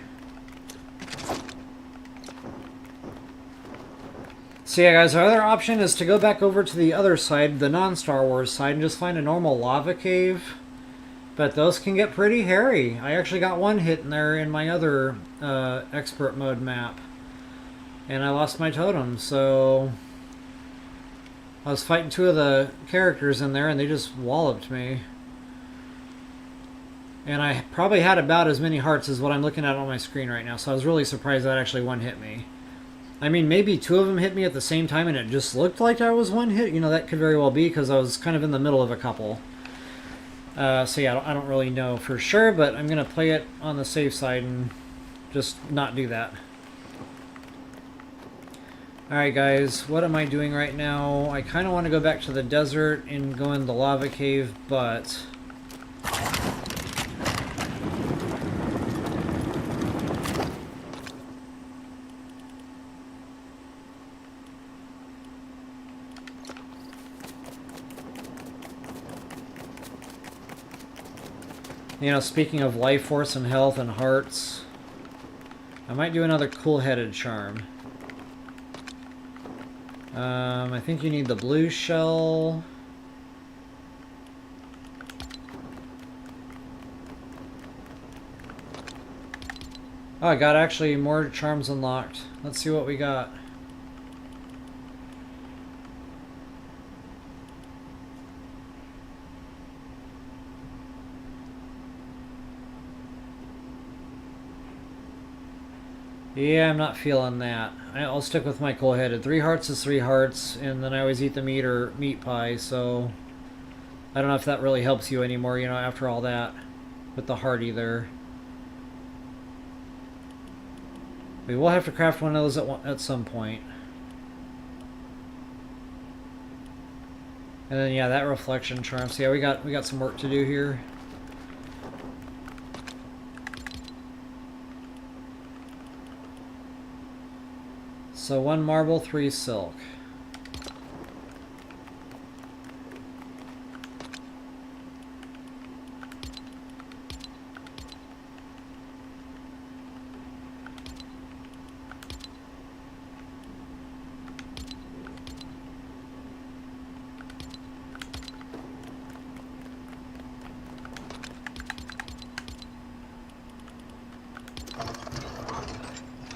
So yeah, guys, our other option is to go back over to the other side, the non-Star Wars side, and just find a normal lava cave. But those can get pretty hairy. I actually got one hit in there in my other expert mode map. And I lost my totem, so... I was fighting two of the characters in there and they just walloped me. And I probably had about as many hearts as what I'm looking at on my screen right now, so I was really surprised that actually one hit me. I mean, maybe two of them hit me at the same time and it just looked like I was one hit. You know, that could very well be because I was kind of in the middle of a couple. So yeah, I don't really know for sure, but I'm going to play it on the safe side and just not do that. Alright guys, what am I doing right now? I kind of want to go back to the desert and go in the lava cave, but... You know, speaking of life force and health and hearts, I might do another cool-headed charm. I think you need the blue shell. Oh, I got actually more charms unlocked. Let's see what we got. Yeah, I'm not feeling that. I'll stick with my cool-headed. 3 hearts is 3 hearts, and then I always eat the meat pie, so... I don't know if that really helps you anymore, you know, after all that. With the heart either. We will have to craft one of those at some point. And then, yeah, that reflection charm. So, yeah, we got some work to do here. So 1 marble, 3 silk.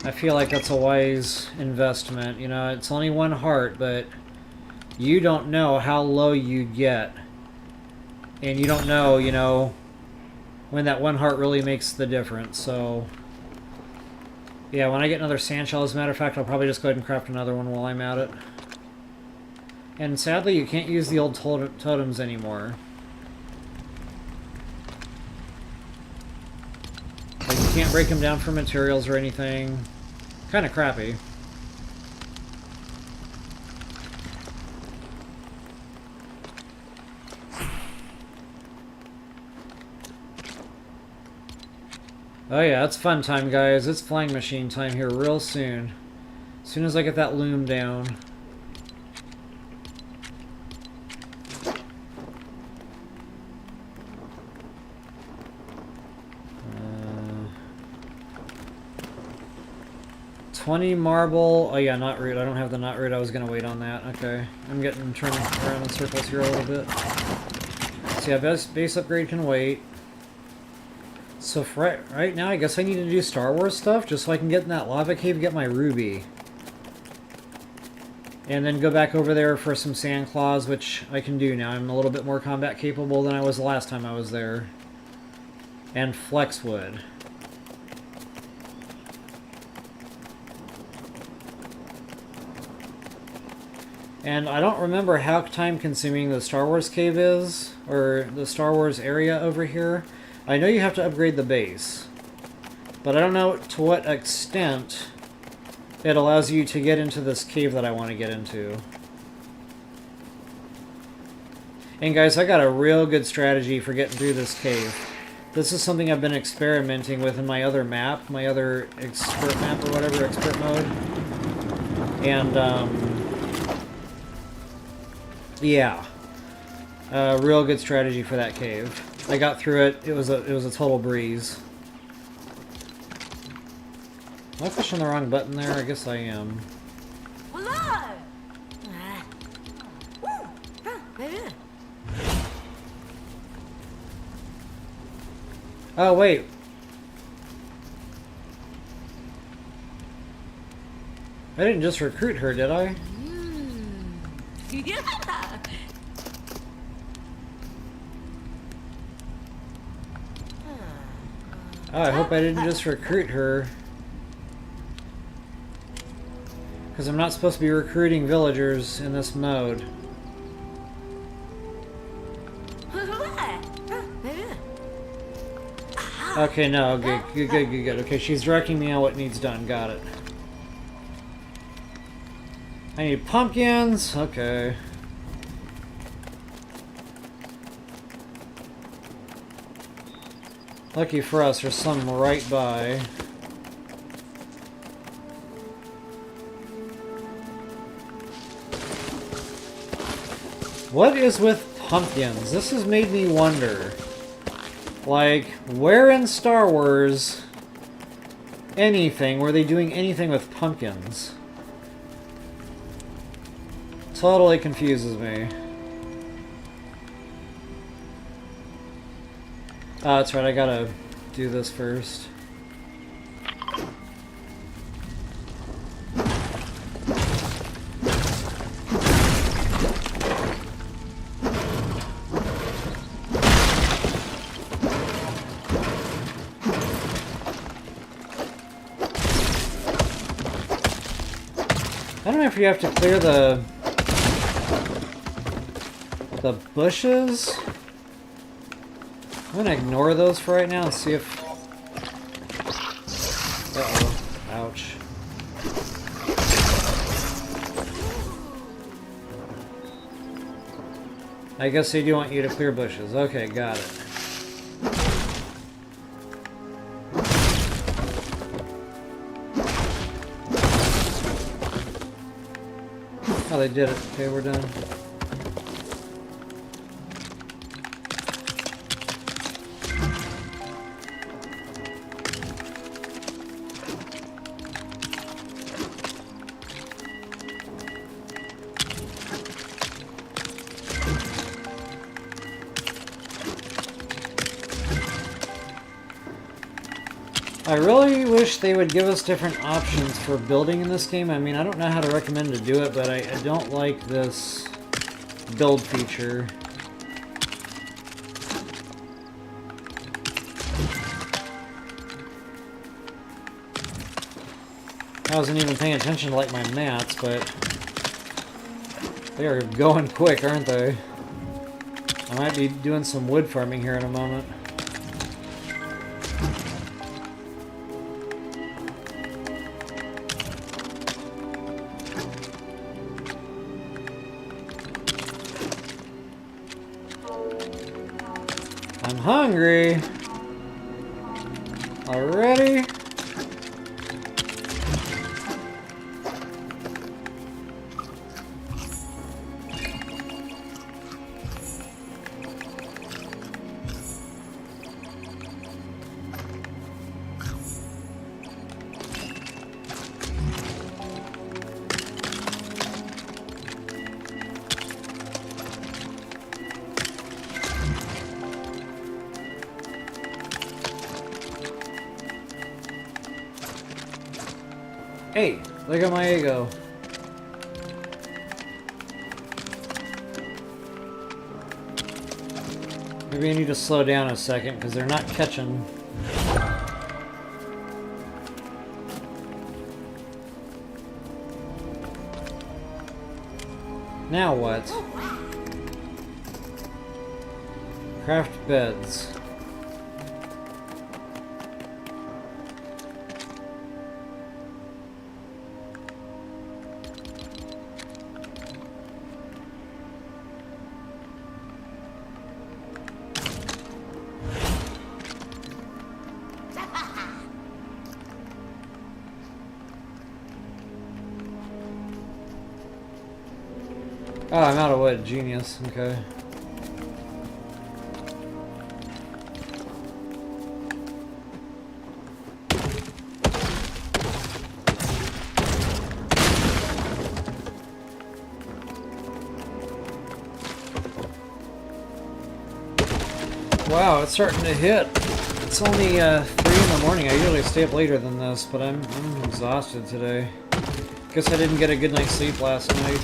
I feel like that's a wise investment. You know, it's only 1 heart, but you don't know how low you get. And you don't know, you know, when that 1 heart really makes the difference. So, yeah, when I get another sand shell, as a matter of fact, I'll probably just go ahead and craft another one while I'm at it. And sadly, you can't use the old totems anymore. Like, you can't break them down for materials or anything. Kind of crappy. Oh yeah, it's fun time, guys. It's flying machine time here real soon. As soon as I get that loom down. 20 marble. Oh yeah, knot root. I don't have the knot root. I was gonna wait on that. Okay. I'm getting turned around in circles here a little bit. So yeah, base upgrade can wait. So for right now, I guess I need to do Star Wars stuff just so I can get in that lava cave and get my ruby. And then go back over there for some sand claws, which I can do now. I'm a little bit more combat capable than I was the last time I was there. And flex wood. And I don't remember how time-consuming the Star Wars cave is, or the Star Wars area over here. I know you have to upgrade the base, but I don't know to what extent it allows you to get into this cave that I want to get into. And guys, I got a real good strategy for getting through this cave. This is something I've been experimenting with in my other map, my other expert map or whatever, expert mode. And, yeah. Real good strategy for that cave. I got through it. It was a total breeze. Am I pushing the wrong button there? I guess I am. Oh, wait. I didn't just recruit her, did I? Oh, I hope I didn't just recruit her. Because I'm not supposed to be recruiting villagers in this mode. Okay, no, good. Okay, she's directing me on what needs done. Got it. I need pumpkins. Okay. Lucky for us, there's some right by. What is with pumpkins? This has made me wonder. Like, where in Star Wars anything were they doing anything with pumpkins? Totally confuses me. Oh, that's right, I gotta do this first. I don't know if you have to clear the bushes. I'm gonna ignore those for right now and see if... Uh-oh. Ouch. I guess they do want you to clear bushes. Okay, got it. Oh, they did it. Okay, we're done. I really wish they would give us different options for building in this game. I mean, I don't know how to recommend to do it, but I don't like this build feature. I wasn't even paying attention to like my mats, but they are going quick, aren't they? I might be doing some wood farming here in a moment. I'm hungry. Already? Hey, look at my ego. Maybe I need to slow down a second because they're not catching. Now what? Craft beds. Oh, I'm out of wood. Genius. Okay. Wow, it's starting to hit. It's only 3 in the morning. I usually stay up later than this, but I'm exhausted today. Guess I didn't get a good night's sleep last night.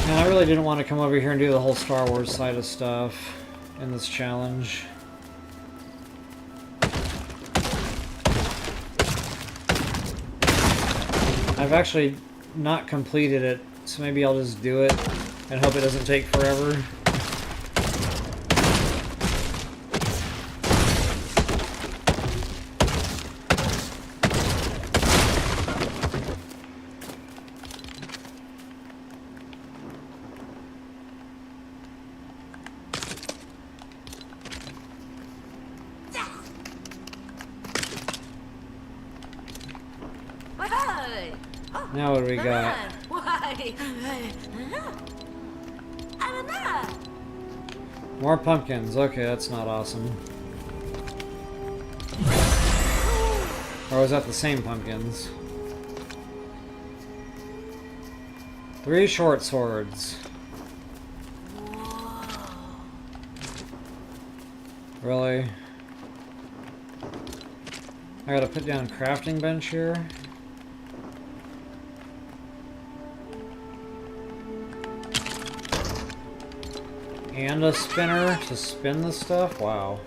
And I really didn't want to come over here and do the whole Star Wars side of stuff in this challenge. I've actually not completed it, so maybe I'll just do it and hope it doesn't take forever. Now what do we got? More pumpkins. Okay, that's not awesome. Or was that the same pumpkins? 3 short swords. Really? I gotta put down a crafting bench here. And a spinner to spin the stuff? Wow.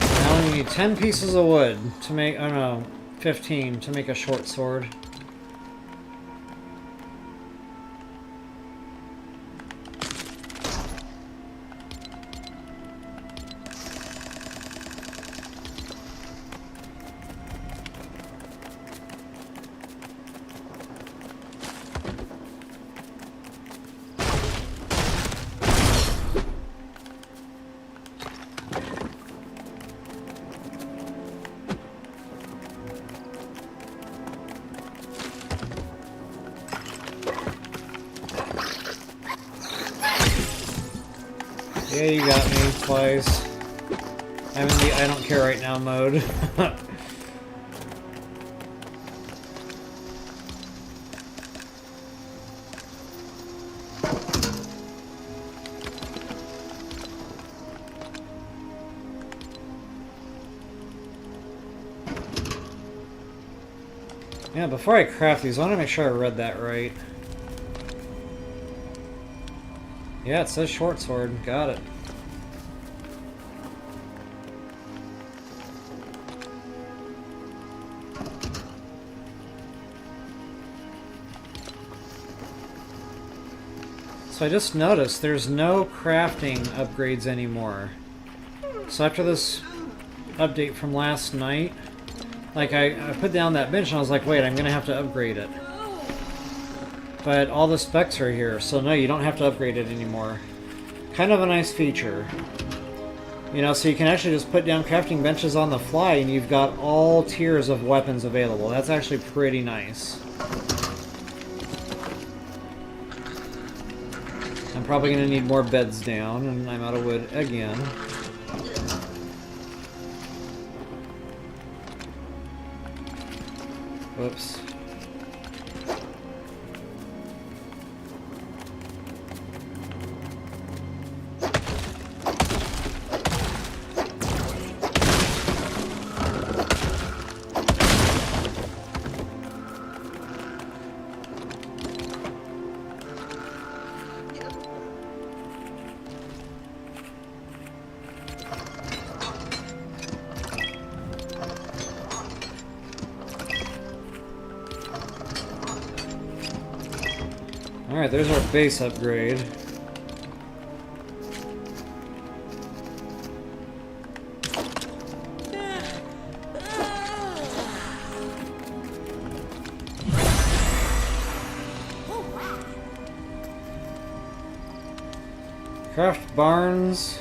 I only need 10 pieces of wood to make, oh no, 15 to make a short sword. Yeah, you got me twice. I'm in the I don't care right now mode. Yeah, before I craft these, I want to make sure I read that right. Yeah, it says short sword. Got it. So I just noticed there's no crafting upgrades anymore. So after this update from last night, like I put down that bench and I was like, wait, I'm gonna have to upgrade it. But all the specs are here, so no, you don't have to upgrade it anymore. Kind of a nice feature. You know, so you can actually just put down crafting benches on the fly and you've got all tiers of weapons available. That's actually pretty nice. I'm probably going to need more beds down, and I'm out of wood again. Whoops. Alright, there's our base upgrade. Craft barns.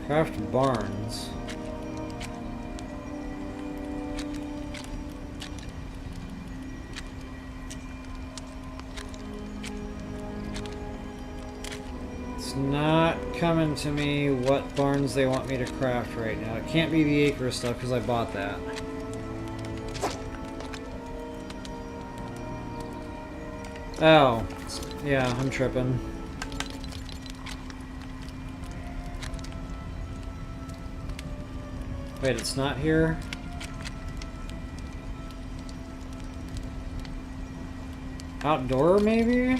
Craft barns. It's not coming to me what barns they want me to craft right now. It can't be the acre stuff because I bought that. Oh, yeah, I'm tripping. Wait, it's not here? Outdoor, maybe?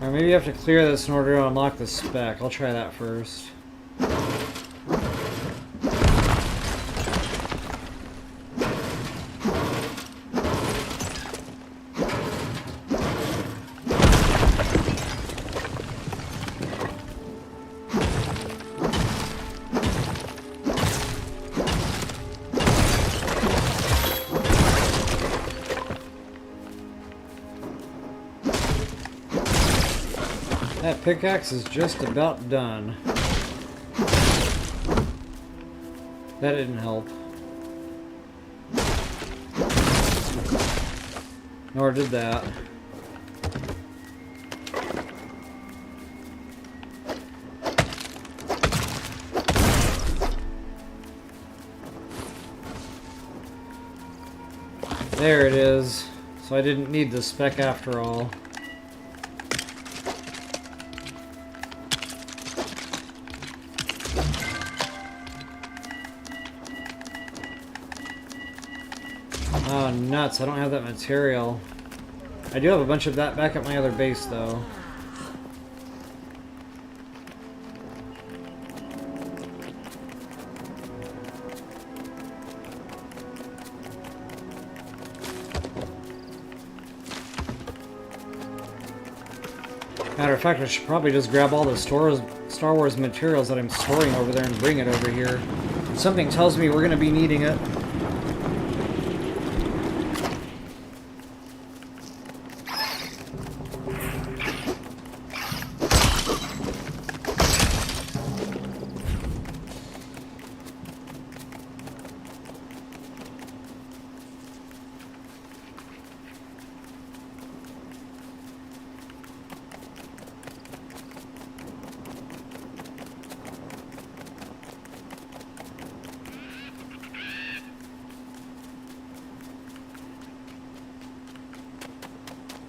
Or maybe you have to clear this in order to unlock the spec. I'll try that first. That pickaxe is just about done. That didn't help. Nor did that. There it is. So I didn't need the spec after all. Oh, nuts. I don't have that material. I do have a bunch of that back at my other base, though. Matter of fact, I should probably just grab all the Star Wars materials that I'm storing over there and bring it over here. Something tells me we're going to be needing it.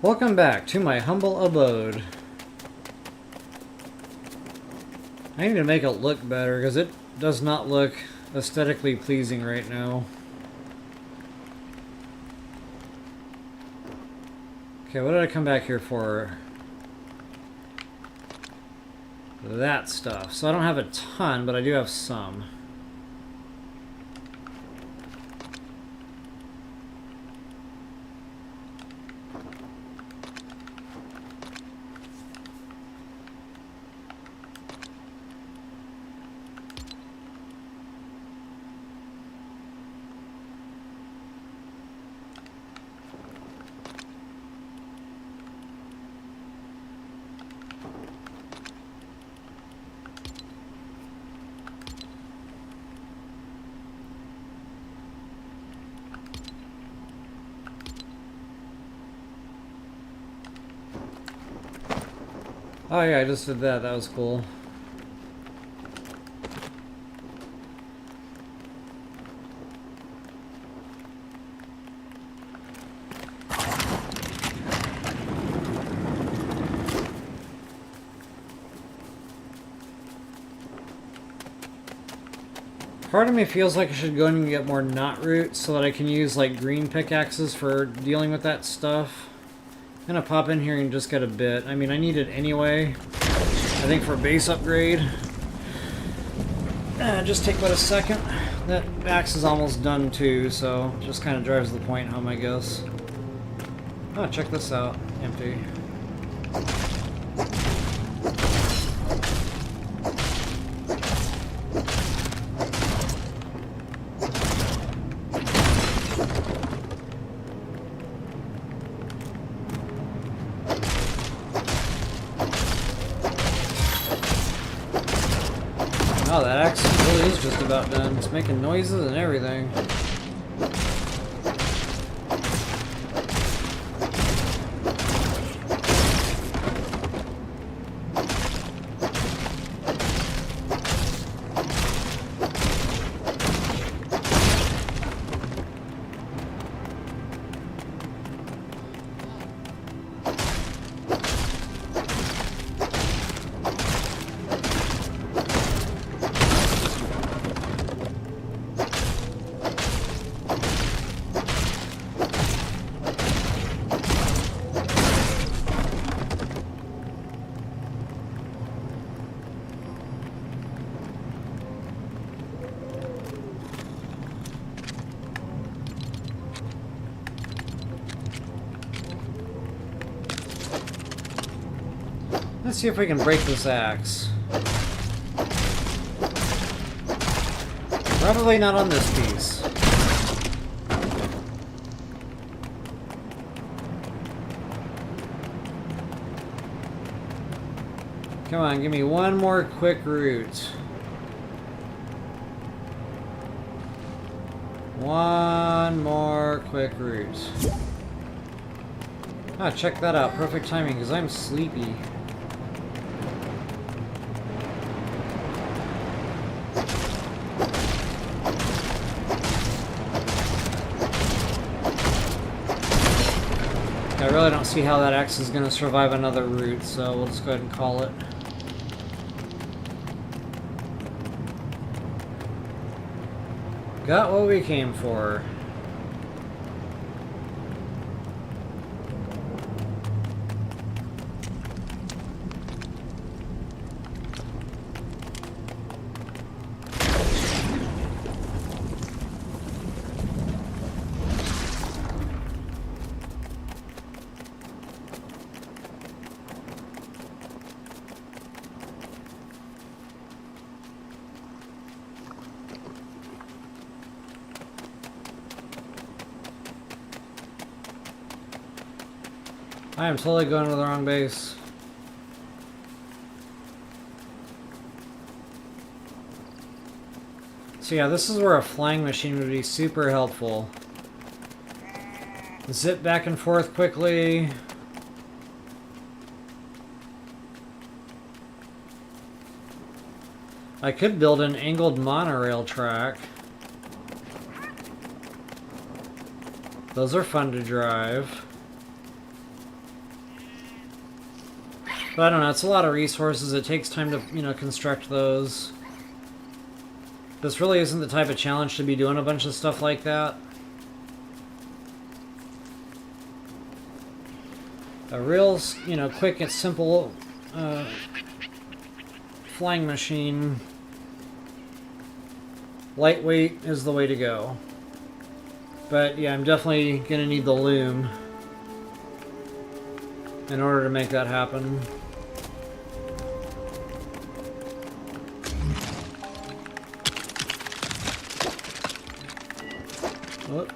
Welcome back to my humble abode. I need to make it look better because it does not look aesthetically pleasing right now. Okay, what did I come back here for? That stuff. So I don't have a ton, but I do have some. Oh yeah, I just did that. That was cool. Part of me feels like I should go in and get more knot roots so that I can use like green pickaxes for dealing with that stuff. I'm gonna pop in here and just get a bit. I mean, I need it anyway. I think for base upgrade. Just take about a second. That axe is almost done too, so just kind of drives the point home, I guess. Oh, check this out. Empty. Oh, that axe really is just about done. It's making noises and everything. Let's see if we can break this axe. Probably not on this piece. Come on, give me one more quick root. One more quick root. Ah, check that out. Perfect timing, because I'm sleepy. I really don't see how that axe is going to survive another root, so we'll just go ahead and call it. Got what we came for. I am totally going to the wrong base. So yeah, this is where a flying machine would be super helpful. Zip back and forth quickly. I could build an angled monorail track. Those are fun to drive. But I don't know, it's a lot of resources. It takes time to, you know, construct those. This really isn't the type of challenge to be doing a bunch of stuff like that. A real, you know, quick and simple flying machine. Lightweight is the way to go. But yeah, I'm definitely gonna need the loom in order to make that happen. Whoop.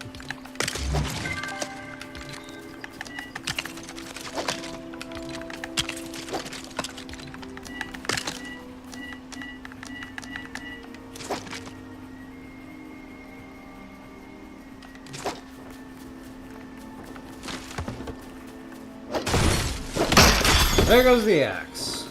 There goes the axe.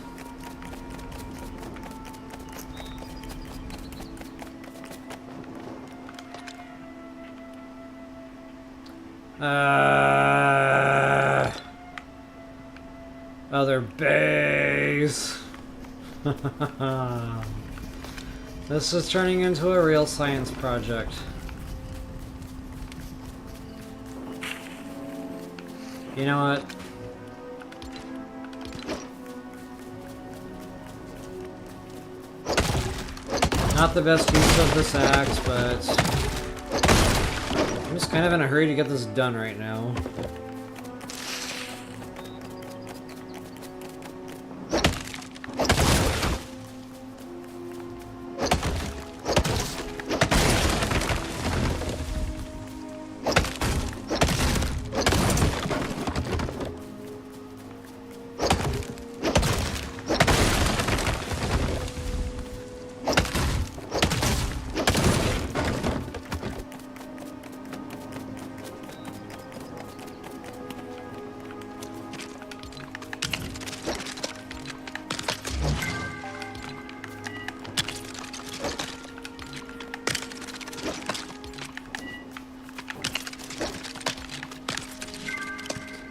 Other base. This is turning into a real science project. You know what? Not the best use of this axe, but I'm just kind of in a hurry to get this done right now.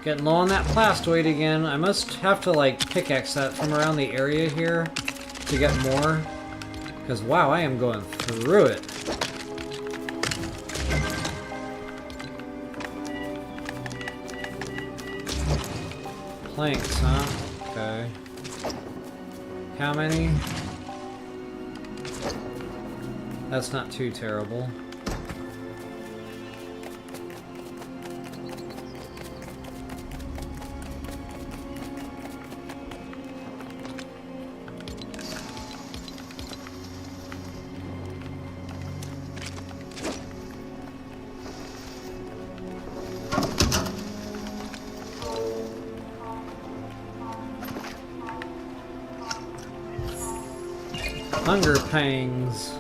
Getting low on that plastoid again. I must have to like pickaxe that from around the area here to get more. Because wow, I am going through it. Planks, huh? Okay. How many? That's not too terrible. Hunger pangs.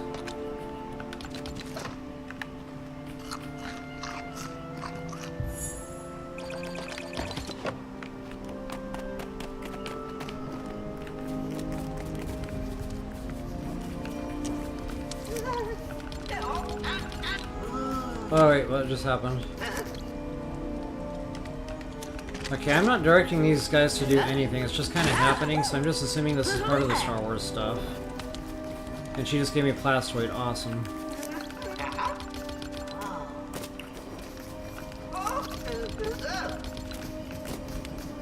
Oh wait, what just happened? Okay, I'm not directing these guys to do anything, it's just kind of happening, so I'm just assuming this is part of the Star Wars stuff. And she just gave me a plastoid, awesome.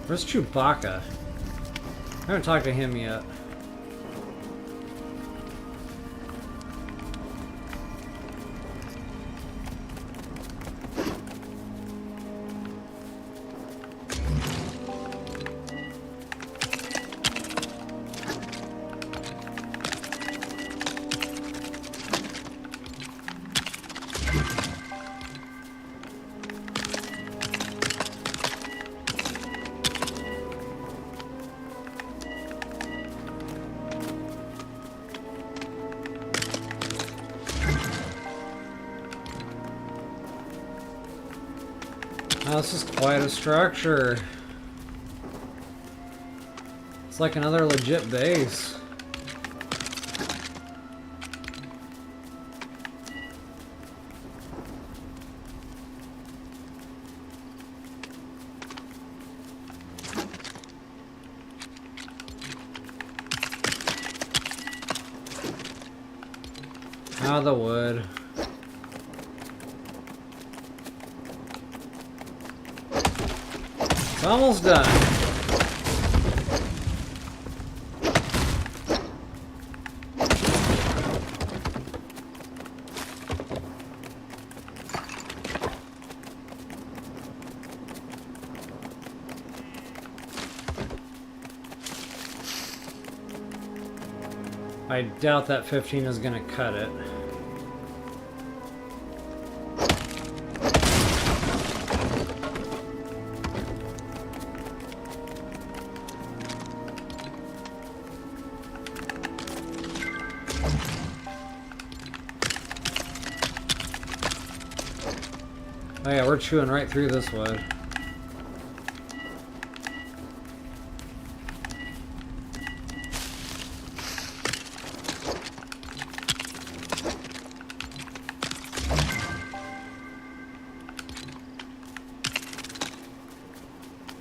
Where's Chewbacca? I haven't talked to him yet. Oh, this is quite a structure. It's like another legit base. Ah, the wood. It's almost done. I doubt that 15 is going to cut it. Oh yeah, we're chewing right through this wood.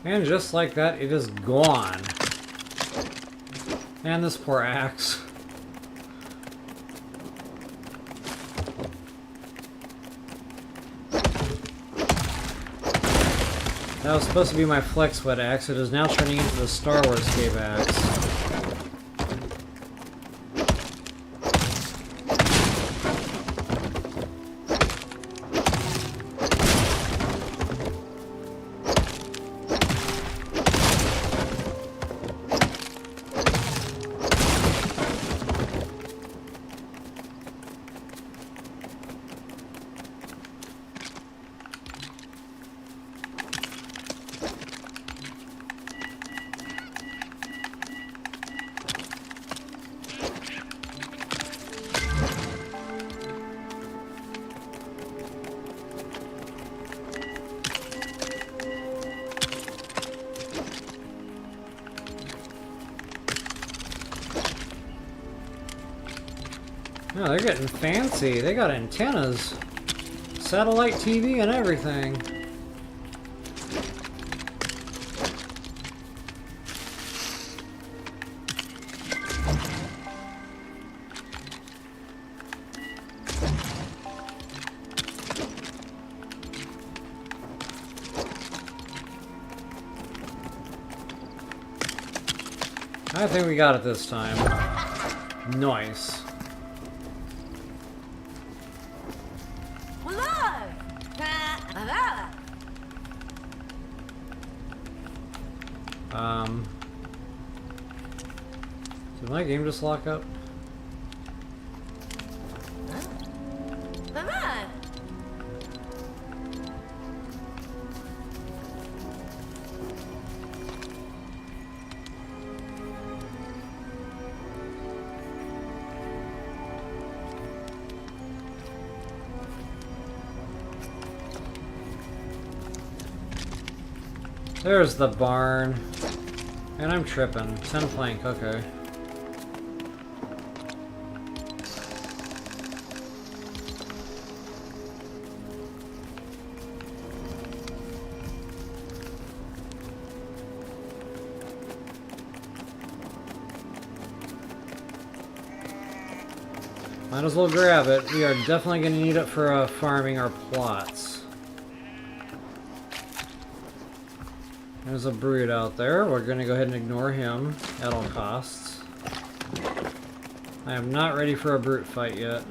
And just like that, it is gone. And this poor axe. That was supposed to be my flex wet axe. It is now turning into the Star Wars cave axe. Oh, they're getting fancy. They got antennas, satellite TV, and everything. I think we got it this time. Nice. Did my game just lock up? There's the barn. And I'm tripping. 10 plank, okay. Might as well grab it. We are definitely going to need it for farming our plots. There's a brood out there. We're going to go ahead and ignore him at all costs. I am not ready for a brute fight yet.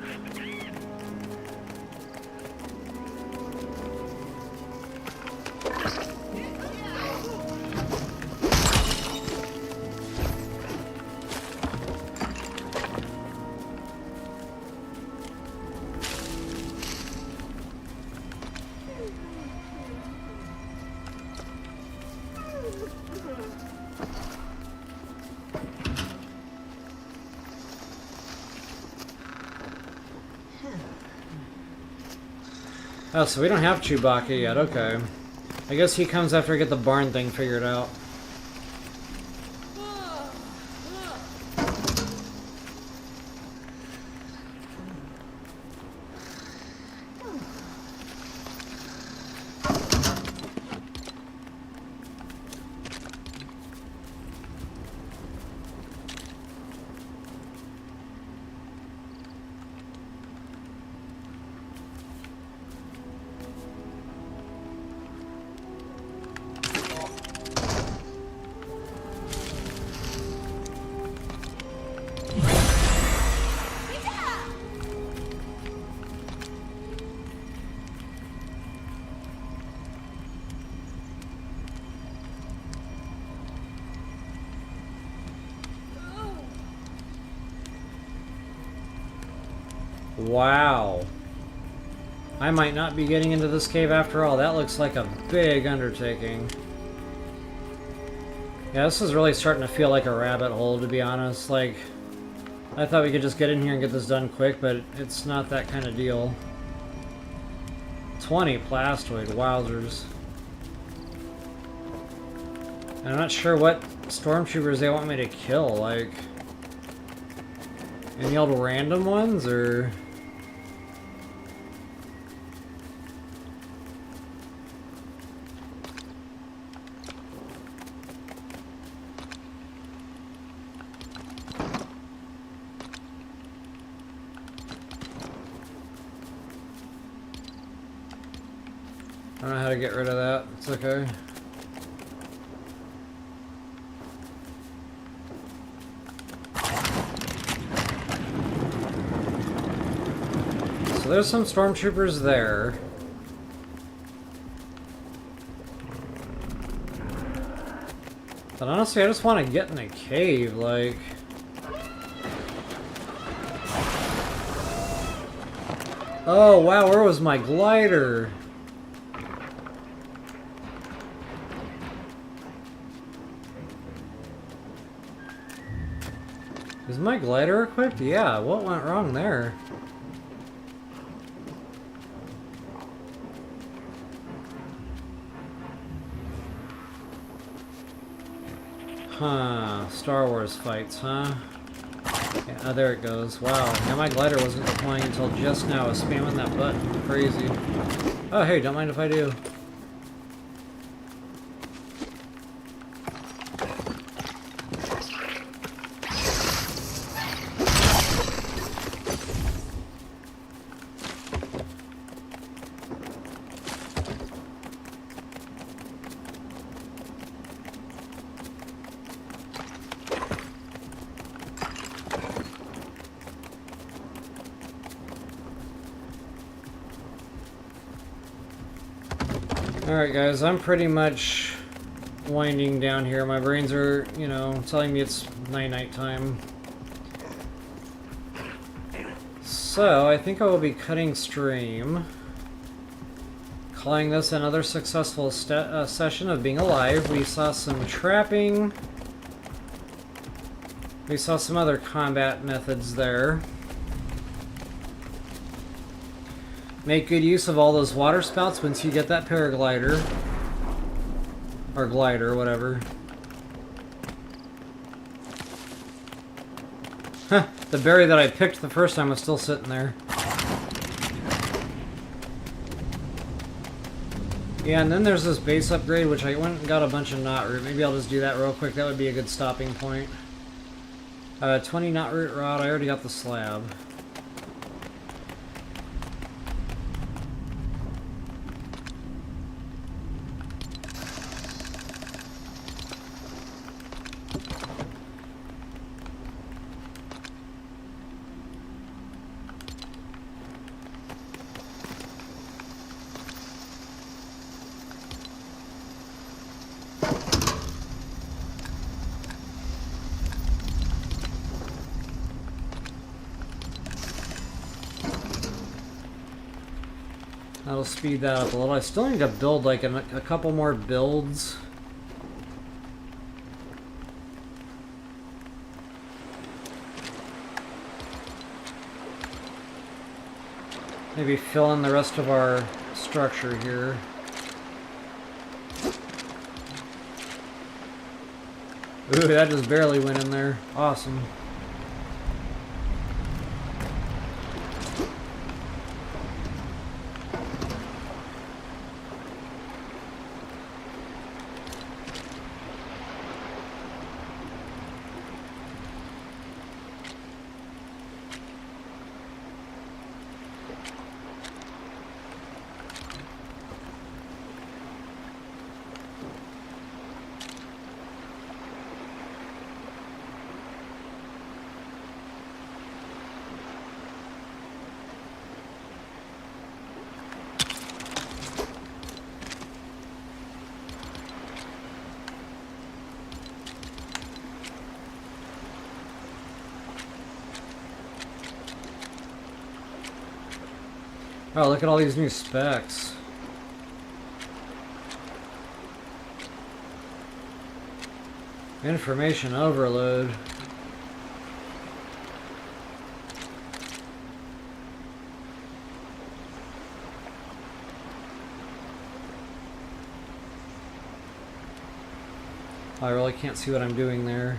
Oh, so we don't have Chewbacca yet, okay. I guess he comes after I get the barn thing figured out. Wow. I might not be getting into this cave after all. That looks like a big undertaking. Yeah, this is really starting to feel like a rabbit hole, to be honest. Like, I thought we could just get in here and get this done quick, but it's not that kind of deal. 20 plastoid, wowzers. And I'm not sure what stormtroopers they want me to kill, like... Any old random ones, or... I don't know how to get rid of that. It's okay. So there's some stormtroopers there. But honestly, I just want to get in a cave, like... Oh, wow, where was my glider? Is my glider equipped? Yeah, what went wrong there? Huh, Star Wars fights, huh? Yeah, oh, there it goes. Wow, now my glider wasn't deploying until just now. I was spamming that button. Crazy. Oh, hey, don't mind if I do. Alright guys, I'm pretty much winding down here. My brains are, you know, telling me it's night-night time. So, I think I will be cutting stream. Calling this another successful session of being alive. We saw some trapping. We saw some other combat methods there. Make good use of all those water spouts once you get that paraglider. Or glider, whatever. Huh, the berry that I picked the first time was still sitting there. Yeah, and then there's this base upgrade, which I went and got a bunch of knot root. Maybe I'll just do that real quick. That would be a good stopping point. 20 knot root rod. I already got the slab. That'll speed that up a little. I still need to build like a couple more builds. Maybe fill in the rest of our structure here. Ooh, that just barely went in there. Awesome. Oh, look at all these new specs. Information overload. I really can't see what I'm doing there.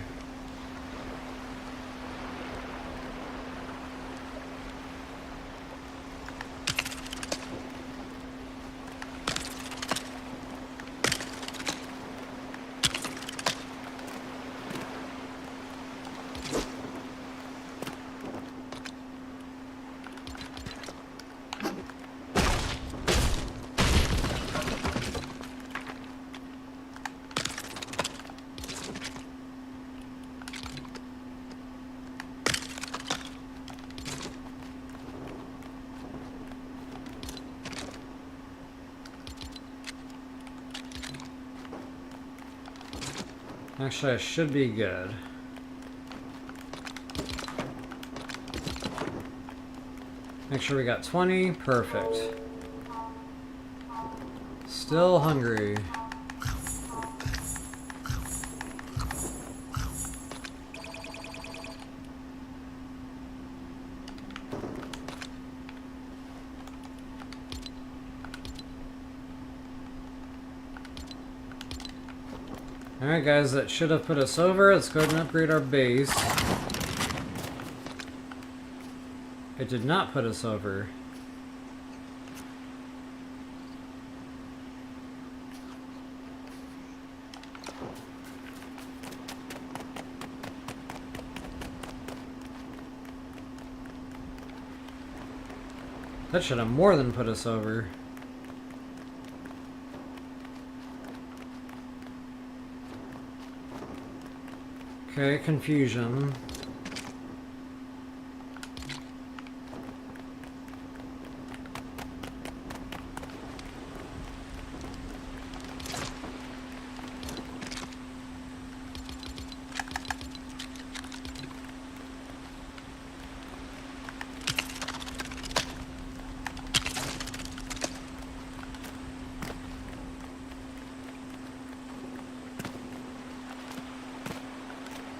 Actually, I should be good. Make sure we got 20. Perfect. Still hungry. Alright guys, that should have put us over. Let's go ahead and upgrade our base. It did not put us over. That should have more than put us over. Okay, confusion.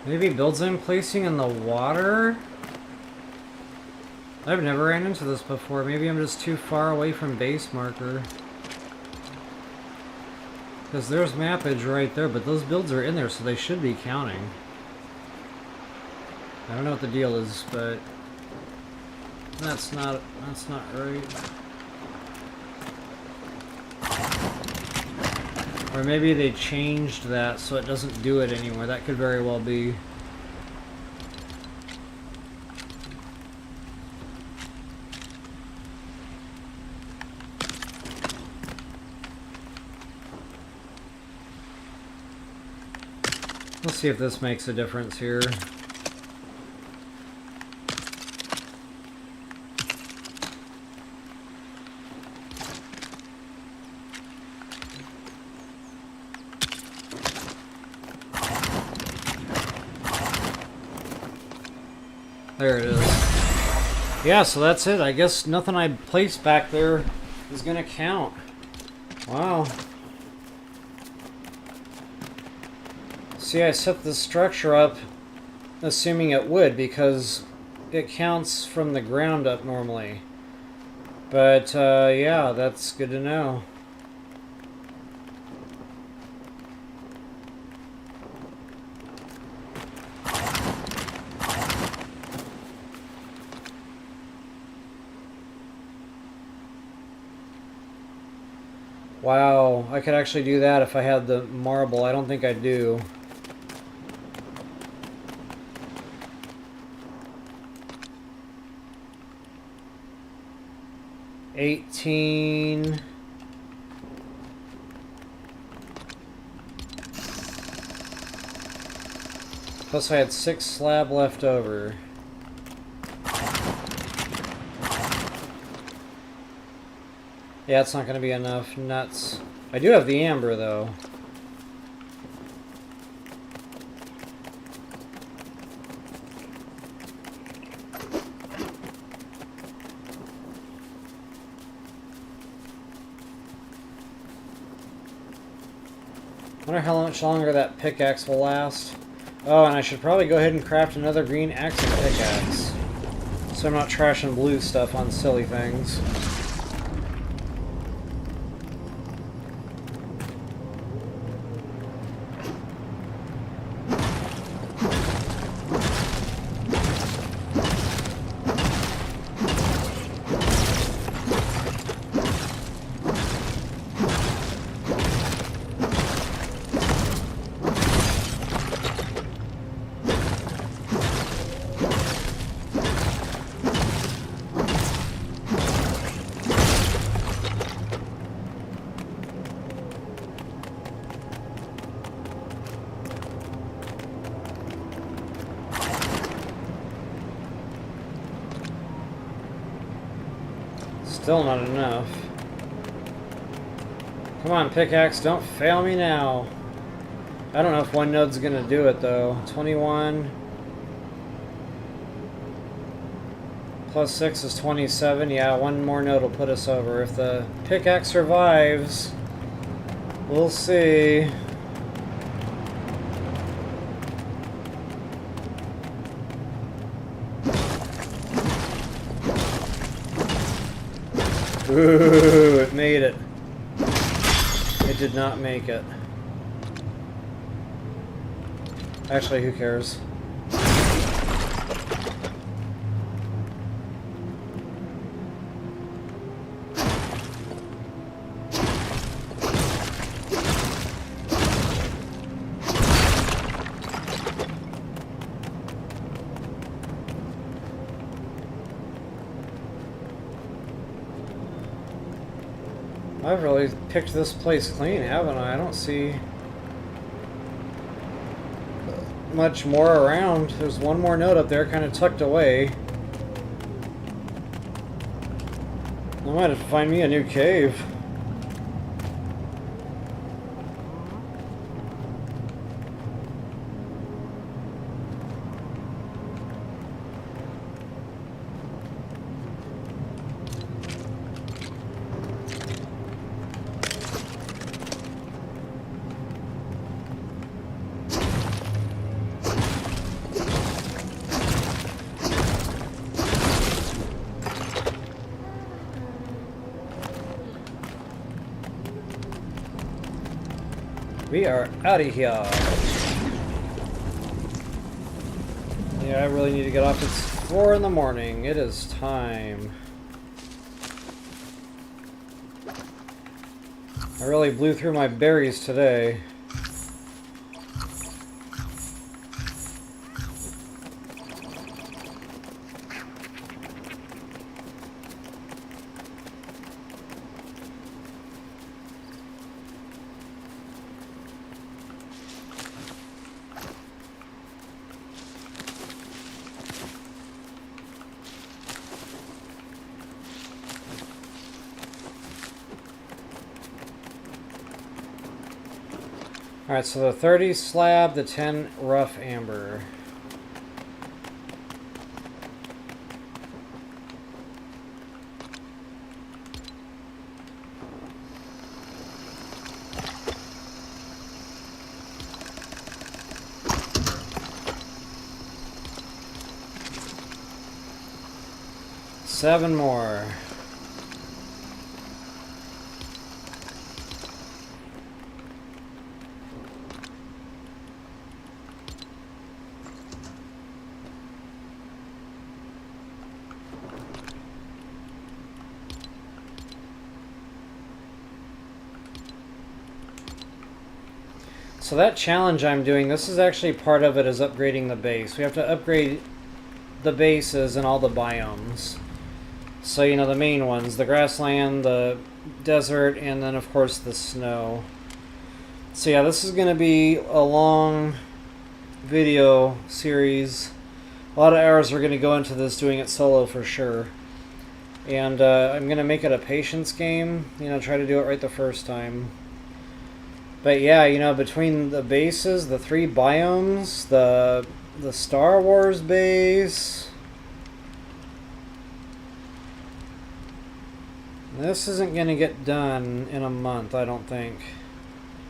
Maybe builds I'm placing in the water? I've never ran into this before. Maybe I'm just too far away from base marker. Because there's mappage right there, but those builds are in there, so they should be counting. I don't know what the deal is, but that's not right. Or maybe they changed that so it doesn't do it anymore. That could very well be. Let's see if this makes a difference here. There it is. Yeah, so that's it. I guess nothing I placed back there is gonna count. Wow. See, I set the structure up assuming it would because it counts from the ground up normally. But yeah, that's good to know. Wow, I could actually do that if I had the marble. I don't think I do. $18. Plus I had 6 slab left over. Yeah, it's not going to be enough. Nuts. I do have the amber, though. I wonder how much longer that pickaxe will last. Oh, and I should probably go ahead and craft another green axe and pickaxe. So I'm not trashing blue stuff on silly things. Still not enough. Come on, pickaxe, don't fail me now. I don't know if one node's gonna do it though. 21 plus 6 is 27. Yeah, one more node will put us over. If the pickaxe survives, we'll see. Ooh, it made it. It did not make it. Actually, who cares? I've really picked this place clean, haven't I? I don't see much more around. There's one more node up there, kind of tucked away. I might have to find me a new cave. We are out of here. Yeah, I really need to get off. It's 4 in the morning. It is time. I really blew through my berries today. Alright, so the 30 slab, the 10 rough amber. Seven more. So that challenge I'm doing, this is actually part of it, is upgrading the base. We have to upgrade the bases in all the biomes. So, you know, the main ones, the grassland, the desert, and then of course the snow. So yeah, this is going to be a long video series. A lot of hours are going to go into this, doing it solo for sure. And I'm going to make it a patience game, you know, try to do it right the first time. But yeah, you know, between the bases, the 3 biomes, the Star Wars base, this isn't going to get done in a month, I don't think.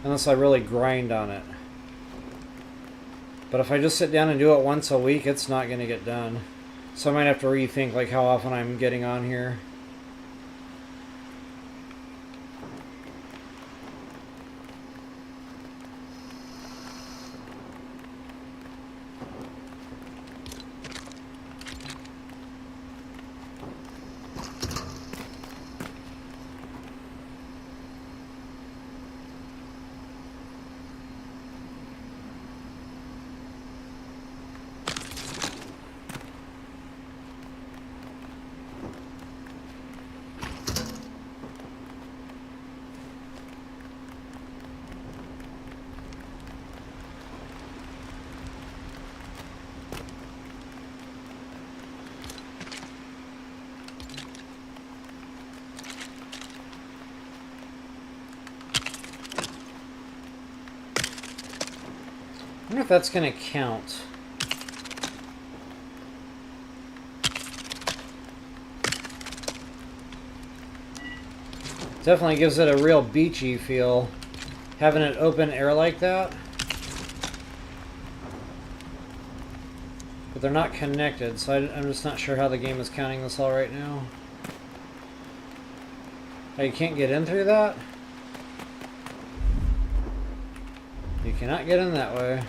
Unless I really grind on it. But if I just sit down and do it once a week, it's not going to get done. So I might have to rethink like how often I'm getting on here. wonder if that's going to count. Definitely gives it a real beachy feel, having it open air like that. But they're not connected, so I'm just not sure how the game is counting this all right now. Oh, you can't get in through that? You cannot get in that way.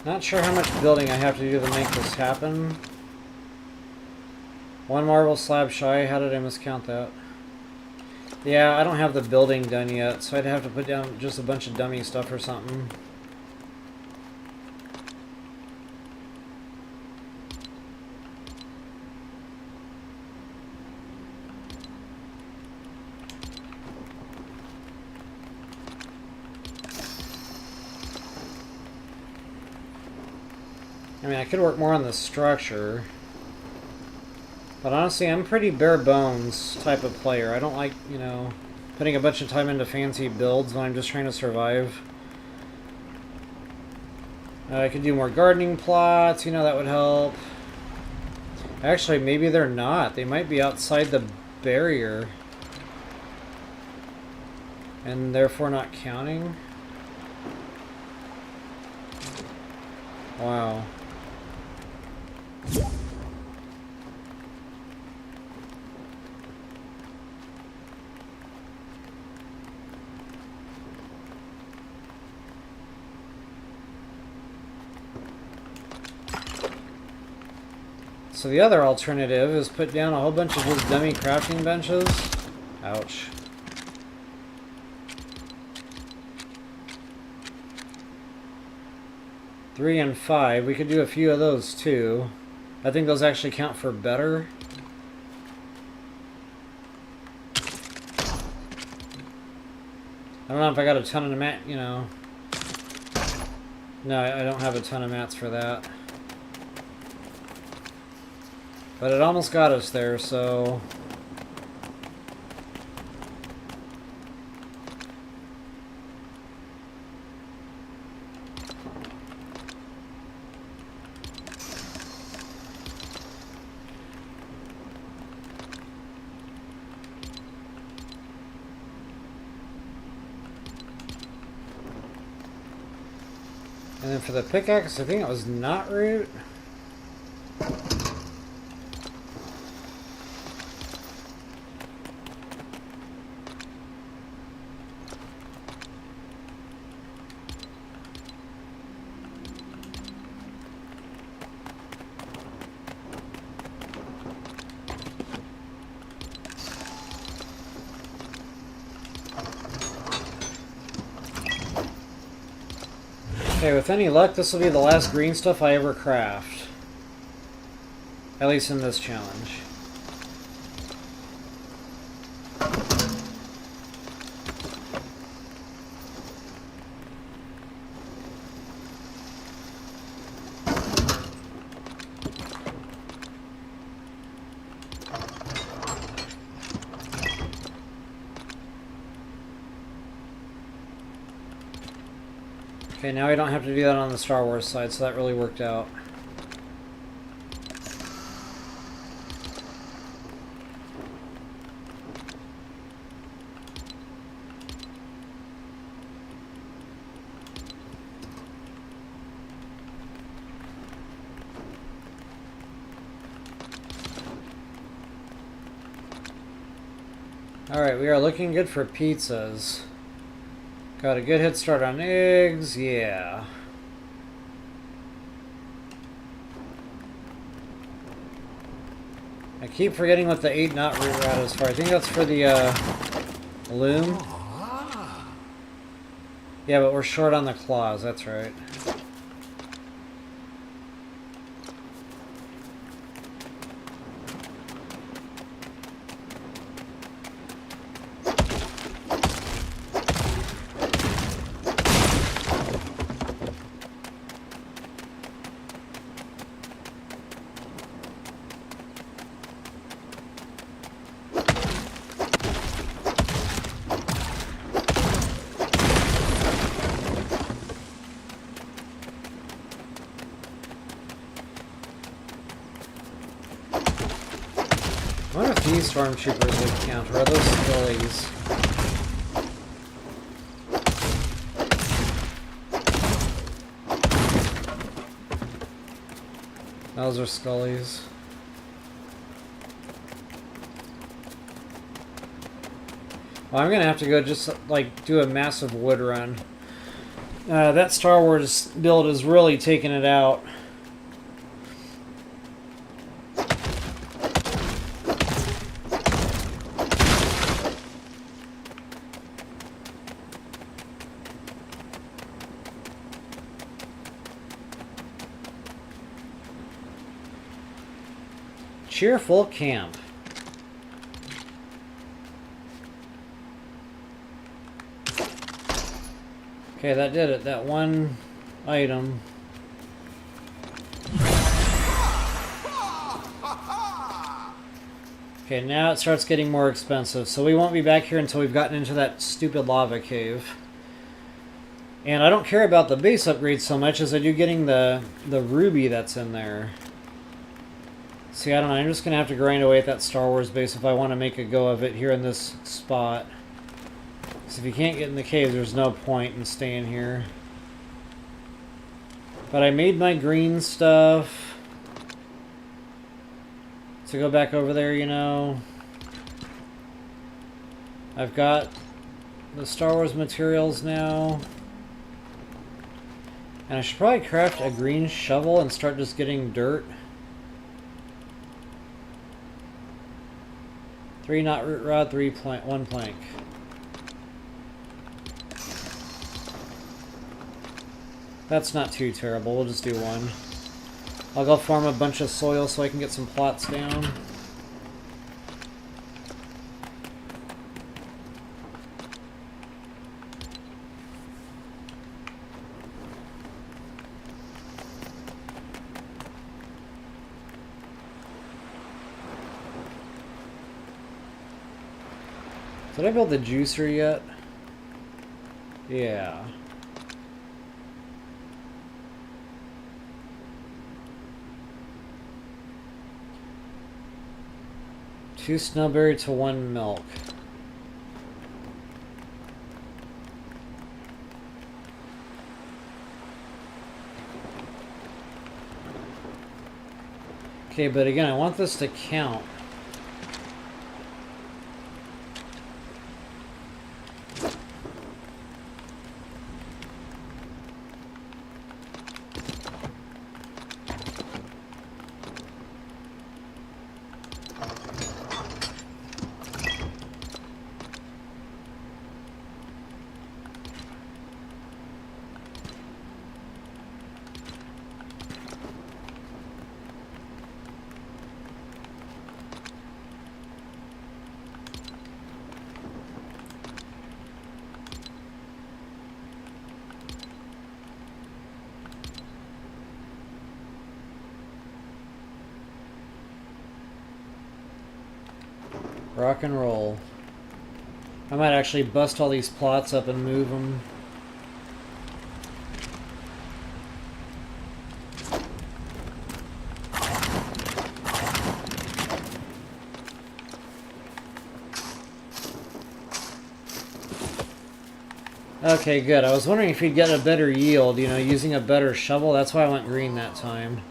Not sure how much building I have to do to make this happen. One marble slab shy. How did I miscount that? Yeah, I don't have the building done yet, so I'd have to put down just a bunch of dummy stuff or something. I mean, I could work more on the structure. But honestly, I'm pretty bare bones type of player. I don't like, you know, putting a bunch of time into fancy builds when I'm just trying to survive. I could do more gardening plots, you know, that would help. Actually, maybe they're not. They might be outside the barrier. And therefore not counting. Wow. So the other alternative is put down a whole bunch of just dummy crafting benches. Ouch. Three and 5. We could do a few of those too. I think those actually count for better. I don't know if I got a ton of mat, you know. No, I don't have a ton of mats for that. But it almost got us there, so... And then for the pickaxe, I think it was not root. Okay, with any luck, this will be the last green stuff I ever craft. At least in this challenge. Okay, now I don't have to do that on the Star Wars side, so that really worked out. Alright, we are looking good for pizzas. Got a good head start on eggs, yeah. I keep forgetting what the 8-knot root route is for. I think that's for the loom. Yeah, but we're short on the claws, that's right. these stormtroopers would count, or are those scullies? Those are scullies. Well, I'm gonna have to go just like do a massive wood run. That Star Wars build is really taking it out. Cheerful camp. Okay, that did it. That one item. Okay, now it starts getting more expensive. So we won't be back here until we've gotten into that stupid lava cave. And I don't care about the base upgrade so much as I do getting the ruby that's in there. See, I don't know. I'm just going to have to grind away at that Star Wars base if I want to make a go of it here in this spot. Because if you can't get in the cave, there's no point in staying here. But I made my green stuff. To go back over there, you know. I've got the Star Wars materials now. And I should probably craft a green shovel and start just getting dirt. 3 knot root rod, 1 plank. That's not too terrible. We'll just do 1. I'll go farm a bunch of soil so I can get some plots down. Did I build the juicer yet? Yeah. Two snowberry to 1 milk. Okay, but again, I want this to count. Rock and roll. I might actually bust all these plots up and move them. Okay, good. I was wondering if you'd get a better yield, you know, using a better shovel. That's why I went green that time.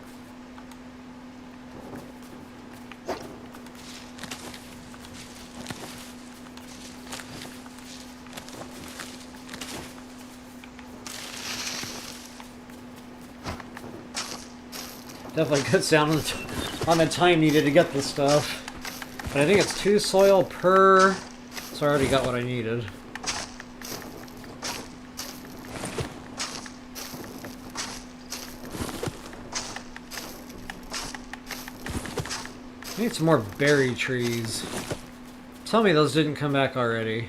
Definitely cuts down on the time needed to get this stuff. But I think it's 2 soil per... So I already got what I needed. I need some more berry trees. Tell me those didn't come back already.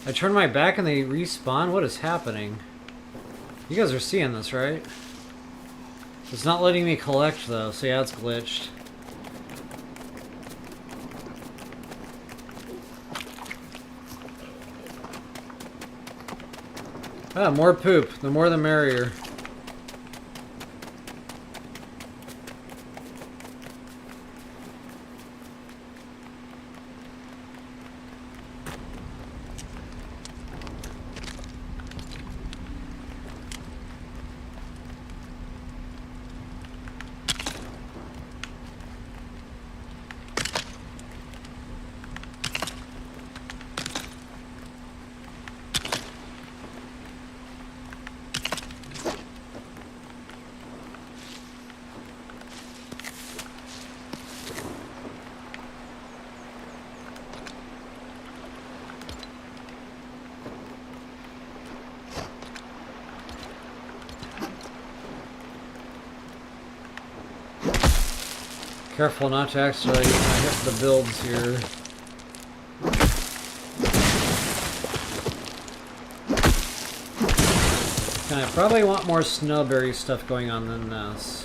I turned my back and they respawn? What is happening? You guys are seeing this, right? It's not letting me collect though, so yeah, it's glitched. Ah, more poop. The more the merrier. Careful not to actually hit the builds here. And I probably want more snowberry stuff going on than this.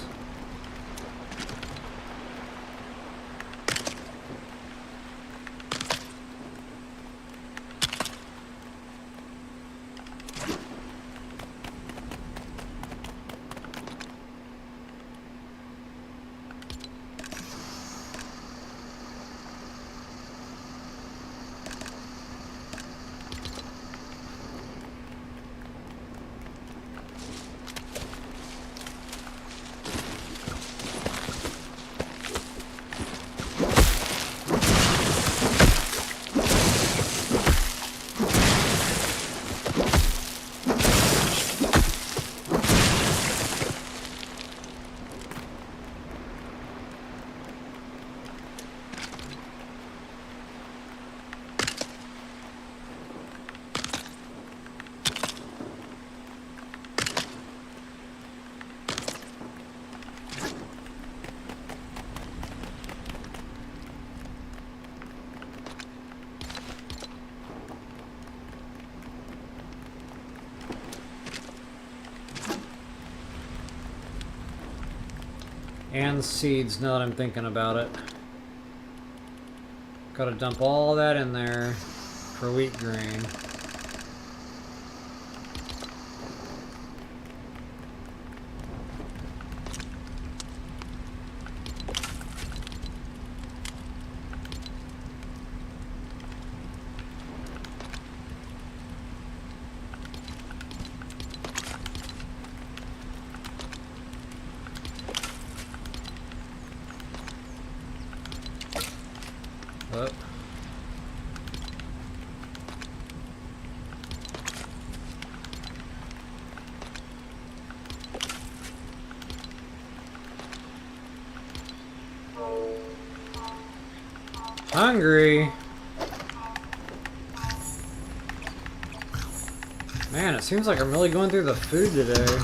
And seeds, now that I'm thinking about it. Gotta dump all that in there for wheat grain. Oh. Hungry. Man, it seems like I'm really going through the food today.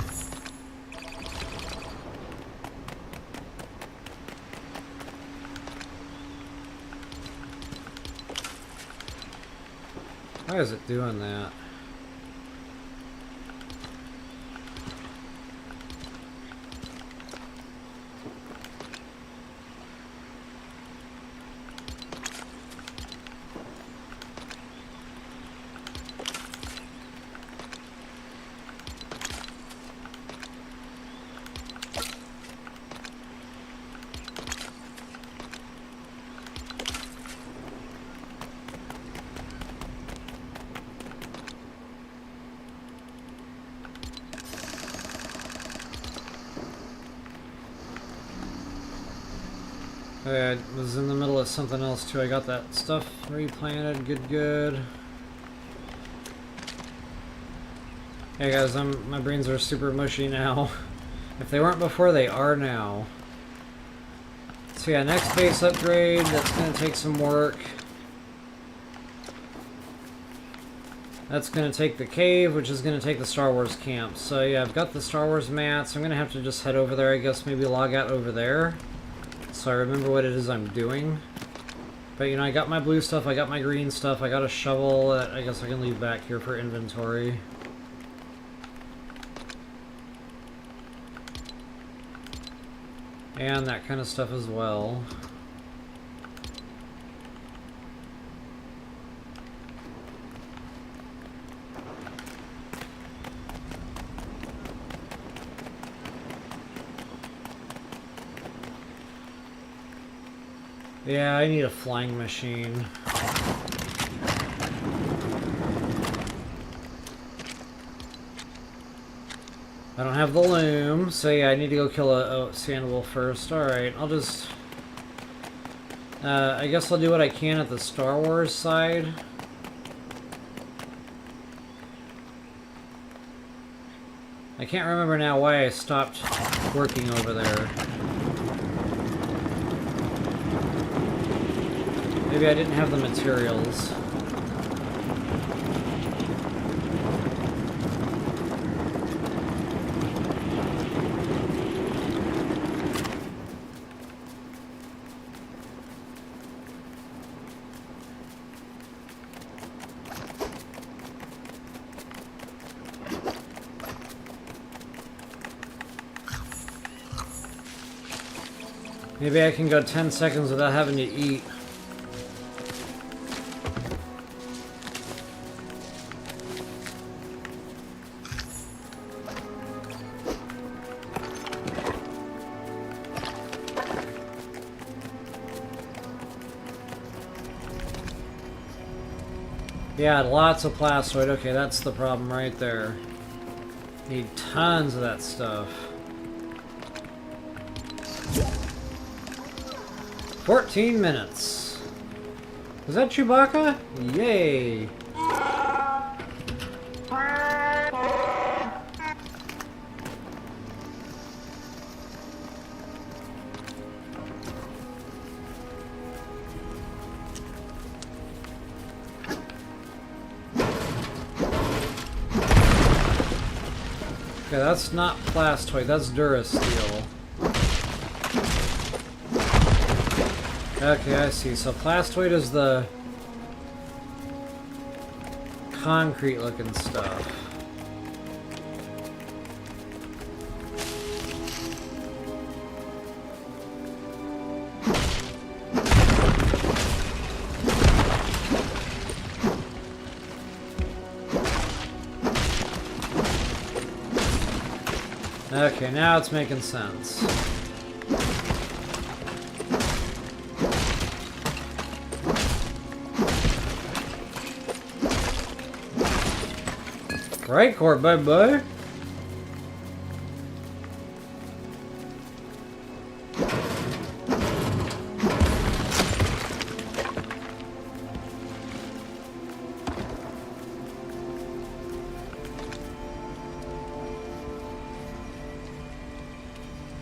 Why is it doing that? I was in the middle of something else too. I got that stuff replanted. Good. Hey guys, my brains are super mushy now. If they weren't before, they are now. So yeah, next base upgrade, that's gonna take some work. That's gonna take the cave, which is gonna take the Star Wars camp. So yeah, I've got the Star Wars mats. I'm gonna have to just head over there, I guess maybe log out over there. So I remember what it is I'm doing. But you know, I got my blue stuff, I got my green stuff, I got a shovel that I guess I can leave back here for inventory. And that kind of stuff as well. Yeah, I need a flying machine. I don't have the loom, so yeah, I need to go kill a sand wolf first. Alright, I'll just... I guess I'll do what I can at the Star Wars side. I can't remember now why I stopped working over there. Maybe I didn't have the materials. Maybe I can go 10 seconds without having to eat. Yeah, lots of plastoid. Okay, that's the problem right there. Need tons of that stuff. 14 minutes. Is that Chewbacca? Yay! Okay, that's not plastoid, that's Durasteel. Okay, I see. So plastoid is the concrete looking stuff. Okay, now it's making sense. Right, Court, bye-bye.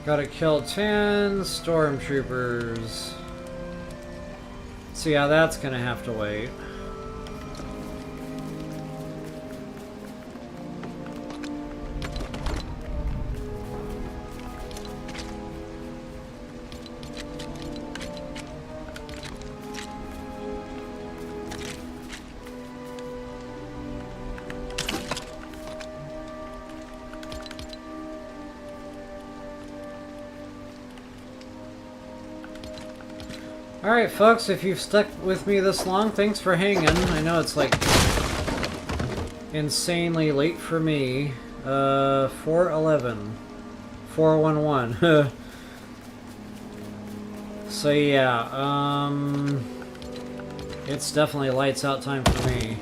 Gotta kill 10 stormtroopers. So yeah, that's gonna have to wait. Alright folks, if you've stuck with me this long, thanks for hanging. I know it's like insanely late for me. 4:11. 4:11. So yeah, it's definitely lights out time for me.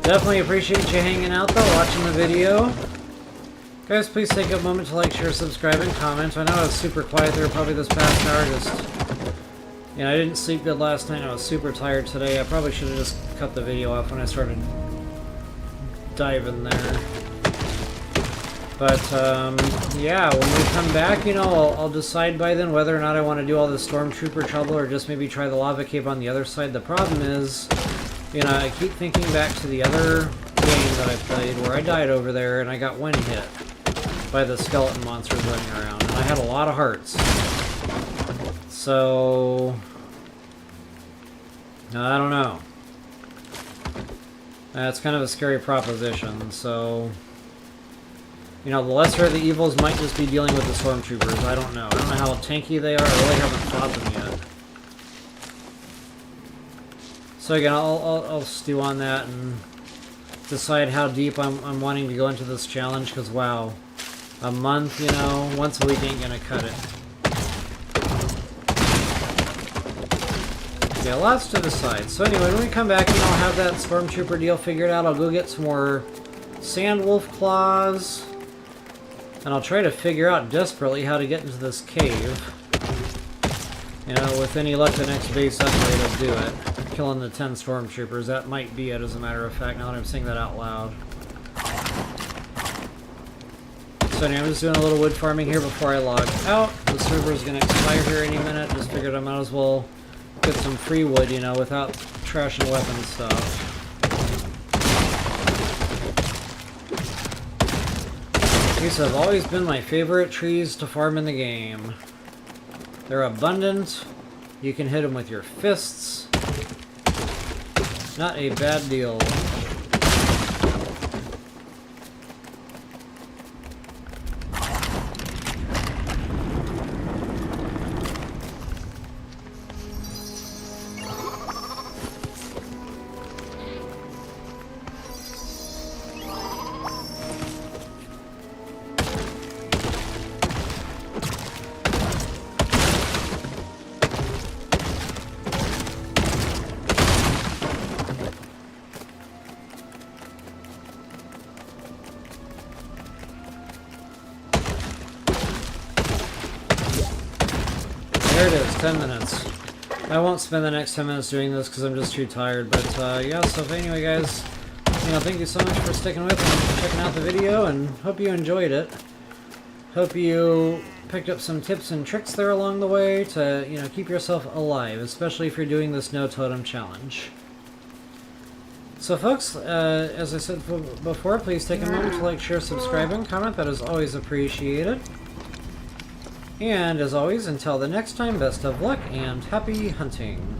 Definitely appreciate you hanging out though, watching the video. Guys, please take a moment to like, share, subscribe, and comment. I know I was super quiet there probably this past hour, just... You know, I didn't sleep good last night. I was super tired today. I probably should have just cut the video off when I started diving there. But, yeah, when we come back, you know, I'll decide by then whether or not I want to do all the Stormtrooper trouble or just maybe try the lava cave on the other side. The problem is, you know, I keep thinking back to the other game that I played where I died over there and I got one hit by the skeleton monsters running around. And I had a lot of hearts. So... I don't know. That's kind of a scary proposition, so... You know, the lesser of the evils might just be dealing with the stormtroopers. I don't know. I don't know how tanky they are. I really haven't fought them yet. So again, I'll stew on that and decide how deep I'm wanting to go into this challenge, because wow, a month, you know, once a week ain't gonna cut it. Yeah, lots to decide. So anyway, when we come back, you know, I'll have that stormtrooper deal figured out. I'll go get some more sandwolf claws. And I'll try to figure out desperately how to get into this cave. You know, with any luck, the next base upgrade will do it. Killing the 10 stormtroopers, that might be it, as a matter of fact, now that I'm saying that out loud. So anyway, I'm just doing a little wood farming here before I log out. The server is going to expire here any minute. Just figured I might as well get some free wood, you know, without trashing weapon stuff. These have always been my favorite trees to farm in the game. They're abundant. You can hit them with your fists. Not a bad deal. There it is, 10 minutes. I won't spend the next 10 minutes doing this because I'm just too tired, but yeah, so anyway guys, thank you so much for sticking with and checking out the video, and hope you enjoyed it. Hope you picked up some tips and tricks there along the way to, keep yourself alive, especially if you're doing this no totem challenge. So folks, as I said before, please take a moment to like, share, subscribe, and comment. That is always appreciated. And as always, until the next time, best of luck and happy hunting.